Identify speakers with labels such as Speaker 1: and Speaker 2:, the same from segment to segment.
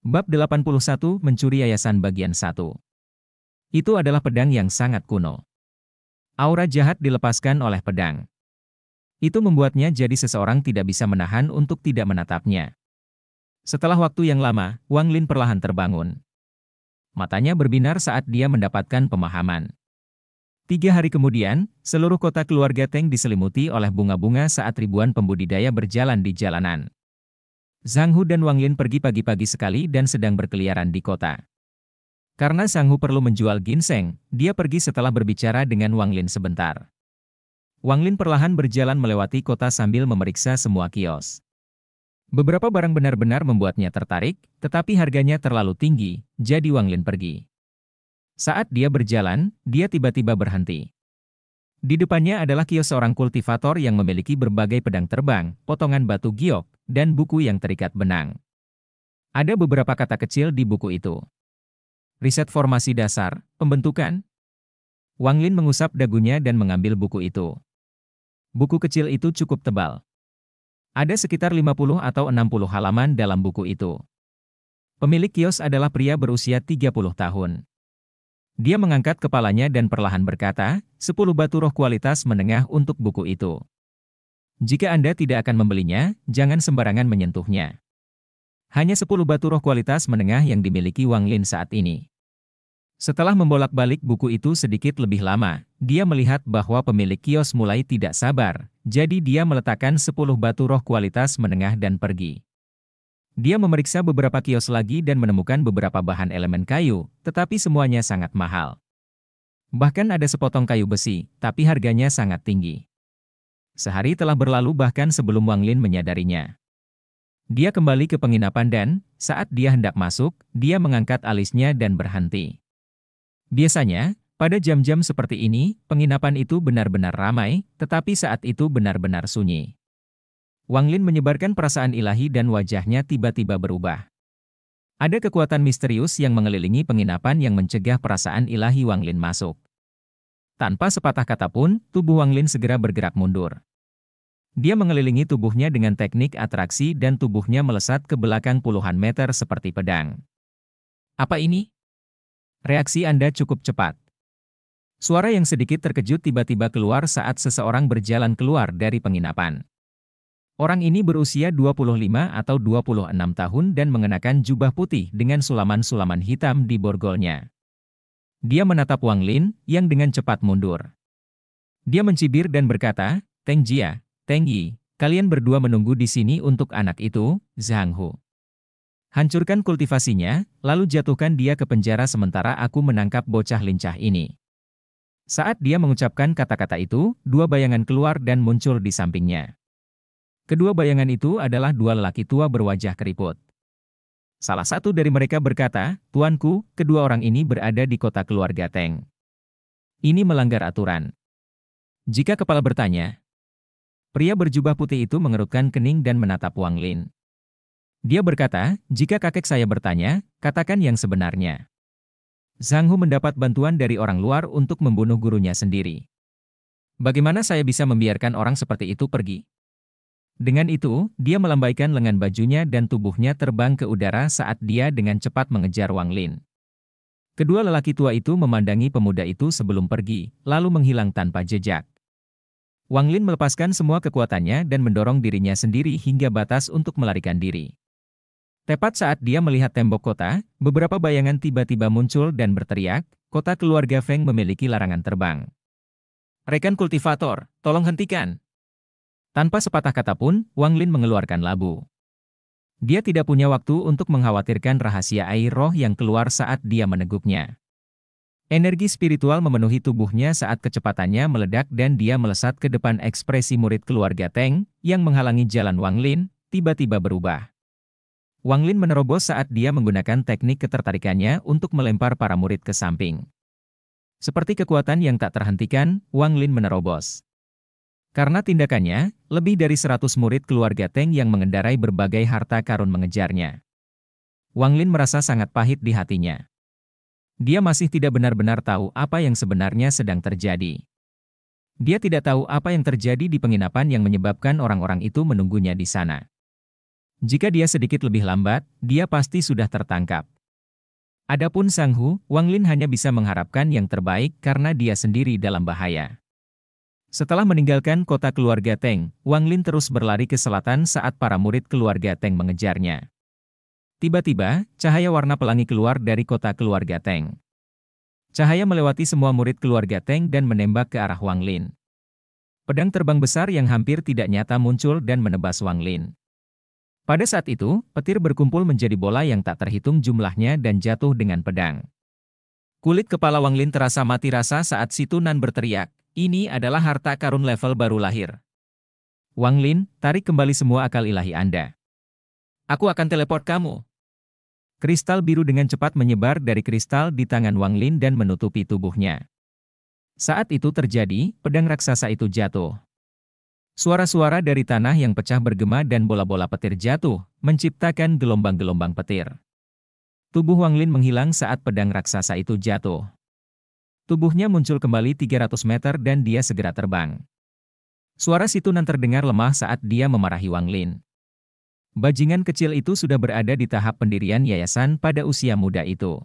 Speaker 1: Bab 81 Mencuri Yayasan Bagian 1. Itu adalah pedang yang sangat kuno. Aura jahat dilepaskan oleh pedang. Itu membuatnya jadi seseorang tidak bisa menahan untuk tidak menatapnya. Setelah waktu yang lama, Wang Lin perlahan terbangun. Matanya berbinar saat dia mendapatkan pemahaman. 3 hari kemudian, seluruh kota keluarga Teng diselimuti oleh bunga-bunga saat ribuan pembudidaya berjalan di jalanan. Zhang Hu dan Wang Lin pergi pagi-pagi sekali dan sedang berkeliaran di kota. Karena Zhang Hu perlu menjual ginseng, dia pergi setelah berbicara dengan Wang Lin sebentar. Wang Lin perlahan berjalan melewati kota sambil memeriksa semua kios. Beberapa barang benar-benar membuatnya tertarik, tetapi harganya terlalu tinggi, jadi Wang Lin pergi. Saat dia berjalan, dia tiba-tiba berhenti. Di depannya adalah kios seorang kultivator yang memiliki berbagai pedang terbang, potongan batu giok, dan buku yang terikat benang. Ada beberapa kata kecil di buku itu. Riset formasi dasar, pembentukan. Wang Lin mengusap dagunya dan mengambil buku itu. Buku kecil itu cukup tebal. Ada sekitar 50 atau 60 halaman dalam buku itu. Pemilik kios adalah pria berusia 30 tahun. Dia mengangkat kepalanya dan perlahan berkata, 10 batu roh kualitas menengah untuk buku itu. Jika Anda tidak akan membelinya, jangan sembarangan menyentuhnya. Hanya 10 batu roh kualitas menengah yang dimiliki Wang Lin saat ini. Setelah membolak-balik buku itu sedikit lebih lama, dia melihat bahwa pemilik kios mulai tidak sabar, jadi dia meletakkan 10 batu roh kualitas menengah dan pergi. Dia memeriksa beberapa kios lagi dan menemukan beberapa bahan elemen kayu, tetapi semuanya sangat mahal. Bahkan ada sepotong kayu besi, tapi harganya sangat tinggi. Sehari telah berlalu bahkan sebelum Wang Lin menyadarinya. Dia kembali ke penginapan dan, saat dia hendak masuk, dia mengangkat alisnya dan berhenti. Biasanya, pada jam-jam seperti ini, penginapan itu benar-benar ramai, tetapi saat itu benar-benar sunyi. Wang Lin menyebarkan perasaan ilahi dan wajahnya tiba-tiba berubah. Ada kekuatan misterius yang mengelilingi penginapan yang mencegah perasaan ilahi Wang Lin masuk. Tanpa sepatah kata pun, tubuh Wang Lin segera bergerak mundur. Dia mengelilingi tubuhnya dengan teknik atraksi dan tubuhnya melesat ke belakang puluhan meter seperti pedang. Apa ini? Reaksi Anda cukup cepat. Suara yang sedikit terkejut tiba-tiba keluar saat seseorang berjalan keluar dari penginapan. Orang ini berusia 25 atau 26 tahun dan mengenakan jubah putih dengan sulaman-sulaman hitam di borgolnya. Dia menatap Wang Lin, yang dengan cepat mundur. Dia mencibir dan berkata, Teng Jia, Teng Yi, kalian berdua menunggu di sini untuk anak itu, Zhang Hu. Hancurkan kultivasinya, lalu jatuhkan dia ke penjara sementara aku menangkap bocah lincah ini. Saat dia mengucapkan kata-kata itu, 2 bayangan keluar dan muncul di sampingnya. Kedua bayangan itu adalah 2 lelaki tua berwajah keriput. Salah satu dari mereka berkata, Tuanku, kedua orang ini berada di kota keluarga Teng. Ini melanggar aturan. Jika kepala bertanya, pria berjubah putih itu mengerutkan kening dan menatap Wang Lin. Dia berkata, jika kakek saya bertanya, katakan yang sebenarnya. Zhang Hu mendapat bantuan dari orang luar untuk membunuh gurunya sendiri. Bagaimana saya bisa membiarkan orang seperti itu pergi? Dengan itu, dia melambaikan lengan bajunya dan tubuhnya terbang ke udara saat dia dengan cepat mengejar Wang Lin. Kedua lelaki tua itu memandangi pemuda itu sebelum pergi, lalu menghilang tanpa jejak. Wang Lin melepaskan semua kekuatannya dan mendorong dirinya sendiri hingga batas untuk melarikan diri. Tepat saat dia melihat tembok kota, beberapa bayangan tiba-tiba muncul dan berteriak, kota keluarga Feng memiliki larangan terbang. Rekan kultivator, tolong hentikan. Tanpa sepatah kata pun, Wang Lin mengeluarkan labu. Dia tidak punya waktu untuk mengkhawatirkan rahasia air roh yang keluar saat dia meneguknya. Energi spiritual memenuhi tubuhnya saat kecepatannya meledak dan dia melesat ke depan. Ekspresi murid keluarga Teng, yang menghalangi jalan Wang Lin, tiba-tiba berubah. Wang Lin menerobos saat dia menggunakan teknik ketertarikannya untuk melempar para murid ke samping. Seperti kekuatan yang tak terhentikan, Wang Lin menerobos. Karena tindakannya, lebih dari 100 murid keluarga Teng yang mengendarai berbagai harta karun mengejarnya. Wang Lin merasa sangat pahit di hatinya. Dia masih tidak benar-benar tahu apa yang sebenarnya sedang terjadi. Dia tidak tahu apa yang terjadi di penginapan yang menyebabkan orang-orang itu menunggunya di sana. Jika dia sedikit lebih lambat, dia pasti sudah tertangkap. Adapun Sang Hu, Wang Lin hanya bisa mengharapkan yang terbaik karena dia sendiri dalam bahaya. Setelah meninggalkan kota keluarga Teng, Wang Lin terus berlari ke selatan saat para murid keluarga Teng mengejarnya. Tiba-tiba, cahaya warna pelangi keluar dari kota keluarga Teng. Cahaya melewati semua murid keluarga Teng dan menembak ke arah Wang Lin. Pedang terbang besar yang hampir tidak nyata muncul dan menebas Wang Lin. Pada saat itu, petir berkumpul menjadi bola yang tak terhitung jumlahnya dan jatuh dengan pedang. Kulit kepala Wang Lin terasa mati rasa saat si Tunan berteriak, "Ini adalah harta karun level baru lahir." Wang Lin, tarik kembali semua akal ilahi Anda. Aku akan teleport kamu. Kristal biru dengan cepat menyebar dari kristal di tangan Wang Lin dan menutupi tubuhnya. Saat itu terjadi, pedang raksasa itu jatuh. Suara-suara dari tanah yang pecah bergema dan bola-bola petir jatuh, menciptakan gelombang-gelombang petir. Tubuh Wang Lin menghilang saat pedang raksasa itu jatuh. Tubuhnya muncul kembali 300 meter dan dia segera terbang. Suara si Tunan terdengar lemah saat dia memarahi Wang Lin. Bajingan kecil itu sudah berada di tahap pendirian yayasan pada usia muda itu.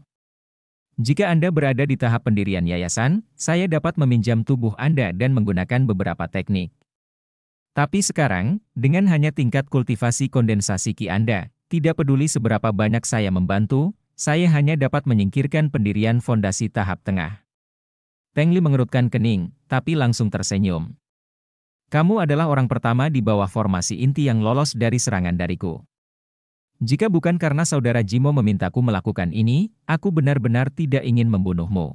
Speaker 1: Jika Anda berada di tahap pendirian yayasan, saya dapat meminjam tubuh Anda dan menggunakan beberapa teknik. Tapi sekarang, dengan hanya tingkat kultivasi kondensasi Ki Anda, tidak peduli seberapa banyak saya membantu, saya hanya dapat menyingkirkan pendirian fondasi tahap tengah. Teng Li mengerutkan kening, tapi langsung tersenyum. Kamu adalah orang pertama di bawah formasi inti yang lolos dari serangan dariku. Jika bukan karena saudara Jimo memintaku melakukan ini, aku benar-benar tidak ingin membunuhmu.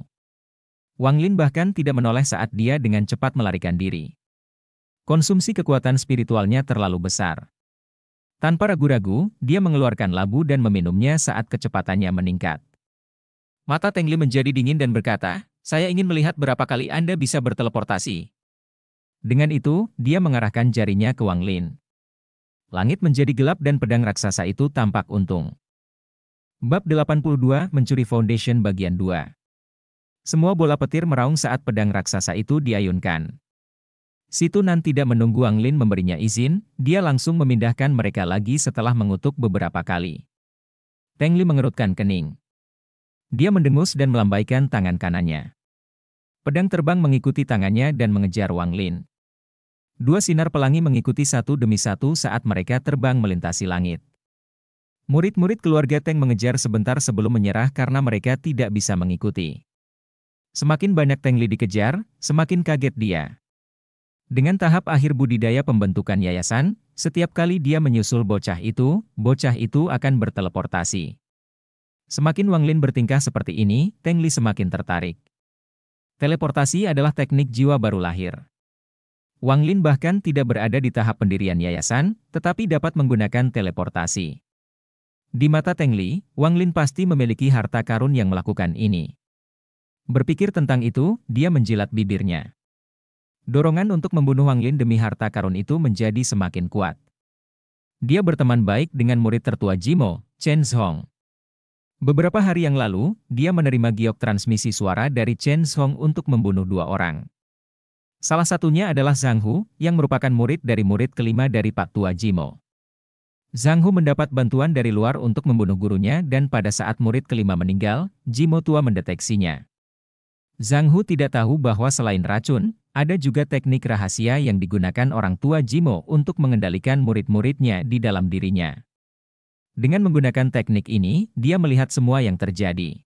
Speaker 1: Wang Lin bahkan tidak menoleh saat dia dengan cepat melarikan diri. Konsumsi kekuatan spiritualnya terlalu besar. Tanpa ragu-ragu, dia mengeluarkan labu dan meminumnya saat kecepatannya meningkat. Mata Teng Li menjadi dingin dan berkata, "Saya ingin melihat berapa kali Anda bisa berteleportasi." Dengan itu, dia mengarahkan jarinya ke Wang Lin. Langit menjadi gelap dan pedang raksasa itu tampak untung. Bab 82 Mencuri Foundation Bagian 2. Semua bola petir meraung saat pedang raksasa itu diayunkan. Si Tunan tidak menunggu Wang Lin memberinya izin, dia langsung memindahkan mereka lagi setelah mengutuk beberapa kali. Teng Li mengerutkan kening. Dia mendengus dan melambaikan tangan kanannya. Pedang terbang mengikuti tangannya dan mengejar Wang Lin. Dua sinar pelangi mengikuti satu demi satu saat mereka terbang melintasi langit. Murid-murid keluarga Teng mengejar sebentar sebelum menyerah karena mereka tidak bisa mengikuti. Semakin banyak Teng Li dikejar, semakin kaget dia. Dengan tahap akhir budidaya pembentukan yayasan, setiap kali dia menyusul bocah itu akan berteleportasi. Semakin Wang Lin bertingkah seperti ini, Teng Li semakin tertarik. Teleportasi adalah teknik jiwa baru lahir. Wang Lin bahkan tidak berada di tahap pendirian yayasan, tetapi dapat menggunakan teleportasi. Di mata Teng Li, Wang Lin pasti memiliki harta karun yang melakukan ini. Berpikir tentang itu, dia menjilat bibirnya. Dorongan untuk membunuh Wang Lin demi harta karun itu menjadi semakin kuat. Dia berteman baik dengan murid tertua Jimo, Chen Zhong. Beberapa hari yang lalu, dia menerima giok transmisi suara dari Chen Zhong untuk membunuh 2 orang. Salah satunya adalah Zhang Hu, yang merupakan murid dari murid kelima dari Pak Tua Jimo. Zhang Hu mendapat bantuan dari luar untuk membunuh gurunya dan pada saat murid kelima meninggal, Jimo Tua mendeteksinya. Zhang Hu tidak tahu bahwa selain racun, ada juga teknik rahasia yang digunakan orang tua Jimo untuk mengendalikan murid-muridnya di dalam dirinya. Dengan menggunakan teknik ini, dia melihat semua yang terjadi.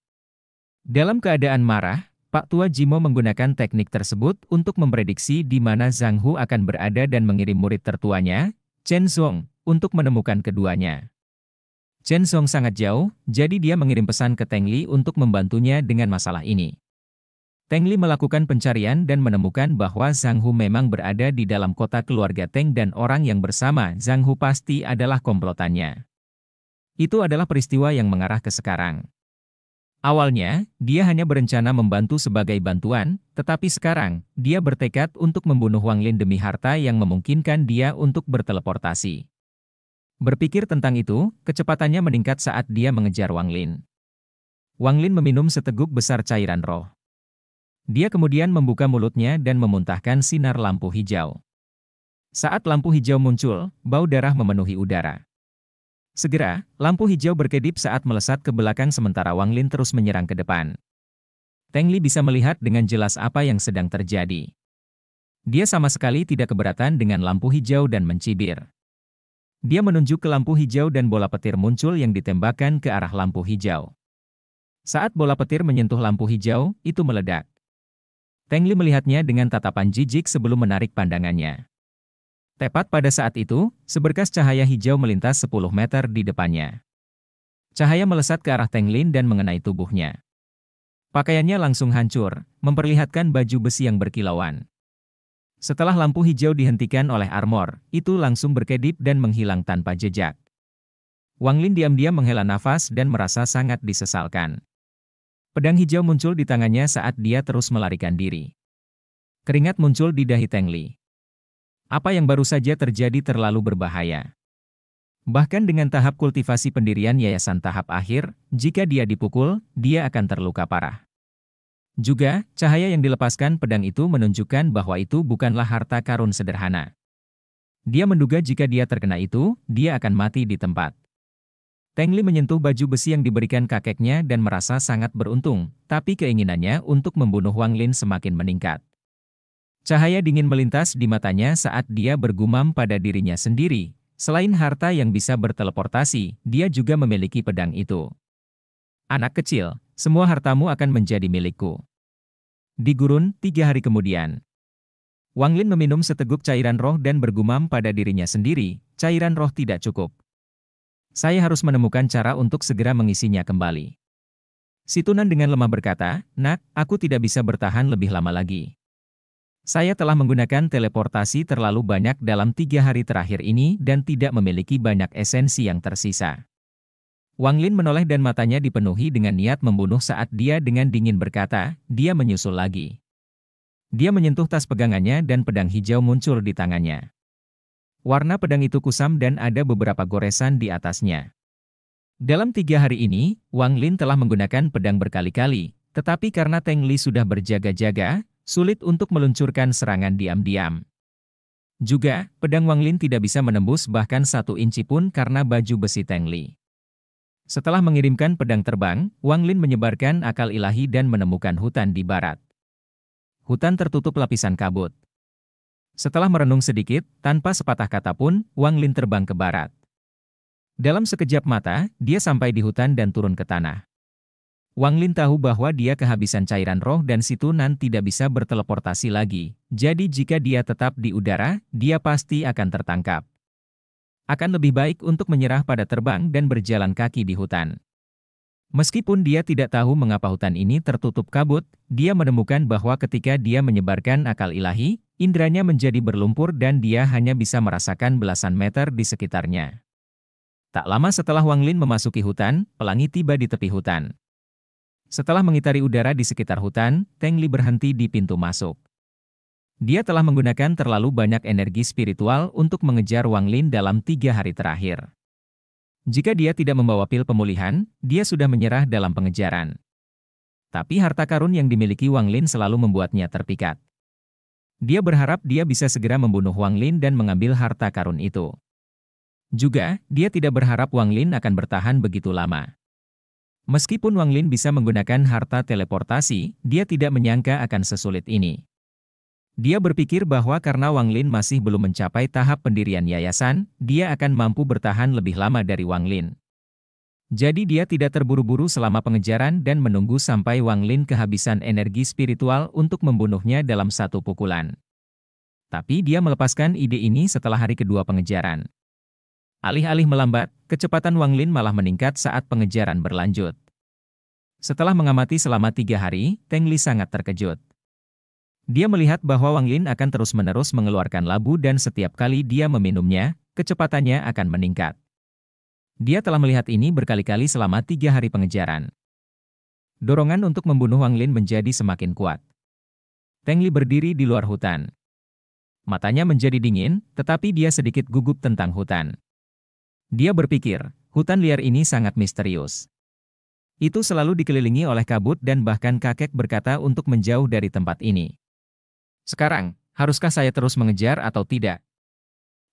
Speaker 1: Dalam keadaan marah, Pak Tua Jimo menggunakan teknik tersebut untuk memprediksi di mana Zhang Hu akan berada dan mengirim murid tertuanya, Chen Zhong, untuk menemukan keduanya. Chen Zhong sangat jauh, jadi dia mengirim pesan ke Teng Li untuk membantunya dengan masalah ini. Teng Li melakukan pencarian dan menemukan bahwa Zhang Hu memang berada di dalam kota keluarga Teng dan orang yang bersama Zhang Hu pasti adalah komplotannya. Itu adalah peristiwa yang mengarah ke sekarang. Awalnya, dia hanya berencana membantu sebagai bantuan, tetapi sekarang, dia bertekad untuk membunuh Wang Lin demi harta yang memungkinkan dia untuk berteleportasi. Berpikir tentang itu, kecepatannya meningkat saat dia mengejar Wang Lin. Wang Lin meminum seteguk besar cairan roh. Dia kemudian membuka mulutnya dan memuntahkan sinar lampu hijau. Saat lampu hijau muncul, bau darah memenuhi udara. Segera, lampu hijau berkedip saat melesat ke belakang sementara Wang Lin terus menyerang ke depan. Teng Li bisa melihat dengan jelas apa yang sedang terjadi. Dia sama sekali tidak keberatan dengan lampu hijau dan mencibir. Dia menunjuk ke lampu hijau dan bola petir muncul yang ditembakkan ke arah lampu hijau. Saat bola petir menyentuh lampu hijau, itu meledak. Teng Li melihatnya dengan tatapan jijik sebelum menarik pandangannya. Tepat pada saat itu, seberkas cahaya hijau melintas 10 meter di depannya. Cahaya melesat ke arah Teng Lin dan mengenai tubuhnya. Pakaiannya langsung hancur, memperlihatkan baju besi yang berkilauan. Setelah lampu hijau dihentikan oleh armor, itu langsung berkedip dan menghilang tanpa jejak. Wang Lin diam-diam menghela nafas dan merasa sangat disesalkan. Pedang hijau muncul di tangannya saat dia terus melarikan diri. Keringat muncul di dahi Teng Li. Apa yang baru saja terjadi terlalu berbahaya. Bahkan dengan tahap kultivasi pendirian yayasan tahap akhir, jika dia dipukul, dia akan terluka parah. Juga, cahaya yang dilepaskan pedang itu menunjukkan bahwa itu bukanlah harta karun sederhana. Dia menduga jika dia terkena itu, dia akan mati di tempat. Teng Li menyentuh baju besi yang diberikan kakeknya dan merasa sangat beruntung, tapi keinginannya untuk membunuh Wang Lin semakin meningkat. Cahaya dingin melintas di matanya saat dia bergumam pada dirinya sendiri. Selain harta yang bisa berteleportasi, dia juga memiliki pedang itu. Anak kecil, semua hartamu akan menjadi milikku. Di gurun, 3 hari kemudian. Wang Lin meminum seteguk cairan roh dan bergumam pada dirinya sendiri, cairan roh tidak cukup. Saya harus menemukan cara untuk segera mengisinya kembali. Si Tunan dengan lemah berkata, "Nak, aku tidak bisa bertahan lebih lama lagi. Saya telah menggunakan teleportasi terlalu banyak dalam 3 hari terakhir ini dan tidak memiliki banyak esensi yang tersisa." Wang Lin menoleh dan matanya dipenuhi dengan niat membunuh saat dia dengan dingin berkata, dia menyusul lagi. Dia menyentuh tas pegangannya dan pedang hijau muncul di tangannya. Warna pedang itu kusam dan ada beberapa goresan di atasnya. Dalam 3 hari ini, Wang Lin telah menggunakan pedang berkali-kali, tetapi karena Teng Li sudah berjaga-jaga, sulit untuk meluncurkan serangan diam-diam. Juga, pedang Wang Lin tidak bisa menembus bahkan 1 inci pun karena baju besi Teng Li. Setelah mengirimkan pedang terbang, Wang Lin menyebarkan akal ilahi dan menemukan hutan di barat. Hutan tertutup lapisan kabut. Setelah merenung sedikit, tanpa sepatah kata pun, Wang Lin terbang ke barat. Dalam sekejap mata, dia sampai di hutan dan turun ke tanah. Wang Lin tahu bahwa dia kehabisan cairan roh dan si Tunan tidak bisa berteleportasi lagi, jadi jika dia tetap di udara, dia pasti akan tertangkap. Akan lebih baik untuk menyerah pada terbang dan berjalan kaki di hutan. Meskipun dia tidak tahu mengapa hutan ini tertutup kabut, dia menemukan bahwa ketika dia menyebarkan akal ilahi, indranya menjadi berlumpur dan dia hanya bisa merasakan belasan meter di sekitarnya. Tak lama setelah Wang Lin memasuki hutan, pelangi tiba di tepi hutan. Setelah mengitari udara di sekitar hutan, Teng Li berhenti di pintu masuk. Dia telah menggunakan terlalu banyak energi spiritual untuk mengejar Wang Lin dalam 3 hari terakhir. Jika dia tidak membawa pil pemulihan, dia sudah menyerah dalam pengejaran. Tapi harta karun yang dimiliki Wang Lin selalu membuatnya terpikat. Dia berharap dia bisa segera membunuh Wang Lin dan mengambil harta karun itu. Juga, dia tidak berharap Wang Lin akan bertahan begitu lama. Meskipun Wang Lin bisa menggunakan harta teleportasi, dia tidak menyangka akan sesulit ini. Dia berpikir bahwa karena Wang Lin masih belum mencapai tahap pendirian yayasan, dia akan mampu bertahan lebih lama dari Wang Lin. Jadi dia tidak terburu-buru selama pengejaran dan menunggu sampai Wang Lin kehabisan energi spiritual untuk membunuhnya dalam 1 pukulan. Tapi dia melepaskan ide ini setelah hari kedua pengejaran. Alih-alih melambat, kecepatan Wang Lin malah meningkat saat pengejaran berlanjut. Setelah mengamati selama 3 hari, Teng Li sangat terkejut. Dia melihat bahwa Wang Lin akan terus-menerus mengeluarkan labu dan setiap kali dia meminumnya, kecepatannya akan meningkat. Dia telah melihat ini berkali-kali selama 3 hari pengejaran. Dorongan untuk membunuh Wang Lin menjadi semakin kuat. Teng Li berdiri di luar hutan. Matanya menjadi dingin, tetapi dia sedikit gugup tentang hutan. Dia berpikir, hutan liar ini sangat misterius. Itu selalu dikelilingi oleh kabut dan bahkan kakek berkata untuk menjauh dari tempat ini. Sekarang, haruskah saya terus mengejar atau tidak?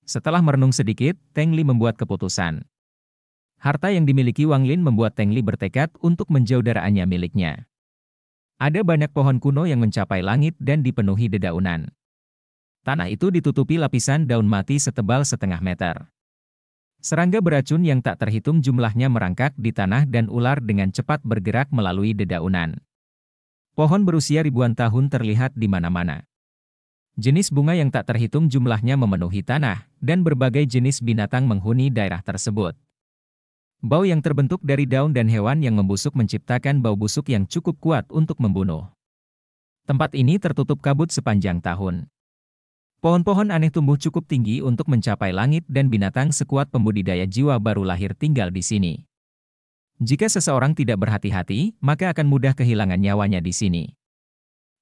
Speaker 1: Setelah merenung sedikit, Teng Li membuat keputusan. Harta yang dimiliki Wang Lin membuat Teng Li bertekad untuk menjauhdaraannya miliknya. Ada banyak pohon kuno yang mencapai langit dan dipenuhi dedaunan. Tanah itu ditutupi lapisan daun mati setebal setengah meter. Serangga beracun yang tak terhitung jumlahnya merangkak di tanah dan ular dengan cepat bergerak melalui dedaunan. Pohon berusia ribuan tahun terlihat di mana-mana. Jenis bunga yang tak terhitung jumlahnya memenuhi tanah, dan berbagai jenis binatang menghuni daerah tersebut. Bau yang terbentuk dari daun dan hewan yang membusuk menciptakan bau busuk yang cukup kuat untuk membunuh. Tempat ini tertutup kabut sepanjang tahun. Pohon-pohon aneh tumbuh cukup tinggi untuk mencapai langit dan binatang sekuat pembudidaya jiwa baru lahir tinggal di sini. Jika seseorang tidak berhati-hati, maka akan mudah kehilangan nyawanya di sini.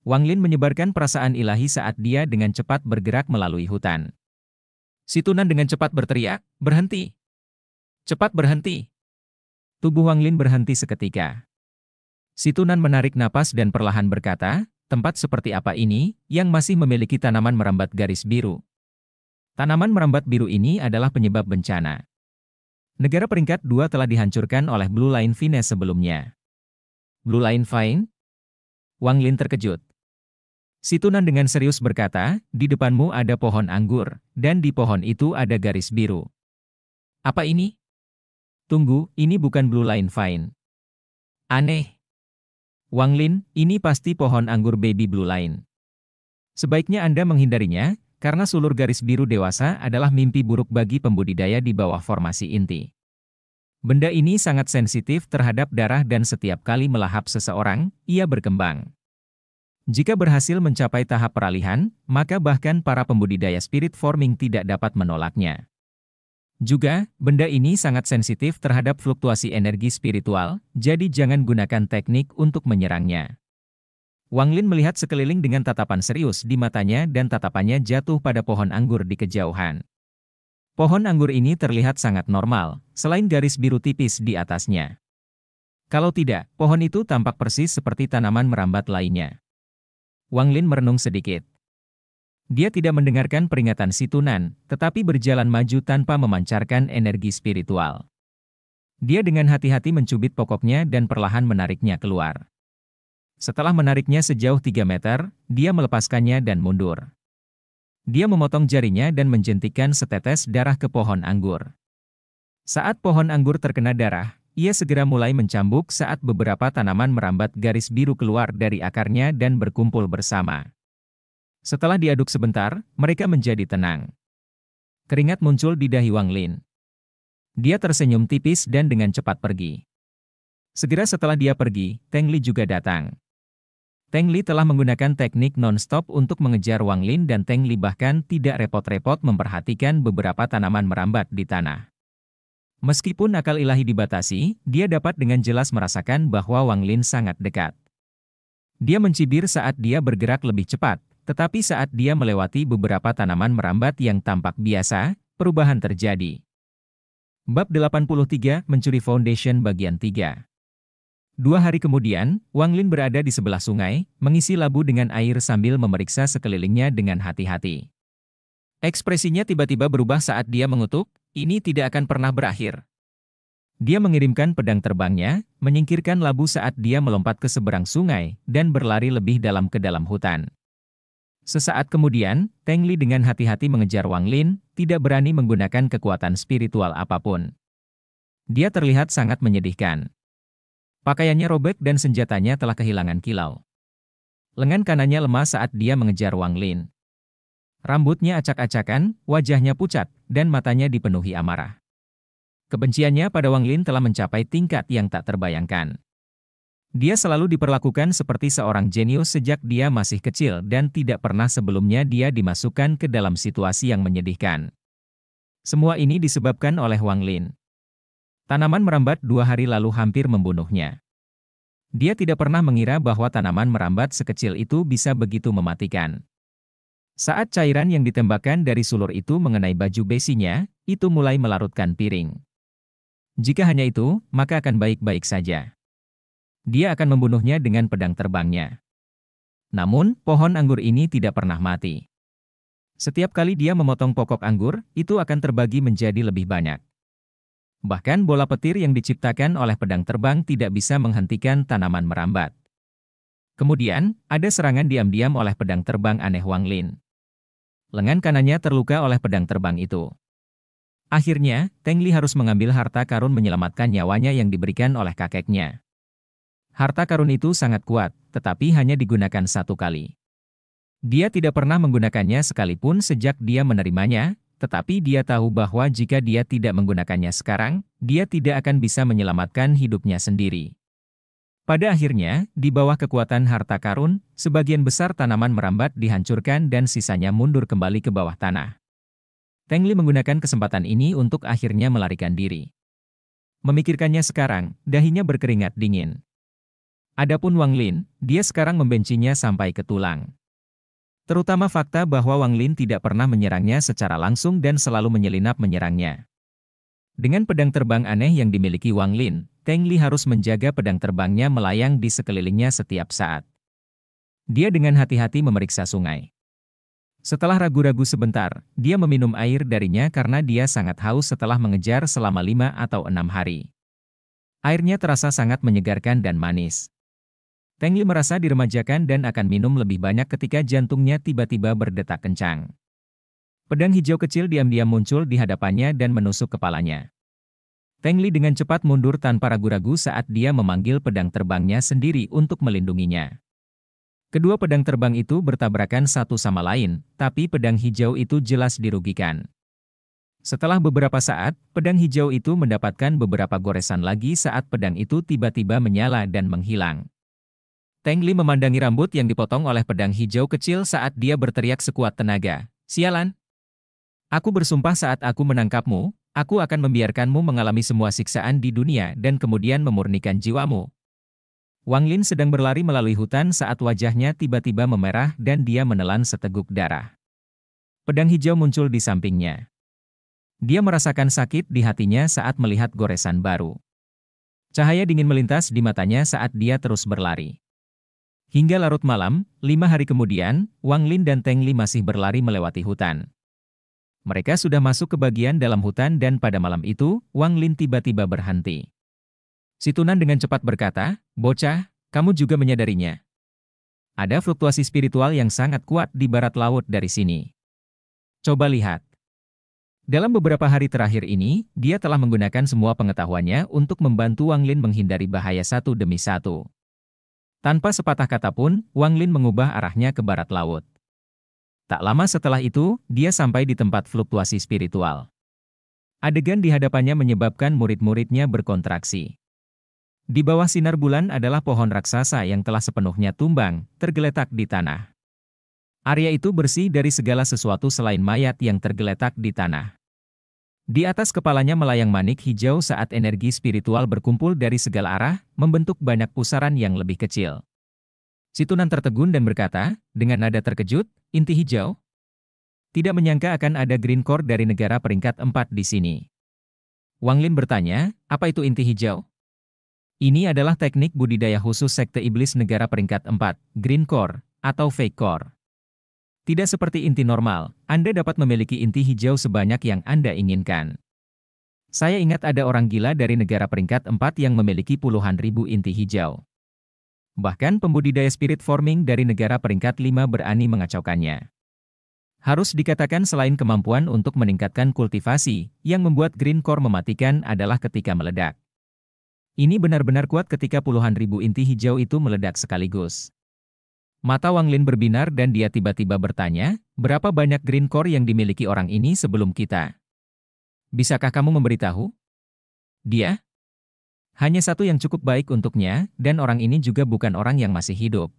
Speaker 1: Wang Lin menyebarkan perasaan ilahi saat dia dengan cepat bergerak melalui hutan. Si Tunan dengan cepat berteriak, "Berhenti! Cepat berhenti!" Tubuh Wang Lin berhenti seketika. Si Tunan menarik napas dan perlahan berkata, "Tempat seperti apa ini, yang masih memiliki tanaman merambat garis biru?" Tanaman merambat biru ini adalah penyebab bencana. Negara peringkat 2 telah dihancurkan oleh Blue Line Vine sebelumnya. Blue Line Vine? Wang Lin terkejut. Si Tunan dengan serius berkata, "Di depanmu ada pohon anggur, dan di pohon itu ada garis biru." Apa ini? Tunggu, ini bukan Blue Line Vine. Aneh. Wang Lin, ini pasti pohon anggur baby Blue Line. Sebaiknya Anda menghindarinya, karena sulur garis biru dewasa adalah mimpi buruk bagi pembudidaya di bawah formasi inti. Benda ini sangat sensitif terhadap darah dan setiap kali melahap seseorang, ia berkembang. Jika berhasil mencapai tahap peralihan, maka bahkan para pembudidaya spirit forming tidak dapat menolaknya. Juga, benda ini sangat sensitif terhadap fluktuasi energi spiritual, jadi jangan gunakan teknik untuk menyerangnya. Wang Lin melihat sekeliling dengan tatapan serius di matanya dan tatapannya jatuh pada pohon anggur di kejauhan. Pohon anggur ini terlihat sangat normal, selain garis biru tipis di atasnya. Kalau tidak, pohon itu tampak persis seperti tanaman merambat lainnya. Wang Lin merenung sedikit. Dia tidak mendengarkan peringatan si Tunan, tetapi berjalan maju tanpa memancarkan energi spiritual. Dia dengan hati-hati mencubit pokoknya dan perlahan menariknya keluar. Setelah menariknya sejauh 3 meter, dia melepaskannya dan mundur. Dia memotong jarinya dan menjentikkan setetes darah ke pohon anggur. Saat pohon anggur terkena darah, ia segera mulai mencambuk saat beberapa tanaman merambat garis biru keluar dari akarnya dan berkumpul bersama. Setelah diaduk sebentar, mereka menjadi tenang. Keringat muncul di dahi Wang Lin. Dia tersenyum tipis dan dengan cepat pergi. Segera setelah dia pergi, Teng Li juga datang. Teng Li telah menggunakan teknik non-stop untuk mengejar Wang Lin dan Teng Li bahkan tidak repot-repot memperhatikan beberapa tanaman merambat di tanah. Meskipun akal ilahi dibatasi, dia dapat dengan jelas merasakan bahwa Wang Lin sangat dekat. Dia mencibir saat dia bergerak lebih cepat. Tetapi saat dia melewati beberapa tanaman merambat yang tampak biasa, perubahan terjadi. Bab 83, Mencuri Foundation Bagian 3. 2 hari kemudian, Wang Lin berada di sebelah sungai, mengisi labu dengan air sambil memeriksa sekelilingnya dengan hati-hati. Ekspresinya tiba-tiba berubah saat dia mengutuk, "Ini tidak akan pernah berakhir." Dia mengirimkan pedang terbangnya, menyingkirkan labu saat dia melompat ke seberang sungai, dan berlari lebih dalam ke dalam hutan. Sesaat kemudian, Teng Li dengan hati-hati mengejar Wang Lin, tidak berani menggunakan kekuatan spiritual apapun. Dia terlihat sangat menyedihkan. Pakaiannya robek dan senjatanya telah kehilangan kilau. Lengan kanannya lemah saat dia mengejar Wang Lin. Rambutnya acak-acakan, wajahnya pucat, dan matanya dipenuhi amarah. Kebenciannya pada Wang Lin telah mencapai tingkat yang tak terbayangkan. Dia selalu diperlakukan seperti seorang jenius sejak dia masih kecil dan tidak pernah sebelumnya dia dimasukkan ke dalam situasi yang menyedihkan. Semua ini disebabkan oleh Wang Lin. Tanaman merambat 2 hari lalu hampir membunuhnya. Dia tidak pernah mengira bahwa tanaman merambat sekecil itu bisa begitu mematikan. Saat cairan yang ditembakkan dari sulur itu mengenai baju besinya, itu mulai melarutkan piring. Jika hanya itu, maka akan baik-baik saja. Dia akan membunuhnya dengan pedang terbangnya. Namun, pohon anggur ini tidak pernah mati. Setiap kali dia memotong pokok anggur, itu akan terbagi menjadi lebih banyak. Bahkan bola petir yang diciptakan oleh pedang terbang tidak bisa menghentikan tanaman merambat. Kemudian, ada serangan diam-diam oleh pedang terbang aneh Wang Lin. Lengan kanannya terluka oleh pedang terbang itu. Akhirnya, Teng Li harus mengambil harta karun menyelamatkan nyawanya yang diberikan oleh kakeknya. Harta karun itu sangat kuat, tetapi hanya digunakan satu kali. Dia tidak pernah menggunakannya sekalipun sejak dia menerimanya, tetapi dia tahu bahwa jika dia tidak menggunakannya sekarang, dia tidak akan bisa menyelamatkan hidupnya sendiri. Pada akhirnya, di bawah kekuatan harta karun, sebagian besar tanaman merambat dihancurkan dan sisanya mundur kembali ke bawah tanah. Teng Li menggunakan kesempatan ini untuk akhirnya melarikan diri. Memikirkannya sekarang, dahinya berkeringat dingin. Adapun Wang Lin, dia sekarang membencinya sampai ke tulang. Terutama fakta bahwa Wang Lin tidak pernah menyerangnya secara langsung dan selalu menyelinap menyerangnya. Dengan pedang terbang aneh yang dimiliki Wang Lin, Teng Li harus menjaga pedang terbangnya melayang di sekelilingnya setiap saat. Dia dengan hati-hati memeriksa sungai. Setelah ragu-ragu sebentar, dia meminum air darinya karena dia sangat haus setelah mengejar selama 5 atau 6 hari. Airnya terasa sangat menyegarkan dan manis. Teng Li merasa diremajakan dan akan minum lebih banyak ketika jantungnya tiba-tiba berdetak kencang. Pedang hijau kecil diam-diam muncul di hadapannya dan menusuk kepalanya. Teng Li dengan cepat mundur tanpa ragu-ragu saat dia memanggil pedang terbangnya sendiri untuk melindunginya. Kedua pedang terbang itu bertabrakan satu sama lain, tapi pedang hijau itu jelas dirugikan. Setelah beberapa saat, pedang hijau itu mendapatkan beberapa goresan lagi saat pedang itu tiba-tiba menyala dan menghilang. Teng Li memandangi rambut yang dipotong oleh pedang hijau kecil saat dia berteriak sekuat tenaga, "Sialan! Aku bersumpah saat aku menangkapmu, aku akan membiarkanmu mengalami semua siksaan di dunia dan kemudian memurnikan jiwamu." Wang Lin sedang berlari melalui hutan saat wajahnya tiba-tiba memerah dan dia menelan seteguk darah. Pedang hijau muncul di sampingnya. Dia merasakan sakit di hatinya saat melihat goresan baru. Cahaya dingin melintas di matanya saat dia terus berlari. Hingga larut malam, 5 hari kemudian, Wang Lin dan Teng Li masih berlari melewati hutan. Mereka sudah masuk ke bagian dalam hutan dan pada malam itu, Wang Lin tiba-tiba berhenti. Si Tunan dengan cepat berkata, "Bocah, kamu juga menyadarinya. Ada fluktuasi spiritual yang sangat kuat di barat laut dari sini. Coba lihat." Dalam beberapa hari terakhir ini, dia telah menggunakan semua pengetahuannya untuk membantu Wang Lin menghindari bahaya satu demi satu. Tanpa sepatah kata pun, Wang Lin mengubah arahnya ke barat laut. Tak lama setelah itu, dia sampai di tempat fluktuasi spiritual. Adegan di hadapannya menyebabkan murid-muridnya berkontraksi. Di bawah sinar bulan adalah pohon raksasa yang telah sepenuhnya tumbang, tergeletak di tanah. Area itu bersih dari segala sesuatu selain mayat yang tergeletak di tanah. Di atas kepalanya melayang manik hijau saat energi spiritual berkumpul dari segala arah, membentuk banyak pusaran yang lebih kecil. Si Tunan tertegun dan berkata, dengan nada terkejut, "Inti hijau? Tidak menyangka akan ada green core dari negara peringkat 4 di sini." Wang Lin bertanya, "Apa itu inti hijau?" "Ini adalah teknik budidaya khusus sekte iblis negara peringkat 4, green core, atau fake core. Tidak seperti inti normal, Anda dapat memiliki inti hijau sebanyak yang Anda inginkan. Saya ingat ada orang gila dari negara peringkat 4 yang memiliki puluhan ribu inti hijau. Bahkan pembudidaya spirit forming dari negara peringkat 5 berani mengacaukannya. Harus dikatakan selain kemampuan untuk meningkatkan kultivasi, yang membuat green core mematikan adalah ketika meledak. Ini benar-benar kuat ketika puluhan ribu inti hijau itu meledak sekaligus." Mata Wang Lin berbinar dan dia tiba-tiba bertanya, "Berapa banyak green core yang dimiliki orang ini sebelum kita? Bisakah kamu memberitahu?" "Dia? Hanya satu yang cukup baik untuknya, dan orang ini juga bukan orang yang masih hidup.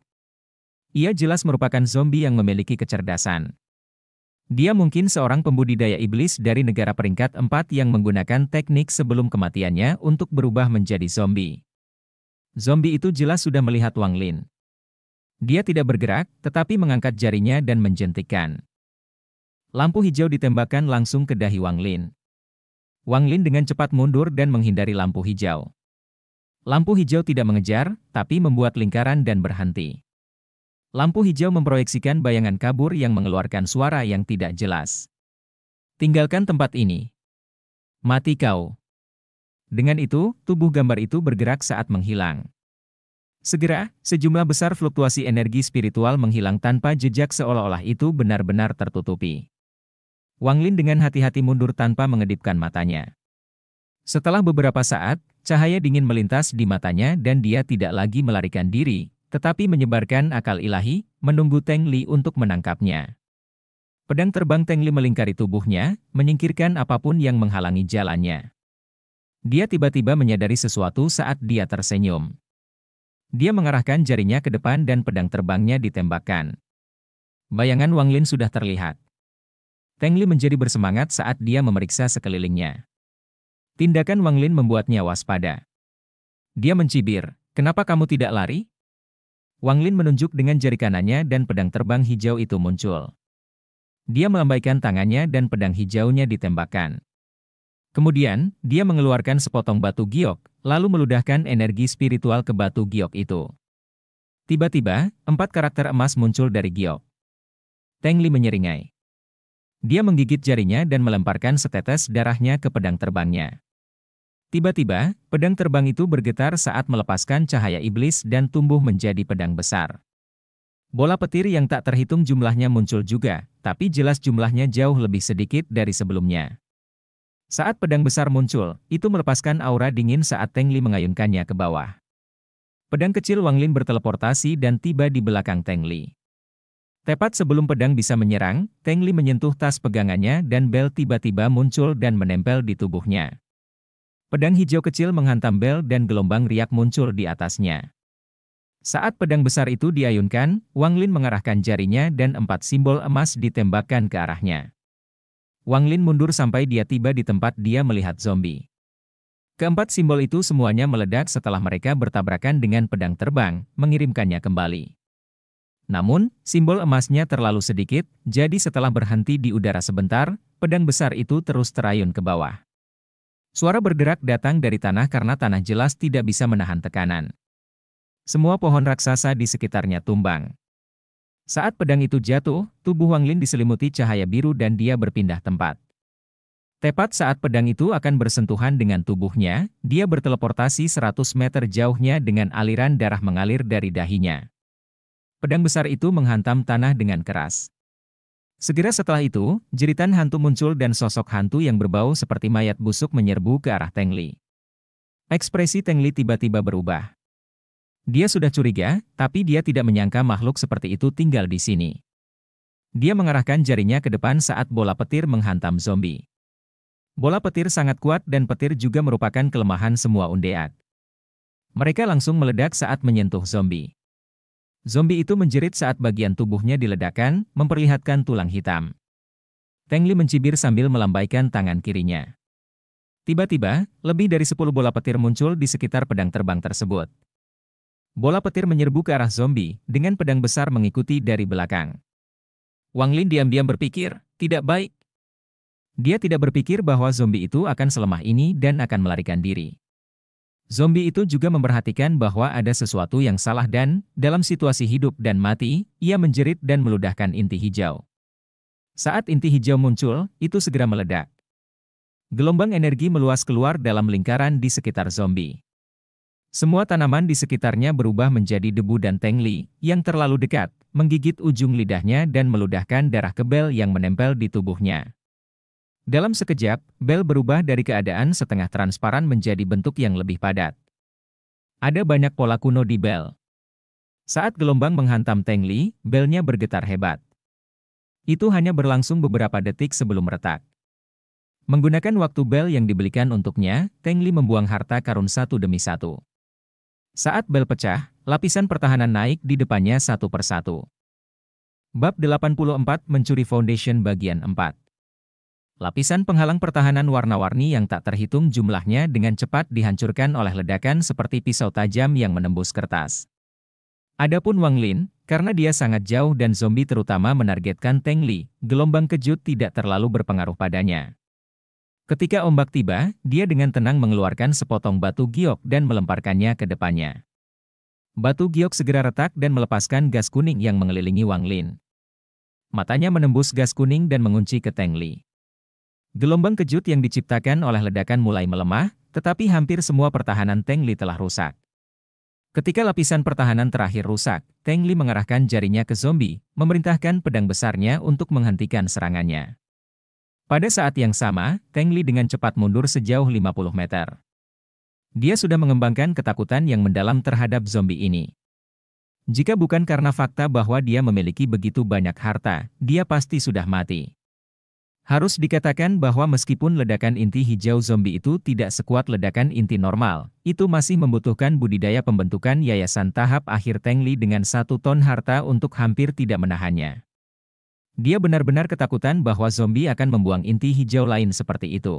Speaker 1: Ia jelas merupakan zombie yang memiliki kecerdasan. Dia mungkin seorang pembudidaya iblis dari negara peringkat 4 yang menggunakan teknik sebelum kematiannya untuk berubah menjadi zombie." Zombie itu jelas sudah melihat Wang Lin. Dia tidak bergerak, tetapi mengangkat jarinya dan menjentikkan. Lampu hijau ditembakkan langsung ke dahi Wang Lin. Wang Lin dengan cepat mundur dan menghindari lampu hijau. Lampu hijau tidak mengejar, tapi membuat lingkaran dan berhenti. Lampu hijau memproyeksikan bayangan kabur yang mengeluarkan suara yang tidak jelas. "Tinggalkan tempat ini. Mati kau." Dengan itu, tubuh gambar itu bergerak saat menghilang. Segera, sejumlah besar fluktuasi energi spiritual menghilang tanpa jejak seolah-olah itu benar-benar tertutupi. Wang Lin dengan hati-hati mundur tanpa mengedipkan matanya. Setelah beberapa saat, cahaya dingin melintas di matanya dan dia tidak lagi melarikan diri, tetapi menyebarkan akal ilahi, menunggu Teng Li untuk menangkapnya. Pedang terbang Teng Li melingkari tubuhnya, menyingkirkan apapun yang menghalangi jalannya. Dia tiba-tiba menyadari sesuatu saat dia tersenyum. Dia mengarahkan jarinya ke depan dan pedang terbangnya ditembakkan. Bayangan Wang Lin sudah terlihat. Teng Li menjadi bersemangat saat dia memeriksa sekelilingnya. Tindakan Wang Lin membuatnya waspada. Dia mencibir, "Kenapa kamu tidak lari?" Wang Lin menunjuk dengan jari kanannya dan pedang terbang hijau itu muncul. Dia melambaikan tangannya dan pedang hijaunya ditembakkan. Kemudian, dia mengeluarkan sepotong batu giok, lalu meludahkan energi spiritual ke batu giok itu. Tiba-tiba, 4 karakter emas muncul dari giok. Teng Li menyeringai. Dia menggigit jarinya dan melemparkan setetes darahnya ke pedang terbangnya. Tiba-tiba, pedang terbang itu bergetar saat melepaskan cahaya iblis dan tumbuh menjadi pedang besar. Bola petir yang tak terhitung jumlahnya muncul juga, tapi jelas jumlahnya jauh lebih sedikit dari sebelumnya. Saat pedang besar muncul, itu melepaskan aura dingin saat Teng Li mengayunkannya ke bawah. Pedang kecil Wang Lin berteleportasi dan tiba di belakang Teng Li. Tepat sebelum pedang bisa menyerang, Teng Li menyentuh tas pegangannya dan bel tiba-tiba muncul dan menempel di tubuhnya. Pedang hijau kecil menghantam bel dan gelombang riak muncul di atasnya. Saat pedang besar itu diayunkan, Wang Lin mengarahkan jarinya dan 4 simbol emas ditembakkan ke arahnya. Wang Lin mundur sampai dia tiba di tempat dia melihat zombie. Keempat simbol itu semuanya meledak setelah mereka bertabrakan dengan pedang terbang, mengirimkannya kembali. Namun, simbol emasnya terlalu sedikit, jadi setelah berhenti di udara sebentar, pedang besar itu terus terayun ke bawah. Suara bergerak datang dari tanah karena tanah jelas tidak bisa menahan tekanan. Semua pohon raksasa di sekitarnya tumbang. Saat pedang itu jatuh, tubuh Wang Lin diselimuti cahaya biru dan dia berpindah tempat. Tepat saat pedang itu akan bersentuhan dengan tubuhnya, dia berteleportasi 100 meter jauhnya dengan aliran darah mengalir dari dahinya. Pedang besar itu menghantam tanah dengan keras. Segera setelah itu, jeritan hantu muncul dan sosok hantu yang berbau seperti mayat busuk menyerbu ke arah Teng Li. Ekspresi Teng Li tiba-tiba berubah. Dia sudah curiga, tapi dia tidak menyangka makhluk seperti itu tinggal di sini. Dia mengarahkan jarinya ke depan saat bola petir menghantam zombie. Bola petir sangat kuat dan petir juga merupakan kelemahan semua undead. Mereka langsung meledak saat menyentuh zombie. Zombie itu menjerit saat bagian tubuhnya diledakkan, memperlihatkan tulang hitam. Teng Li mencibir sambil melambaikan tangan kirinya. Tiba-tiba, lebih dari 10 bola petir muncul di sekitar pedang terbang tersebut. Bola petir menyerbu ke arah zombie, dengan pedang besar mengikuti dari belakang. Wang Lin diam-diam berpikir, tidak baik. Dia tidak berpikir bahwa zombie itu akan selemah ini dan akan melarikan diri. Zombie itu juga memperhatikan bahwa ada sesuatu yang salah dan, dalam situasi hidup dan mati, ia menjerit dan meludahkan inti hijau. Saat inti hijau muncul, itu segera meledak. Gelombang energi meluas keluar dalam lingkaran di sekitar zombie. Semua tanaman di sekitarnya berubah menjadi debu dan Teng Li, yang terlalu dekat, menggigit ujung lidahnya dan meludahkan darah ke bel yang menempel di tubuhnya. Dalam sekejap, bel berubah dari keadaan setengah transparan menjadi bentuk yang lebih padat. Ada banyak pola kuno di bel. Saat gelombang menghantam Teng Li, belnya bergetar hebat. Itu hanya berlangsung beberapa detik sebelum retak. Menggunakan waktu bel yang dibelikan untuknya, Teng Li membuang harta karun satu demi satu. Saat bel pecah, lapisan pertahanan naik di depannya satu persatu. Bab 84 Mencuri Foundation Bagian 4. Lapisan penghalang pertahanan warna-warni yang tak terhitung jumlahnya dengan cepat dihancurkan oleh ledakan seperti pisau tajam yang menembus kertas. Adapun Wang Lin, karena dia sangat jauh dan zombie terutama menargetkan Teng Li, gelombang kejut tidak terlalu berpengaruh padanya. Ketika ombak tiba, dia dengan tenang mengeluarkan sepotong batu giok dan melemparkannya ke depannya. Batu giok segera retak dan melepaskan gas kuning yang mengelilingi Wang Lin. Matanya menembus gas kuning dan mengunci ke Teng Li. Gelombang kejut yang diciptakan oleh ledakan mulai melemah, Tetapi hampir semua pertahanan Teng Li telah rusak. Ketika lapisan pertahanan terakhir rusak, Teng Li mengarahkan jarinya ke zombie, memerintahkan pedang besarnya untuk menghentikan serangannya. Pada saat yang sama, Teng Li dengan cepat mundur sejauh 50 meter. Dia sudah mengembangkan ketakutan yang mendalam terhadap zombie ini. Jika bukan karena fakta bahwa dia memiliki begitu banyak harta, dia pasti sudah mati. Harus dikatakan bahwa meskipun ledakan inti hijau zombie itu tidak sekuat ledakan inti normal, itu masih membutuhkan budidaya pembentukan yayasan tahap akhir Teng Li dengan 1 ton harta untuk hampir tidak menahannya. Dia benar-benar ketakutan bahwa zombie akan membuang inti hijau lain seperti itu.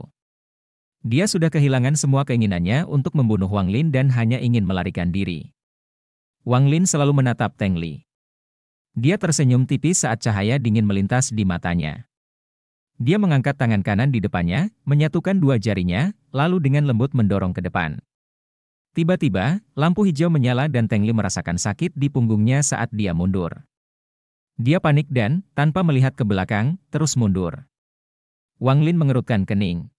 Speaker 1: Dia sudah kehilangan semua keinginannya untuk membunuh Wang Lin dan hanya ingin melarikan diri. Wang Lin selalu menatap Teng Li. Dia tersenyum tipis saat cahaya dingin melintas di matanya. Dia mengangkat tangan kanan di depannya, menyatukan 2 jarinya, lalu dengan lembut mendorong ke depan. Tiba-tiba, lampu hijau menyala dan Teng Li merasakan sakit di punggungnya saat dia mundur. Dia panik dan, tanpa melihat ke belakang, terus mundur. Wang Lin mengerutkan kening.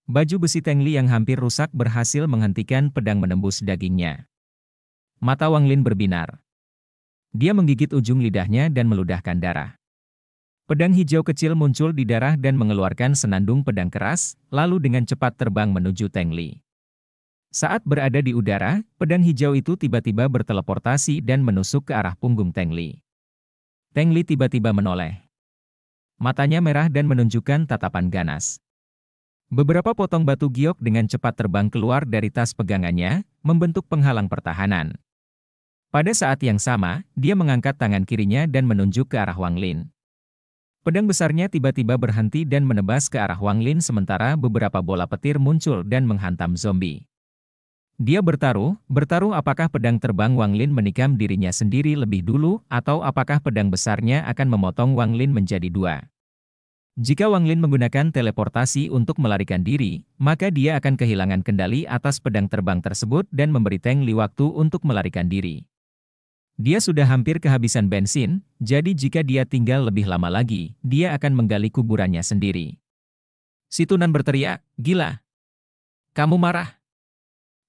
Speaker 1: Baju besi Teng Li yang hampir rusak berhasil menghentikan pedang menembus dagingnya. Mata Wang Lin berbinar. Dia menggigit ujung lidahnya dan meludahkan darah. Pedang hijau kecil muncul di darah dan mengeluarkan senandung pedang keras, lalu dengan cepat terbang menuju Teng Li. Saat berada di udara, pedang hijau itu tiba-tiba berteleportasi dan menusuk ke arah punggung Teng Li. Teng Li tiba-tiba menoleh. Matanya merah dan menunjukkan tatapan ganas. Beberapa potong batu giok dengan cepat terbang keluar dari tas pegangannya, membentuk penghalang pertahanan. Pada saat yang sama, dia mengangkat tangan kirinya dan menunjuk ke arah Wang Lin. Pedang besarnya tiba-tiba berhenti dan menebas ke arah Wang Lin sementara beberapa bola petir muncul dan menghantam zombie. Dia bertaruh apakah pedang terbang Wang Lin menikam dirinya sendiri lebih dulu atau apakah pedang besarnya akan memotong Wang Lin menjadi 2. Jika Wang Lin menggunakan teleportasi untuk melarikan diri, maka dia akan kehilangan kendali atas pedang terbang tersebut dan memberi Teng Li waktu untuk melarikan diri. Dia sudah hampir kehabisan bensin, jadi jika dia tinggal lebih lama lagi, dia akan menggali kuburannya sendiri. Si Tunan berteriak, "Gila! Kamu marah?"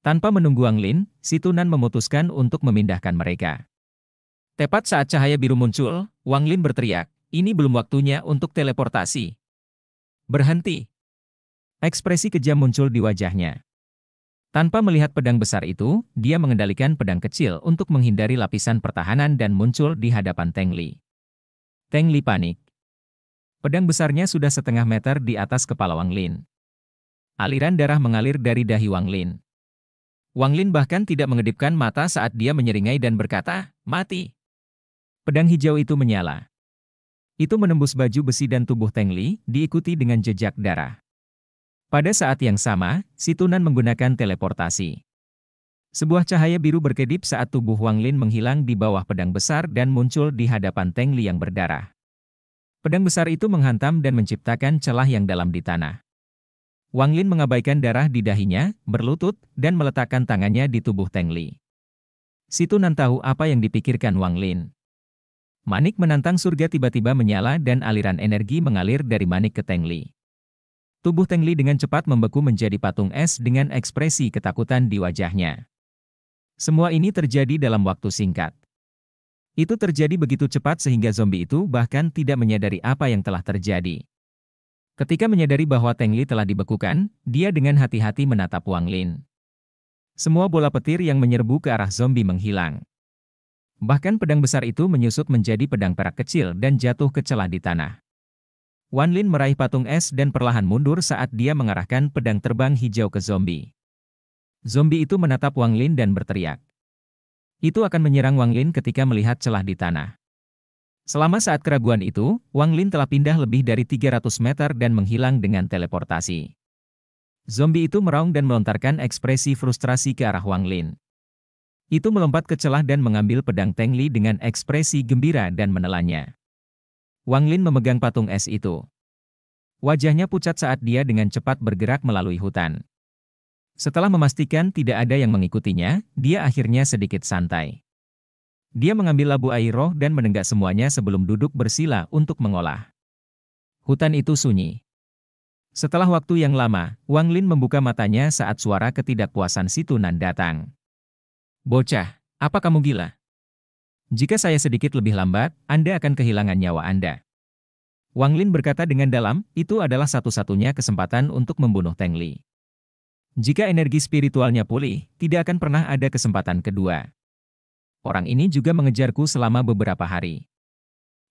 Speaker 1: Tanpa menunggu Wang Lin, si Tunan memutuskan untuk memindahkan mereka. Tepat saat cahaya biru muncul, Wang Lin berteriak, "Ini belum waktunya untuk teleportasi. Berhenti!" Ekspresi kejam muncul di wajahnya. Tanpa melihat pedang besar itu, dia mengendalikan pedang kecil untuk menghindari lapisan pertahanan dan muncul di hadapan Teng Li. Teng Li panik. Pedang besarnya sudah setengah meter di atas kepala Wang Lin. Aliran darah mengalir dari dahi Wang Lin. Wang Lin bahkan tidak mengedipkan mata saat dia menyeringai dan berkata, "Mati!" Pedang hijau itu menyala. Itu menembus baju besi dan tubuh Teng Li, diikuti dengan jejak darah. Pada saat yang sama, si Tunan menggunakan teleportasi. Sebuah cahaya biru berkedip saat tubuh Wang Lin menghilang di bawah pedang besar dan muncul di hadapan Teng Li yang berdarah. Pedang besar itu menghantam dan menciptakan celah yang dalam di tanah. Wang Lin mengabaikan darah di dahinya, berlutut, dan meletakkan tangannya di tubuh Teng Li. Si Tunan tahu apa yang dipikirkan Wang Lin. Manik menantang surga tiba-tiba menyala dan aliran energi mengalir dari manik ke Teng Li. Tubuh Teng Li dengan cepat membeku menjadi patung es dengan ekspresi ketakutan di wajahnya. Semua ini terjadi dalam waktu singkat. Itu terjadi begitu cepat sehingga zombie itu bahkan tidak menyadari apa yang telah terjadi. Ketika menyadari bahwa Teng Li telah dibekukan, dia dengan hati-hati menatap Wang Lin. Semua bola petir yang menyerbu ke arah zombie menghilang. Bahkan pedang besar itu menyusut menjadi pedang perak kecil dan jatuh ke celah di tanah. Wang Lin meraih patung es dan perlahan mundur saat dia mengarahkan pedang terbang hijau ke zombie. Zombie itu menatap Wang Lin dan berteriak. Itu akan menyerang Wang Lin ketika melihat celah di tanah. Selama saat keraguan itu, Wang Lin telah pindah lebih dari 300 meter dan menghilang dengan teleportasi. Zombie itu meraung dan melontarkan ekspresi frustrasi ke arah Wang Lin. Itu melompat ke celah dan mengambil pedang Teng Li dengan ekspresi gembira dan menelannya. Wang Lin memegang patung es itu. Wajahnya pucat saat dia dengan cepat bergerak melalui hutan. Setelah memastikan tidak ada yang mengikutinya, dia akhirnya sedikit santai. Dia mengambil labu air roh dan menenggak semuanya sebelum duduk bersila untuk mengolah. Hutan itu sunyi. Setelah waktu yang lama, Wang Lin membuka matanya saat suara ketidakpuasan si Tunan datang. Bocah, apa kamu gila? Jika saya sedikit lebih lambat, Anda akan kehilangan nyawa Anda. Wang Lin berkata dengan dalam, itu adalah satu-satunya kesempatan untuk membunuh Teng Li. Jika energi spiritualnya pulih, tidak akan pernah ada kesempatan kedua. Orang ini juga mengejarku selama beberapa hari.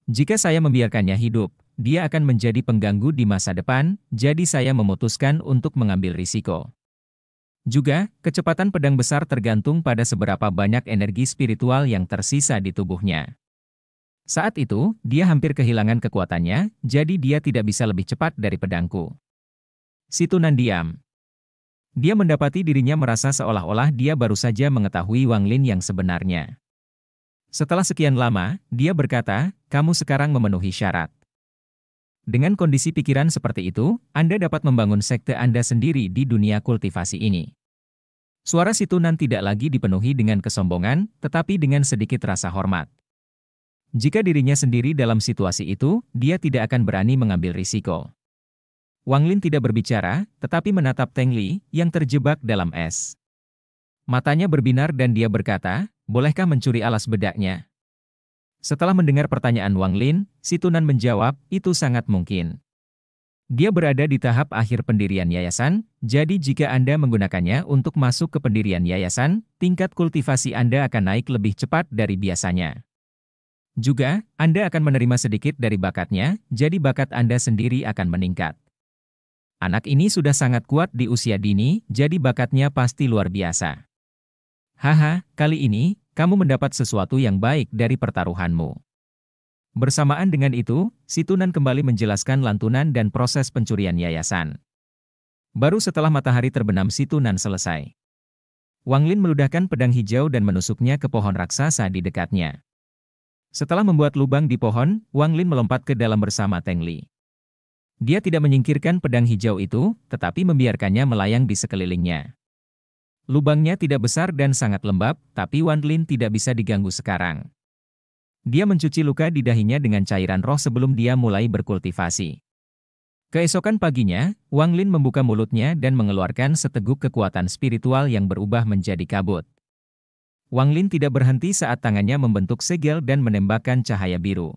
Speaker 1: Jika saya membiarkannya hidup, dia akan menjadi pengganggu di masa depan, jadi saya memutuskan untuk mengambil risiko. Juga, kecepatan pedang besar tergantung pada seberapa banyak energi spiritual yang tersisa di tubuhnya. Saat itu, dia hampir kehilangan kekuatannya, jadi dia tidak bisa lebih cepat dari pedangku. Si Tunan diam. Dia mendapati dirinya merasa seolah-olah dia baru saja mengetahui Wang Lin yang sebenarnya. Setelah sekian lama, dia berkata, kamu sekarang memenuhi syarat. Dengan kondisi pikiran seperti itu, Anda dapat membangun sekte Anda sendiri di dunia kultivasi ini. Suara si Tunan tidak lagi dipenuhi dengan kesombongan, tetapi dengan sedikit rasa hormat. Jika dirinya sendiri dalam situasi itu, dia tidak akan berani mengambil risiko. Wang Lin tidak berbicara, tetapi menatap Teng Li, yang terjebak dalam es. Matanya berbinar dan dia berkata, bolehkah mencuri alas bedaknya? Setelah mendengar pertanyaan Wang Lin, si Tunan menjawab, itu sangat mungkin. Dia berada di tahap akhir pendirian yayasan, jadi jika Anda menggunakannya untuk masuk ke pendirian yayasan, tingkat kultivasi Anda akan naik lebih cepat dari biasanya. Juga, Anda akan menerima sedikit dari bakatnya, jadi bakat Anda sendiri akan meningkat. Anak ini sudah sangat kuat di usia dini, jadi bakatnya pasti luar biasa. Haha, kali ini, kamu mendapat sesuatu yang baik dari pertaruhanmu. Bersamaan dengan itu, si Tunan kembali menjelaskan lantunan dan proses pencurian yayasan. Baru setelah matahari terbenam si Tunan selesai. Wang Lin meludahkan pedang hijau dan menusuknya ke pohon raksasa di dekatnya. Setelah membuat lubang di pohon, Wang Lin melompat ke dalam bersama Teng Li. Dia tidak menyingkirkan pedang hijau itu, tetapi membiarkannya melayang di sekelilingnya. Lubangnya tidak besar dan sangat lembab, tapi Wang Lin tidak bisa diganggu sekarang. Dia mencuci luka di dahinya dengan cairan roh sebelum dia mulai berkultivasi. Keesokan paginya, Wang Lin membuka mulutnya dan mengeluarkan seteguk kekuatan spiritual yang berubah menjadi kabut. Wang Lin tidak berhenti saat tangannya membentuk segel dan menembakkan cahaya biru.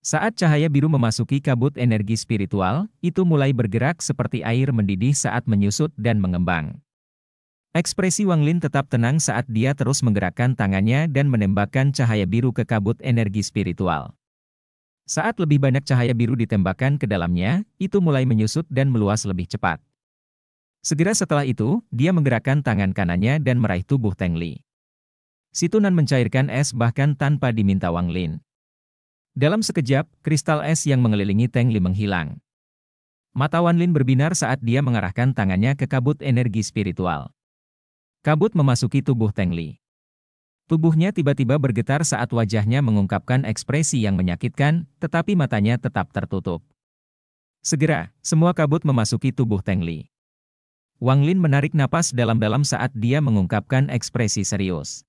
Speaker 1: Saat cahaya biru memasuki kabut energi spiritual, itu mulai bergerak seperti air mendidih saat menyusut dan mengembang. Ekspresi Wang Lin tetap tenang saat dia terus menggerakkan tangannya dan menembakkan cahaya biru ke kabut energi spiritual. Saat lebih banyak cahaya biru ditembakkan ke dalamnya, itu mulai menyusut dan meluas lebih cepat. Segera setelah itu, dia menggerakkan tangan kanannya dan meraih tubuh Teng Li. Si Tunan mencairkan es bahkan tanpa diminta Wang Lin. Dalam sekejap, kristal es yang mengelilingi Teng Li menghilang. Mata Wang Lin berbinar saat dia mengarahkan tangannya ke kabut energi spiritual. Kabut memasuki tubuh Teng Li. Tubuhnya tiba-tiba bergetar saat wajahnya mengungkapkan ekspresi yang menyakitkan, tetapi matanya tetap tertutup. Segera, semua kabut memasuki tubuh Teng Li. Wang Lin menarik napas dalam-dalam saat dia mengungkapkan ekspresi serius.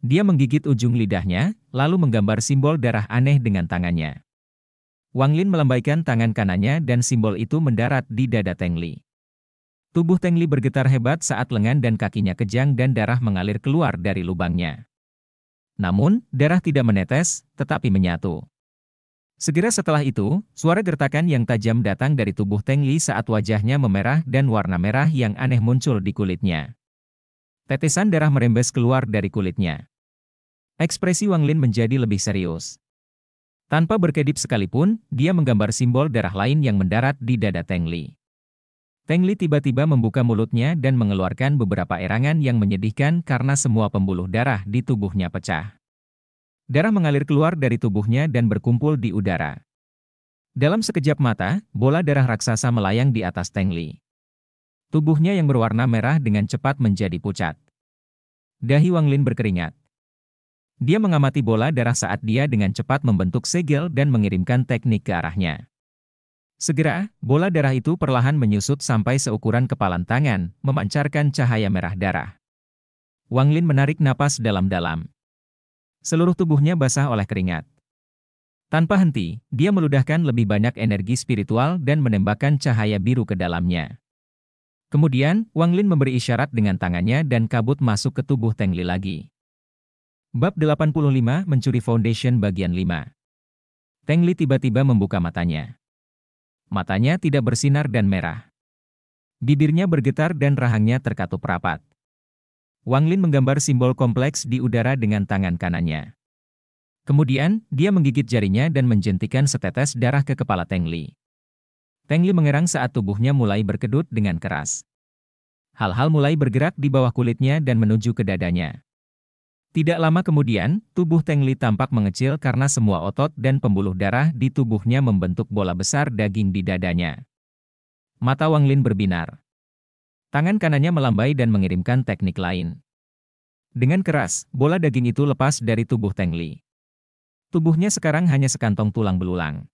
Speaker 1: Dia menggigit ujung lidahnya, lalu menggambar simbol darah aneh dengan tangannya. Wang Lin melambaikan tangan kanannya dan simbol itu mendarat di dada Teng Li. Tubuh Teng Li bergetar hebat saat lengan dan kakinya kejang dan darah mengalir keluar dari lubangnya. Namun, darah tidak menetes, tetapi menyatu. Segera setelah itu, suara gertakan yang tajam datang dari tubuh Teng Li saat wajahnya memerah dan warna merah yang aneh muncul di kulitnya. Tetesan darah merembes keluar dari kulitnya. Ekspresi Wang Lin menjadi lebih serius. Tanpa berkedip sekalipun, dia menggambar simbol darah lain yang mendarat di dada Teng Li. Teng Li tiba-tiba membuka mulutnya dan mengeluarkan beberapa erangan yang menyedihkan karena semua pembuluh darah di tubuhnya pecah. Darah mengalir keluar dari tubuhnya dan berkumpul di udara. Dalam sekejap mata, bola darah raksasa melayang di atas Teng Li. Tubuhnya yang berwarna merah dengan cepat menjadi pucat. Dahi Wang Lin berkeringat. Dia mengamati bola darah saat dia dengan cepat membentuk segel dan mengirimkan teknik ke arahnya. Segera, bola darah itu perlahan menyusut sampai seukuran kepalan tangan, memancarkan cahaya merah darah. Wang Lin menarik napas dalam-dalam. Seluruh tubuhnya basah oleh keringat. Tanpa henti, dia meludahkan lebih banyak energi spiritual dan menembakkan cahaya biru ke dalamnya. Kemudian, Wang Lin memberi isyarat dengan tangannya dan kabut masuk ke tubuh Teng Li lagi. Bab 85 Mencuri Foundation Bagian 5. Teng Li tiba-tiba membuka matanya. Matanya tidak bersinar dan merah. Bibirnya bergetar dan rahangnya terkatup rapat. Wang Lin menggambar simbol kompleks di udara dengan tangan kanannya. Kemudian, dia menggigit jarinya dan menjentikan setetes darah ke kepala Teng Li. Teng Li mengerang saat tubuhnya mulai berkedut dengan keras. Hal-hal mulai bergerak di bawah kulitnya dan menuju ke dadanya. Tidak lama kemudian, tubuh Teng Li tampak mengecil karena semua otot dan pembuluh darah di tubuhnya membentuk bola besar daging di dadanya. Mata Wang Lin berbinar. Tangan kanannya melambai dan mengirimkan teknik lain. Dengan keras, bola daging itu lepas dari tubuh Teng Li. Tubuhnya sekarang hanya sekantong tulang belulang.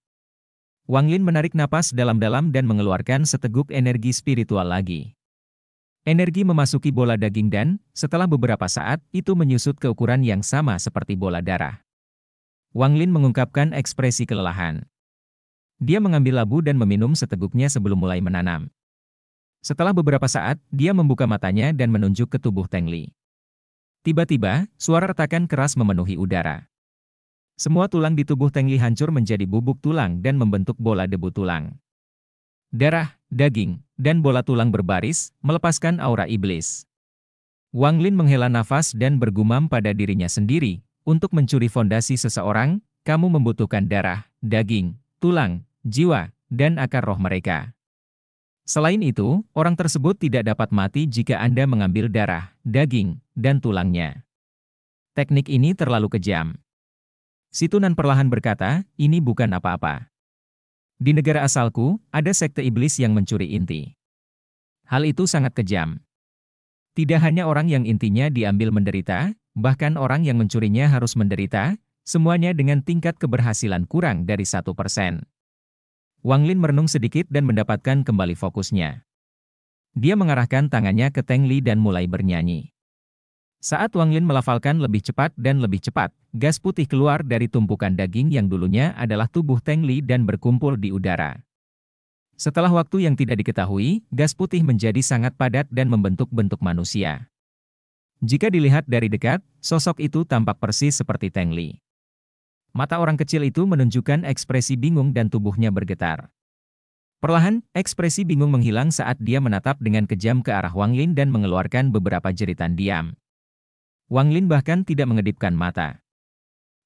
Speaker 1: Wang Lin menarik napas dalam-dalam dan mengeluarkan seteguk energi spiritual lagi. Energi memasuki bola daging dan, setelah beberapa saat, itu menyusut ke ukuran yang sama seperti bola darah. Wang Lin mengungkapkan ekspresi kelelahan. Dia mengambil labu dan meminum seteguknya sebelum mulai menanam. Setelah beberapa saat, dia membuka matanya dan menunjuk ke tubuh Teng Li. Tiba-tiba, suara retakan keras memenuhi udara. Semua tulang di tubuh Teng Li hancur menjadi bubuk tulang dan membentuk bola debu tulang. Darah, daging, dan bola tulang berbaris, melepaskan aura iblis. Wang Lin menghela nafas dan bergumam pada dirinya sendiri, untuk mencuri fondasi seseorang, kamu membutuhkan darah, daging, tulang, jiwa, dan akar roh mereka. Selain itu, orang tersebut tidak dapat mati jika Anda mengambil darah, daging, dan tulangnya. Teknik ini terlalu kejam. Si Tunan perlahan berkata, ini bukan apa-apa. Di negara asalku, ada sekte iblis yang mencuri inti. Hal itu sangat kejam. Tidak hanya orang yang intinya diambil menderita, bahkan orang yang mencurinya harus menderita, semuanya dengan tingkat keberhasilan kurang dari 1%. Wang Lin merenung sedikit dan mendapatkan kembali fokusnya. Dia mengarahkan tangannya ke Teng Li dan mulai bernyanyi. Saat Wang Lin melafalkan lebih cepat dan lebih cepat, gas putih keluar dari tumpukan daging yang dulunya adalah tubuh Teng Li dan berkumpul di udara. Setelah waktu yang tidak diketahui, gas putih menjadi sangat padat dan membentuk bentuk manusia. Jika dilihat dari dekat, sosok itu tampak persis seperti Teng Li. Mata orang kecil itu menunjukkan ekspresi bingung dan tubuhnya bergetar. Perlahan, ekspresi bingung menghilang saat dia menatap dengan kejam ke arah Wang Lin dan mengeluarkan beberapa jeritan diam. Wang Lin bahkan tidak mengedipkan mata.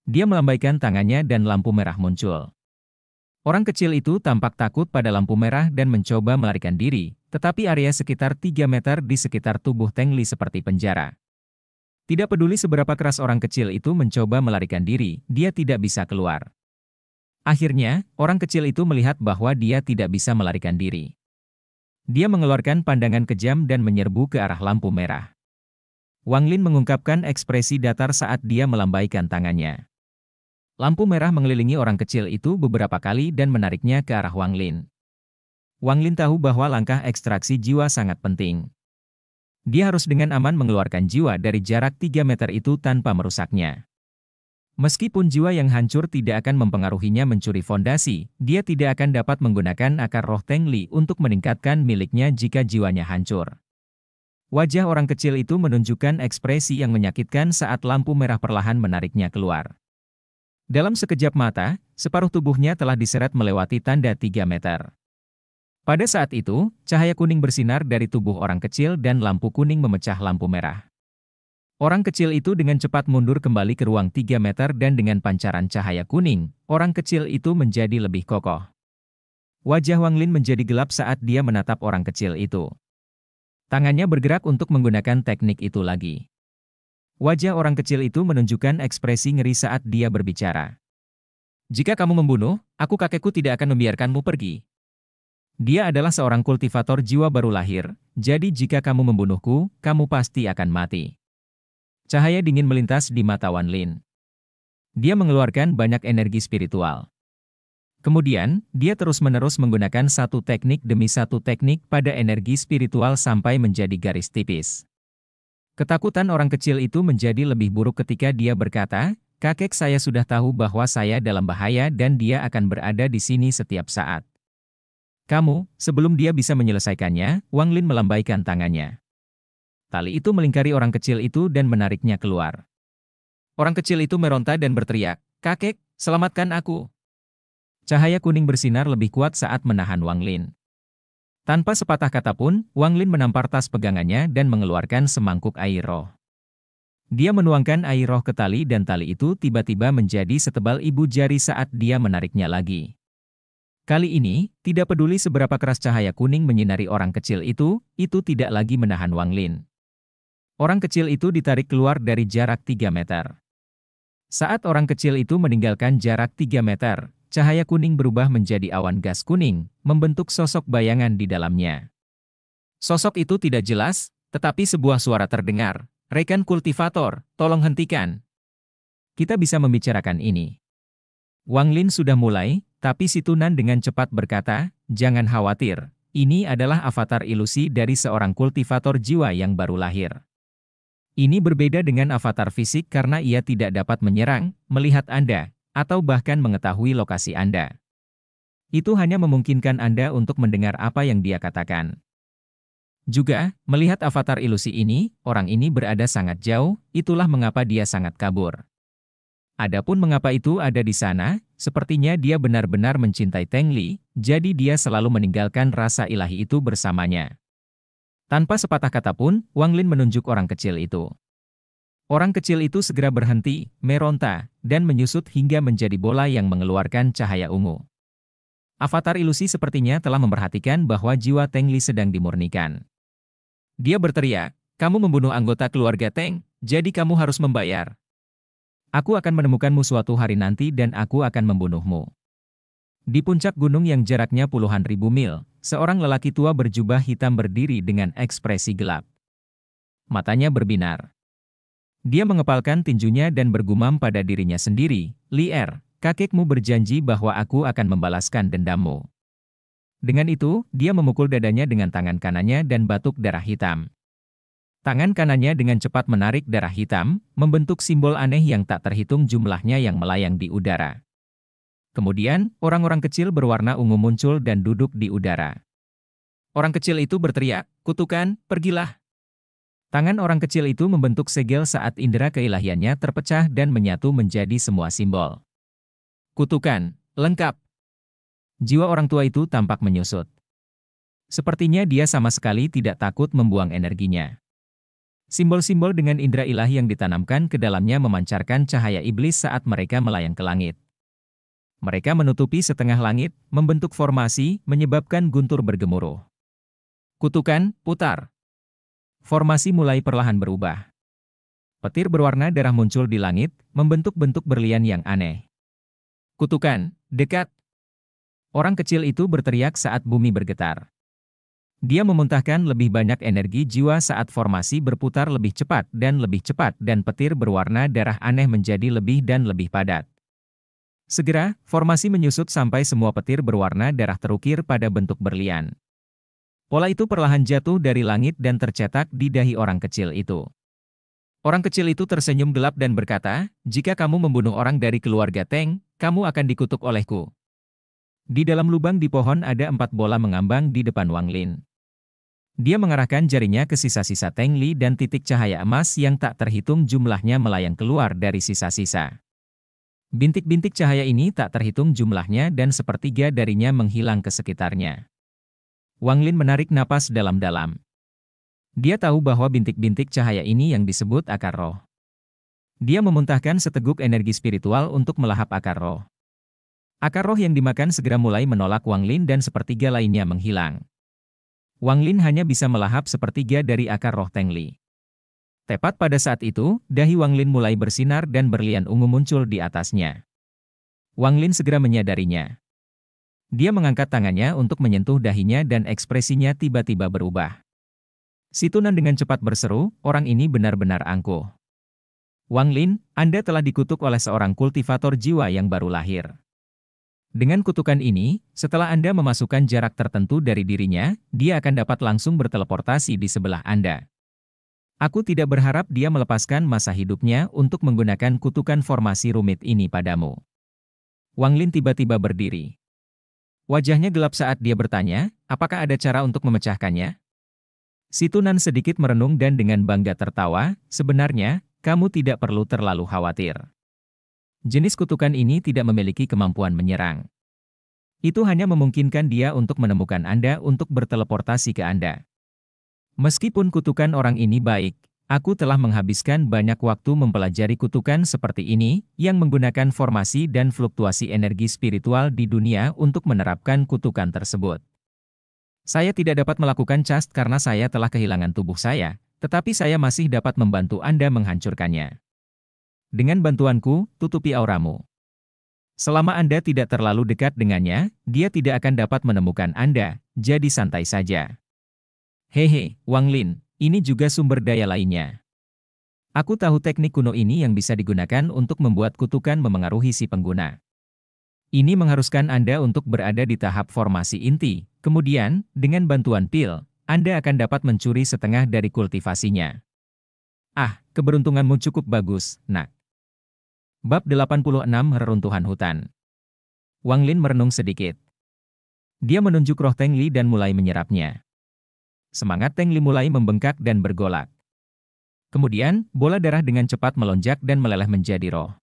Speaker 1: Dia melambaikan tangannya dan lampu merah muncul. Orang kecil itu tampak takut pada lampu merah dan mencoba melarikan diri, tetapi area sekitar 3 meter di sekitar tubuh Teng Li seperti penjara. Tidak peduli seberapa keras orang kecil itu mencoba melarikan diri, dia tidak bisa keluar. Akhirnya, orang kecil itu melihat bahwa dia tidak bisa melarikan diri. Dia mengeluarkan pandangan kejam dan menyerbu ke arah lampu merah. Wang Lin mengungkapkan ekspresi datar saat dia melambaikan tangannya. Lampu merah mengelilingi orang kecil itu beberapa kali dan menariknya ke arah Wang Lin. Wang Lin tahu bahwa langkah ekstraksi jiwa sangat penting. Dia harus dengan aman mengeluarkan jiwa dari jarak 3 meter itu tanpa merusaknya. Meskipun jiwa yang hancur tidak akan mempengaruhinya mencuri fondasi, dia tidak akan dapat menggunakan akar roh Teng Li untuk meningkatkan miliknya jika jiwanya hancur. Wajah orang kecil itu menunjukkan ekspresi yang menyakitkan saat lampu merah perlahan menariknya keluar. Dalam sekejap mata, separuh tubuhnya telah diseret melewati tanda 3 meter. Pada saat itu, cahaya kuning bersinar dari tubuh orang kecil dan lampu kuning memecah lampu merah. Orang kecil itu dengan cepat mundur kembali ke ruang 3 meter dan dengan pancaran cahaya kuning, orang kecil itu menjadi lebih kokoh. Wajah Wang Lin menjadi gelap saat dia menatap orang kecil itu. Tangannya bergerak untuk menggunakan teknik itu lagi. Wajah orang kecil itu menunjukkan ekspresi ngeri saat dia berbicara. Jika kamu membunuh, kakekku tidak akan membiarkanmu pergi. Dia adalah seorang kultivator jiwa baru lahir, jadi jika kamu membunuhku, kamu pasti akan mati. Cahaya dingin melintas di mata Wang Lin. Dia mengeluarkan banyak energi spiritual. Kemudian, dia terus-menerus menggunakan satu teknik demi satu teknik pada energi spiritual sampai menjadi garis tipis. Ketakutan orang kecil itu menjadi lebih buruk ketika dia berkata, kakek saya sudah tahu bahwa saya dalam bahaya dan dia akan berada di sini setiap saat. Kamu, sebelum dia bisa menyelesaikannya, Wang Lin melambaikan tangannya. Tali itu melingkari orang kecil itu dan menariknya keluar. Orang kecil itu meronta dan berteriak, "Kakek, selamatkan aku!" Cahaya kuning bersinar lebih kuat saat menahan Wang Lin. Tanpa sepatah kata pun, Wang Lin menampar tas pegangannya dan mengeluarkan semangkuk air roh. Dia menuangkan air roh ke tali dan tali itu tiba-tiba menjadi setebal ibu jari saat dia menariknya lagi. Kali ini, tidak peduli seberapa keras cahaya kuning menyinari orang kecil itu tidak lagi menahan Wang Lin. Orang kecil itu ditarik keluar dari jarak 3 meter. Saat orang kecil itu meninggalkan jarak 3 meter, cahaya kuning berubah menjadi awan gas kuning, membentuk sosok bayangan di dalamnya. Sosok itu tidak jelas, tetapi sebuah suara terdengar, "Rekan kultivator, tolong hentikan. Kita bisa membicarakan ini." Wang Lin sudah mulai, tapi si Tunan dengan cepat berkata, "Jangan khawatir, ini adalah avatar ilusi dari seorang kultivator jiwa yang baru lahir. Ini berbeda dengan avatar fisik karena ia tidak dapat menyerang, melihat Anda, atau bahkan mengetahui lokasi Anda. Itu hanya memungkinkan Anda untuk mendengar apa yang dia katakan. Juga, melihat avatar ilusi ini, orang ini berada sangat jauh, itulah mengapa dia sangat kabur. Adapun mengapa itu ada di sana, sepertinya dia benar-benar mencintai Teng Li, jadi dia selalu meninggalkan rasa ilahi itu bersamanya." Tanpa sepatah kata pun, Wang Lin menunjuk orang kecil itu. Orang kecil itu segera berhenti, meronta, dan menyusut hingga menjadi bola yang mengeluarkan cahaya ungu. Avatar ilusi sepertinya telah memperhatikan bahwa jiwa Teng Li sedang dimurnikan. Dia berteriak, "Kamu membunuh anggota keluarga Teng, jadi kamu harus membayar. Aku akan menemukanmu suatu hari nanti dan aku akan membunuhmu." Di puncak gunung yang jaraknya puluhan ribu mil, seorang lelaki tua berjubah hitam berdiri dengan ekspresi gelap. Matanya berbinar. Dia mengepalkan tinjunya dan bergumam pada dirinya sendiri, "Li Er, kakekmu berjanji bahwa aku akan membalaskan dendammu." Dengan itu, dia memukul dadanya dengan tangan kanannya dan batuk darah hitam. Tangan kanannya dengan cepat menarik darah hitam, membentuk simbol aneh yang tak terhitung jumlahnya yang melayang di udara. Kemudian, orang-orang kecil berwarna ungu muncul dan duduk di udara. Orang kecil itu berteriak, "Kutukan, pergilah!" Tangan orang kecil itu membentuk segel saat indera keilahiannya terpecah dan menyatu menjadi semua simbol. Kutukan, lengkap. Jiwa orang tua itu tampak menyusut. Sepertinya dia sama sekali tidak takut membuang energinya. Simbol-simbol dengan indera ilahi yang ditanamkan ke dalamnya memancarkan cahaya iblis saat mereka melayang ke langit. Mereka menutupi setengah langit, membentuk formasi, menyebabkan guntur bergemuruh. Kutukan, putar. Formasi mulai perlahan berubah. Petir berwarna darah muncul di langit, membentuk bentuk berlian yang aneh. Kutukan, dekat. Orang kecil itu berteriak saat bumi bergetar. Dia memuntahkan lebih banyak energi jiwa saat formasi berputar lebih cepat dan petir berwarna darah aneh menjadi lebih dan lebih padat. Segera, formasi menyusut sampai semua petir berwarna darah terukir pada bentuk berlian. Pola itu perlahan jatuh dari langit dan tercetak di dahi orang kecil itu. Orang kecil itu tersenyum gelap dan berkata, "Jika kamu membunuh orang dari keluarga Teng, kamu akan dikutuk olehku." Di dalam lubang di pohon ada 4 bola mengambang di depan Wang Lin. Dia mengarahkan jarinya ke sisa-sisa Teng Li dan titik cahaya emas yang tak terhitung jumlahnya melayang keluar dari sisa-sisa. Bintik-bintik cahaya ini tak terhitung jumlahnya dan sepertiga darinya menghilang ke sekitarnya. Wang Lin menarik napas dalam-dalam. Dia tahu bahwa bintik-bintik cahaya ini yang disebut akar roh. Dia memuntahkan seteguk energi spiritual untuk melahap akar roh. Akar roh yang dimakan segera mulai menolak Wang Lin dan sepertiga lainnya menghilang. Wang Lin hanya bisa melahap sepertiga dari akar roh Teng Li. Tepat pada saat itu, dahi Wang Lin mulai bersinar dan berlian ungu muncul di atasnya. Wang Lin segera menyadarinya. Dia mengangkat tangannya untuk menyentuh dahinya dan ekspresinya tiba-tiba berubah. Si Tunan dengan cepat berseru, "Orang ini benar-benar angkuh. Wang Lin, Anda telah dikutuk oleh seorang kultivator jiwa yang baru lahir. Dengan kutukan ini, setelah Anda memasukkan jarak tertentu dari dirinya, dia akan dapat langsung berteleportasi di sebelah Anda. Aku tidak berharap dia melepaskan masa hidupnya untuk menggunakan kutukan formasi rumit ini padamu. Wang Lin tiba-tiba berdiri. Wajahnya gelap saat dia bertanya, apakah ada cara untuk memecahkannya? Si Tunan sedikit merenung dan dengan bangga tertawa, sebenarnya, kamu tidak perlu terlalu khawatir. Jenis kutukan ini tidak memiliki kemampuan menyerang. Itu hanya memungkinkan dia untuk menemukan Anda untuk berteleportasi ke Anda. Meskipun kutukan orang ini baik, aku telah menghabiskan banyak waktu mempelajari kutukan seperti ini, yang menggunakan formasi dan fluktuasi energi spiritual di dunia untuk menerapkan kutukan tersebut. Saya tidak dapat melakukan cast karena saya telah kehilangan tubuh saya, tetapi saya masih dapat membantu Anda menghancurkannya. Dengan bantuanku, tutupi auramu. Selama Anda tidak terlalu dekat dengannya, dia tidak akan dapat menemukan Anda, jadi santai saja. Hehe, Wang Lin, ini juga sumber daya lainnya. Aku tahu teknik kuno ini yang bisa digunakan untuk membuat kutukan memengaruhi si pengguna. Ini mengharuskan Anda untuk berada di tahap formasi inti, kemudian, dengan bantuan pil, Anda akan dapat mencuri setengah dari kultivasinya. Ah, keberuntunganmu cukup bagus, nak. Bab 86 Reruntuhan Hutan. Wang Lin merenung sedikit. Dia menunjuk roh Teng Li dan mulai menyerapnya. Semangat Teng Li mulai membengkak dan bergolak. Kemudian, bola darah dengan cepat melonjak dan meleleh menjadi roh.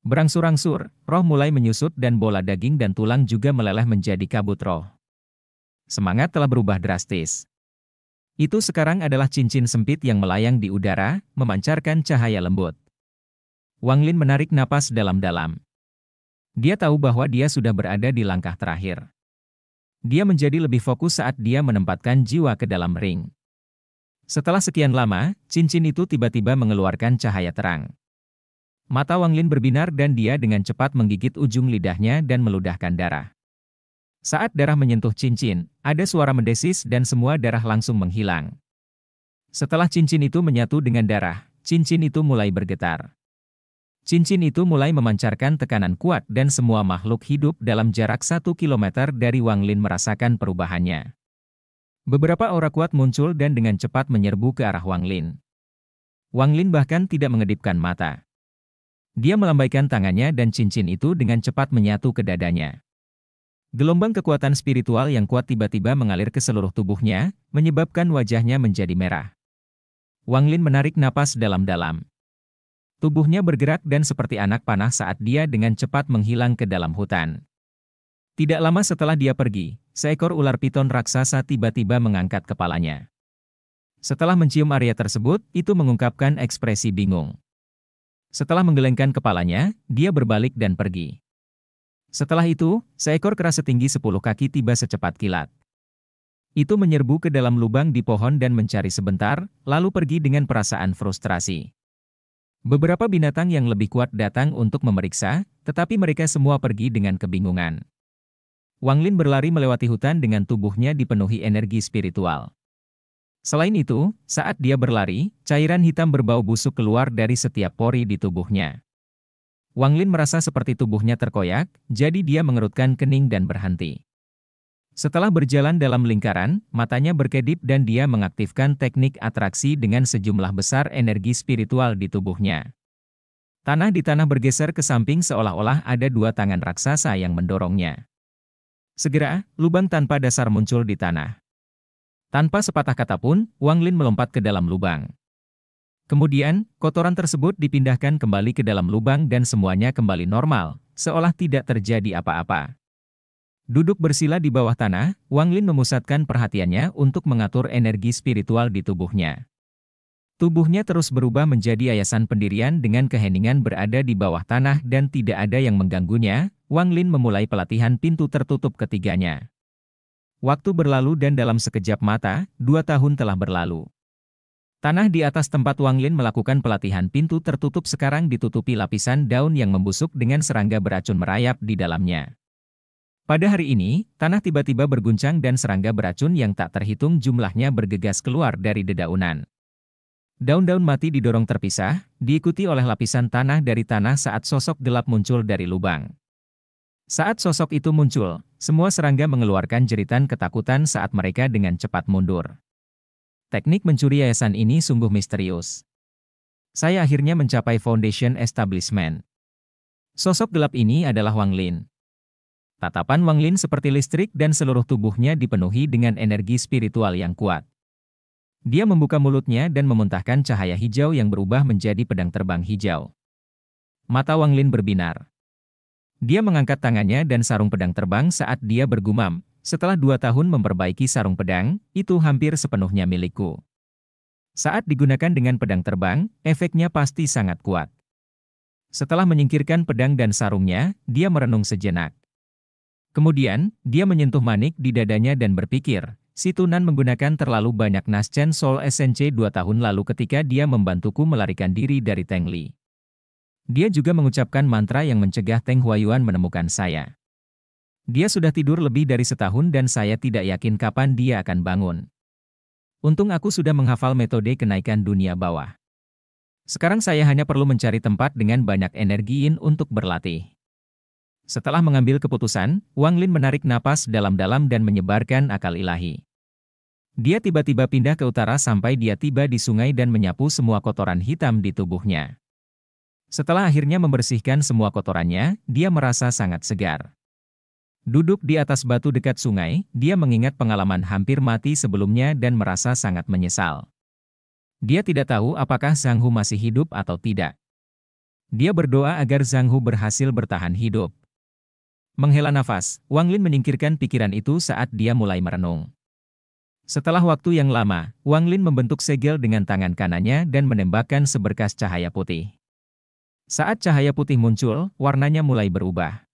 Speaker 1: Berangsur-angsur, roh mulai menyusut dan bola daging dan tulang juga meleleh menjadi kabut roh. Semangat telah berubah drastis. Itu sekarang adalah cincin sempit yang melayang di udara, memancarkan cahaya lembut. Wang Lin menarik napas dalam-dalam. Dia tahu bahwa dia sudah berada di langkah terakhir. Dia menjadi lebih fokus saat dia menempatkan jiwa ke dalam ring. Setelah sekian lama, cincin itu tiba-tiba mengeluarkan cahaya terang. Mata Wang Lin berbinar dan dia dengan cepat menggigit ujung lidahnya dan meludahkan darah. Saat darah menyentuh cincin, ada suara mendesis dan semua darah langsung menghilang. Setelah cincin itu menyatu dengan darah, cincin itu mulai bergetar. Cincin itu mulai memancarkan tekanan kuat dan semua makhluk hidup dalam jarak 1 kilometer dari Wang Lin merasakan perubahannya. Beberapa aura kuat muncul dan dengan cepat menyerbu ke arah Wang Lin. Wang Lin bahkan tidak mengedipkan mata. Dia melambaikan tangannya dan cincin itu dengan cepat menyatu ke dadanya. Gelombang kekuatan spiritual yang kuat tiba-tiba mengalir ke seluruh tubuhnya, menyebabkan wajahnya menjadi merah. Wang Lin menarik napas dalam-dalam. Tubuhnya bergerak dan seperti anak panah saat dia dengan cepat menghilang ke dalam hutan. Tidak lama setelah dia pergi, seekor ular piton raksasa tiba-tiba mengangkat kepalanya. Setelah mencium area tersebut, itu mengungkapkan ekspresi bingung. Setelah menggelengkan kepalanya, dia berbalik dan pergi. Setelah itu, seekor kera setinggi 10 kaki tiba secepat kilat. Itu menyerbu ke dalam lubang di pohon dan mencari sebentar, lalu pergi dengan perasaan frustrasi. Beberapa binatang yang lebih kuat datang untuk memeriksa, tetapi mereka semua pergi dengan kebingungan. Wang Lin berlari melewati hutan dengan tubuhnya dipenuhi energi spiritual. Selain itu, saat dia berlari, cairan hitam berbau busuk keluar dari setiap pori di tubuhnya. Wang Lin merasa seperti tubuhnya terkoyak, jadi dia mengerutkan kening dan berhenti. Setelah berjalan dalam lingkaran, matanya berkedip dan dia mengaktifkan teknik atraksi dengan sejumlah besar energi spiritual di tubuhnya. Tanah di tanah bergeser ke samping seolah-olah ada 2 tangan raksasa yang mendorongnya. Segera, lubang tanpa dasar muncul di tanah. Tanpa sepatah kata pun, Wang Lin melompat ke dalam lubang. Kemudian, kotoran tersebut dipindahkan kembali ke dalam lubang dan semuanya kembali normal, seolah tidak terjadi apa-apa. Duduk bersila di bawah tanah, Wang Lin memusatkan perhatiannya untuk mengatur energi spiritual di tubuhnya. Tubuhnya terus berubah menjadi yayasan pendirian dengan keheningan berada di bawah tanah dan tidak ada yang mengganggunya. Wang Lin memulai pelatihan pintu tertutup ketiganya. Waktu berlalu dan dalam sekejap mata, 2 tahun telah berlalu. Tanah di atas tempat Wang Lin melakukan pelatihan pintu tertutup sekarang ditutupi lapisan daun yang membusuk dengan serangga beracun merayap di dalamnya. Pada hari ini, tanah tiba-tiba berguncang dan serangga beracun yang tak terhitung jumlahnya bergegas keluar dari dedaunan. Daun-daun mati didorong terpisah, diikuti oleh lapisan tanah dari tanah saat sosok gelap muncul dari lubang. Saat sosok itu muncul, semua serangga mengeluarkan jeritan ketakutan saat mereka dengan cepat mundur. Teknik mencuri yayasan ini sungguh misterius. Saya akhirnya mencapai Foundation Establishment. Sosok gelap ini adalah Wang Lin. Tatapan Wang Lin seperti listrik dan seluruh tubuhnya dipenuhi dengan energi spiritual yang kuat. Dia membuka mulutnya dan memuntahkan cahaya hijau yang berubah menjadi pedang terbang hijau. Mata Wang Lin berbinar. Dia mengangkat tangannya dan sarung pedang terbang saat dia bergumam, setelah 2 tahun memperbaiki sarung pedang, itu hampir sepenuhnya milikku. Saat digunakan dengan pedang terbang, efeknya pasti sangat kuat. Setelah menyingkirkan pedang dan sarungnya, dia merenung sejenak. Kemudian, dia menyentuh manik di dadanya dan berpikir, si Tunan menggunakan terlalu banyak Naschen Soul SNC 2 tahun lalu ketika dia membantuku melarikan diri dari Teng Li. Dia juga mengucapkan mantra yang mencegah Teng Huayuan menemukan saya. Dia sudah tidur lebih dari setahun dan saya tidak yakin kapan dia akan bangun. Untung aku sudah menghafal metode kenaikan dunia bawah. Sekarang saya hanya perlu mencari tempat dengan banyak energi yin untuk berlatih. Setelah mengambil keputusan, Wang Lin menarik napas dalam-dalam dan menyebarkan akal ilahi. Dia tiba-tiba pindah ke utara sampai dia tiba di sungai dan menyapu semua kotoran hitam di tubuhnya. Setelah akhirnya membersihkan semua kotorannya, dia merasa sangat segar. Duduk di atas batu dekat sungai, dia mengingat pengalaman hampir mati sebelumnya dan merasa sangat menyesal. Dia tidak tahu apakah Zhang Hu masih hidup atau tidak. Dia berdoa agar Zhang Hu berhasil bertahan hidup. Menghela nafas, Wang Lin menyingkirkan pikiran itu saat dia mulai merenung. Setelah waktu yang lama, Wang Lin membentuk segel dengan tangan kanannya dan menembakkan seberkas cahaya putih. Saat cahaya putih muncul, warnanya mulai berubah.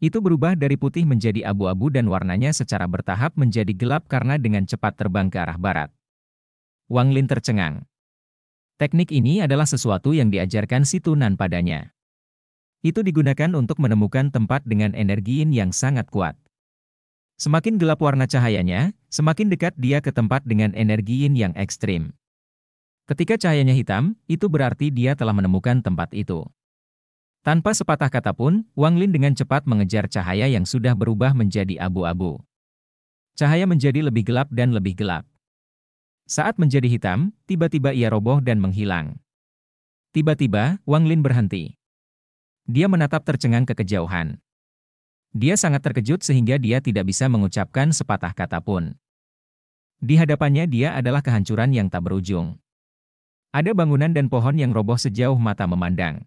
Speaker 1: Itu berubah dari putih menjadi abu-abu dan warnanya secara bertahap menjadi gelap karena dengan cepat terbang ke arah barat. Wang Lin tercengang. Teknik ini adalah sesuatu yang diajarkan si Tunan padanya. Itu digunakan untuk menemukan tempat dengan energi yin yang sangat kuat. Semakin gelap warna cahayanya, semakin dekat dia ke tempat dengan energi yin yang ekstrim. Ketika cahayanya hitam, itu berarti dia telah menemukan tempat itu. Tanpa sepatah kata pun, Wang Lin dengan cepat mengejar cahaya yang sudah berubah menjadi abu-abu. Cahaya menjadi lebih gelap dan lebih gelap. Saat menjadi hitam, tiba-tiba ia roboh dan menghilang. Tiba-tiba, Wang Lin berhenti. Dia menatap tercengang ke kejauhan. Dia sangat terkejut sehingga dia tidak bisa mengucapkan sepatah kata pun. Di hadapannya dia adalah kehancuran yang tak berujung. Ada bangunan dan pohon yang roboh sejauh mata memandang.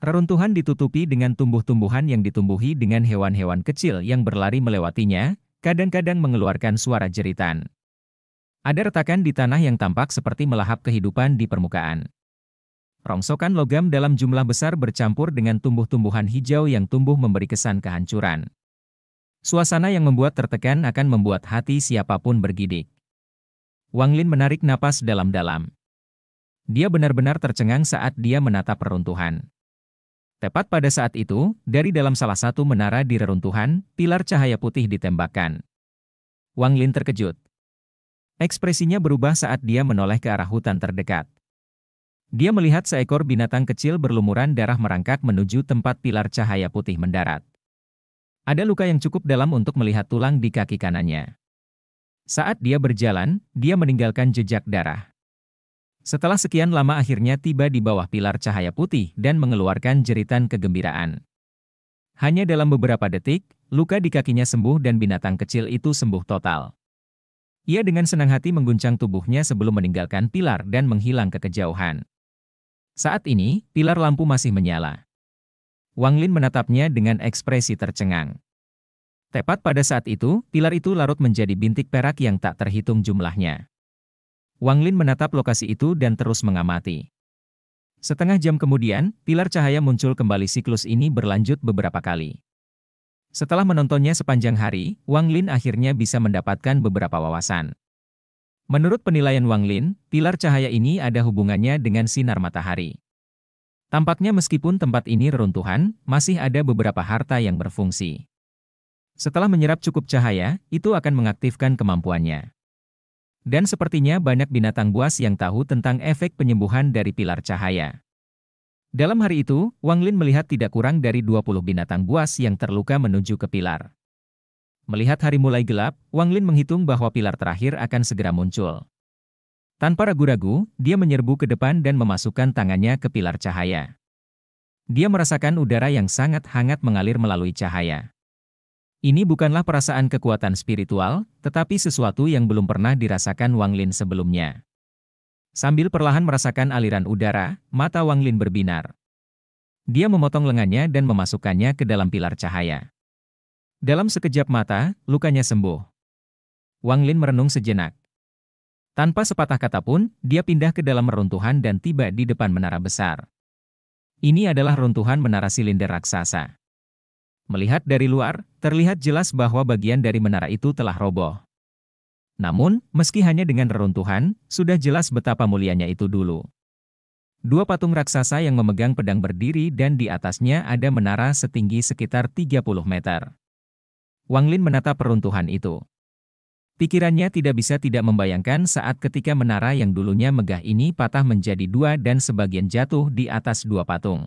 Speaker 1: Reruntuhan ditutupi dengan tumbuh-tumbuhan yang ditumbuhi dengan hewan-hewan kecil yang berlari melewatinya, kadang-kadang mengeluarkan suara jeritan. Ada retakan di tanah yang tampak seperti melahap kehidupan di permukaan. Rongsokan logam dalam jumlah besar bercampur dengan tumbuh-tumbuhan hijau yang tumbuh memberi kesan kehancuran. Suasana yang membuat tertekan akan membuat hati siapapun bergidik. Wang Lin menarik napas dalam-dalam. Dia benar-benar tercengang saat dia menatap reruntuhan. Tepat pada saat itu, dari dalam salah satu menara di reruntuhan, pilar cahaya putih ditembakkan. Wang Lin terkejut. Ekspresinya berubah saat dia menoleh ke arah hutan terdekat. Dia melihat seekor binatang kecil berlumuran darah merangkak menuju tempat pilar cahaya putih mendarat. Ada luka yang cukup dalam untuk melihat tulang di kaki kanannya. Saat dia berjalan, dia meninggalkan jejak darah. Setelah sekian lama akhirnya tiba di bawah pilar cahaya putih dan mengeluarkan jeritan kegembiraan. Hanya dalam beberapa detik, luka di kakinya sembuh dan binatang kecil itu sembuh total. Ia dengan senang hati mengguncang tubuhnya sebelum meninggalkan pilar dan menghilang ke kejauhan. Saat ini, pilar lampu masih menyala. Wang Lin menatapnya dengan ekspresi tercengang. Tepat pada saat itu, pilar itu larut menjadi bintik perak yang tak terhitung jumlahnya. Wang Lin menatap lokasi itu dan terus mengamati. Setengah jam kemudian, pilar cahaya muncul kembali. Siklus ini berlanjut beberapa kali. Setelah menontonnya sepanjang hari, Wang Lin akhirnya bisa mendapatkan beberapa wawasan. Menurut penilaian Wang Lin, pilar cahaya ini ada hubungannya dengan sinar matahari. Tampaknya meskipun tempat ini reruntuhan, masih ada beberapa harta yang berfungsi. Setelah menyerap cukup cahaya, itu akan mengaktifkan kemampuannya. Dan sepertinya banyak binatang buas yang tahu tentang efek penyembuhan dari pilar cahaya. Dalam hari itu, Wang Lin melihat tidak kurang dari 20 binatang buas yang terluka menuju ke pilar. Melihat hari mulai gelap, Wang Lin menghitung bahwa pilar terakhir akan segera muncul. Tanpa ragu-ragu, dia menyerbu ke depan dan memasukkan tangannya ke pilar cahaya. Dia merasakan udara yang sangat hangat mengalir melalui cahaya. Ini bukanlah perasaan kekuatan spiritual, tetapi sesuatu yang belum pernah dirasakan Wang Lin sebelumnya. Sambil perlahan merasakan aliran udara, mata Wang Lin berbinar. Dia memotong lengannya dan memasukkannya ke dalam pilar cahaya. Dalam sekejap mata, lukanya sembuh. Wang Lin merenung sejenak. Tanpa sepatah kata pun, dia pindah ke dalam reruntuhan dan tiba di depan menara besar. Ini adalah runtuhan menara silinder raksasa. Melihat dari luar, terlihat jelas bahwa bagian dari menara itu telah roboh. Namun, meski hanya dengan reruntuhan, sudah jelas betapa mulianya itu dulu. Dua patung raksasa yang memegang pedang berdiri dan di atasnya ada menara setinggi sekitar 30 meter. Wang Lin menatap reruntuhan itu. Pikirannya tidak bisa tidak membayangkan saat ketika menara yang dulunya megah ini patah menjadi dua dan sebagian jatuh di atas dua patung.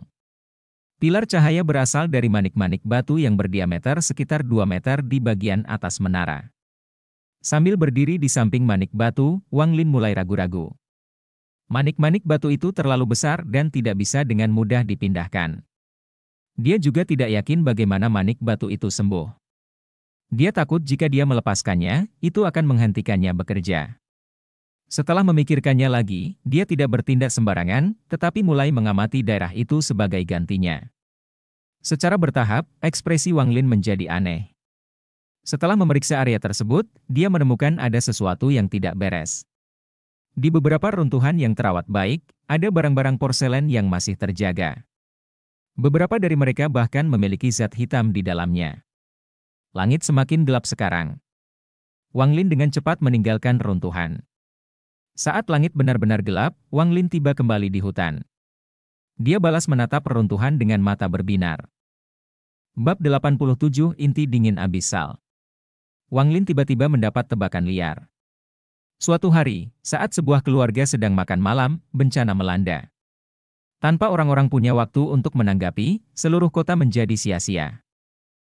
Speaker 1: Pilar cahaya berasal dari manik-manik batu yang berdiameter sekitar 2 meter di bagian atas menara. Sambil berdiri di samping manik batu, Wang Lin mulai ragu-ragu. Manik-manik batu itu terlalu besar dan tidak bisa dengan mudah dipindahkan. Dia juga tidak yakin bagaimana manik batu itu sembuh. Dia takut jika dia melepaskannya, itu akan menghentikannya bekerja. Setelah memikirkannya lagi, dia tidak bertindak sembarangan, tetapi mulai mengamati daerah itu sebagai gantinya. Secara bertahap, ekspresi Wang Lin menjadi aneh. Setelah memeriksa area tersebut, dia menemukan ada sesuatu yang tidak beres. Di beberapa runtuhan yang terawat baik, ada barang-barang porselen yang masih terjaga. Beberapa dari mereka bahkan memiliki zat hitam di dalamnya. Langit semakin gelap sekarang. Wang Lin dengan cepat meninggalkan runtuhan. Saat langit benar-benar gelap, Wang Lin tiba kembali di hutan. Dia balas menatap reruntuhan dengan mata berbinar. Bab 87 Inti Dingin Abissal. Wang Lin tiba-tiba mendapat tebakan liar. Suatu hari, saat sebuah keluarga sedang makan malam, bencana melanda. Tanpa orang-orang punya waktu untuk menanggapi, seluruh kota menjadi sia-sia.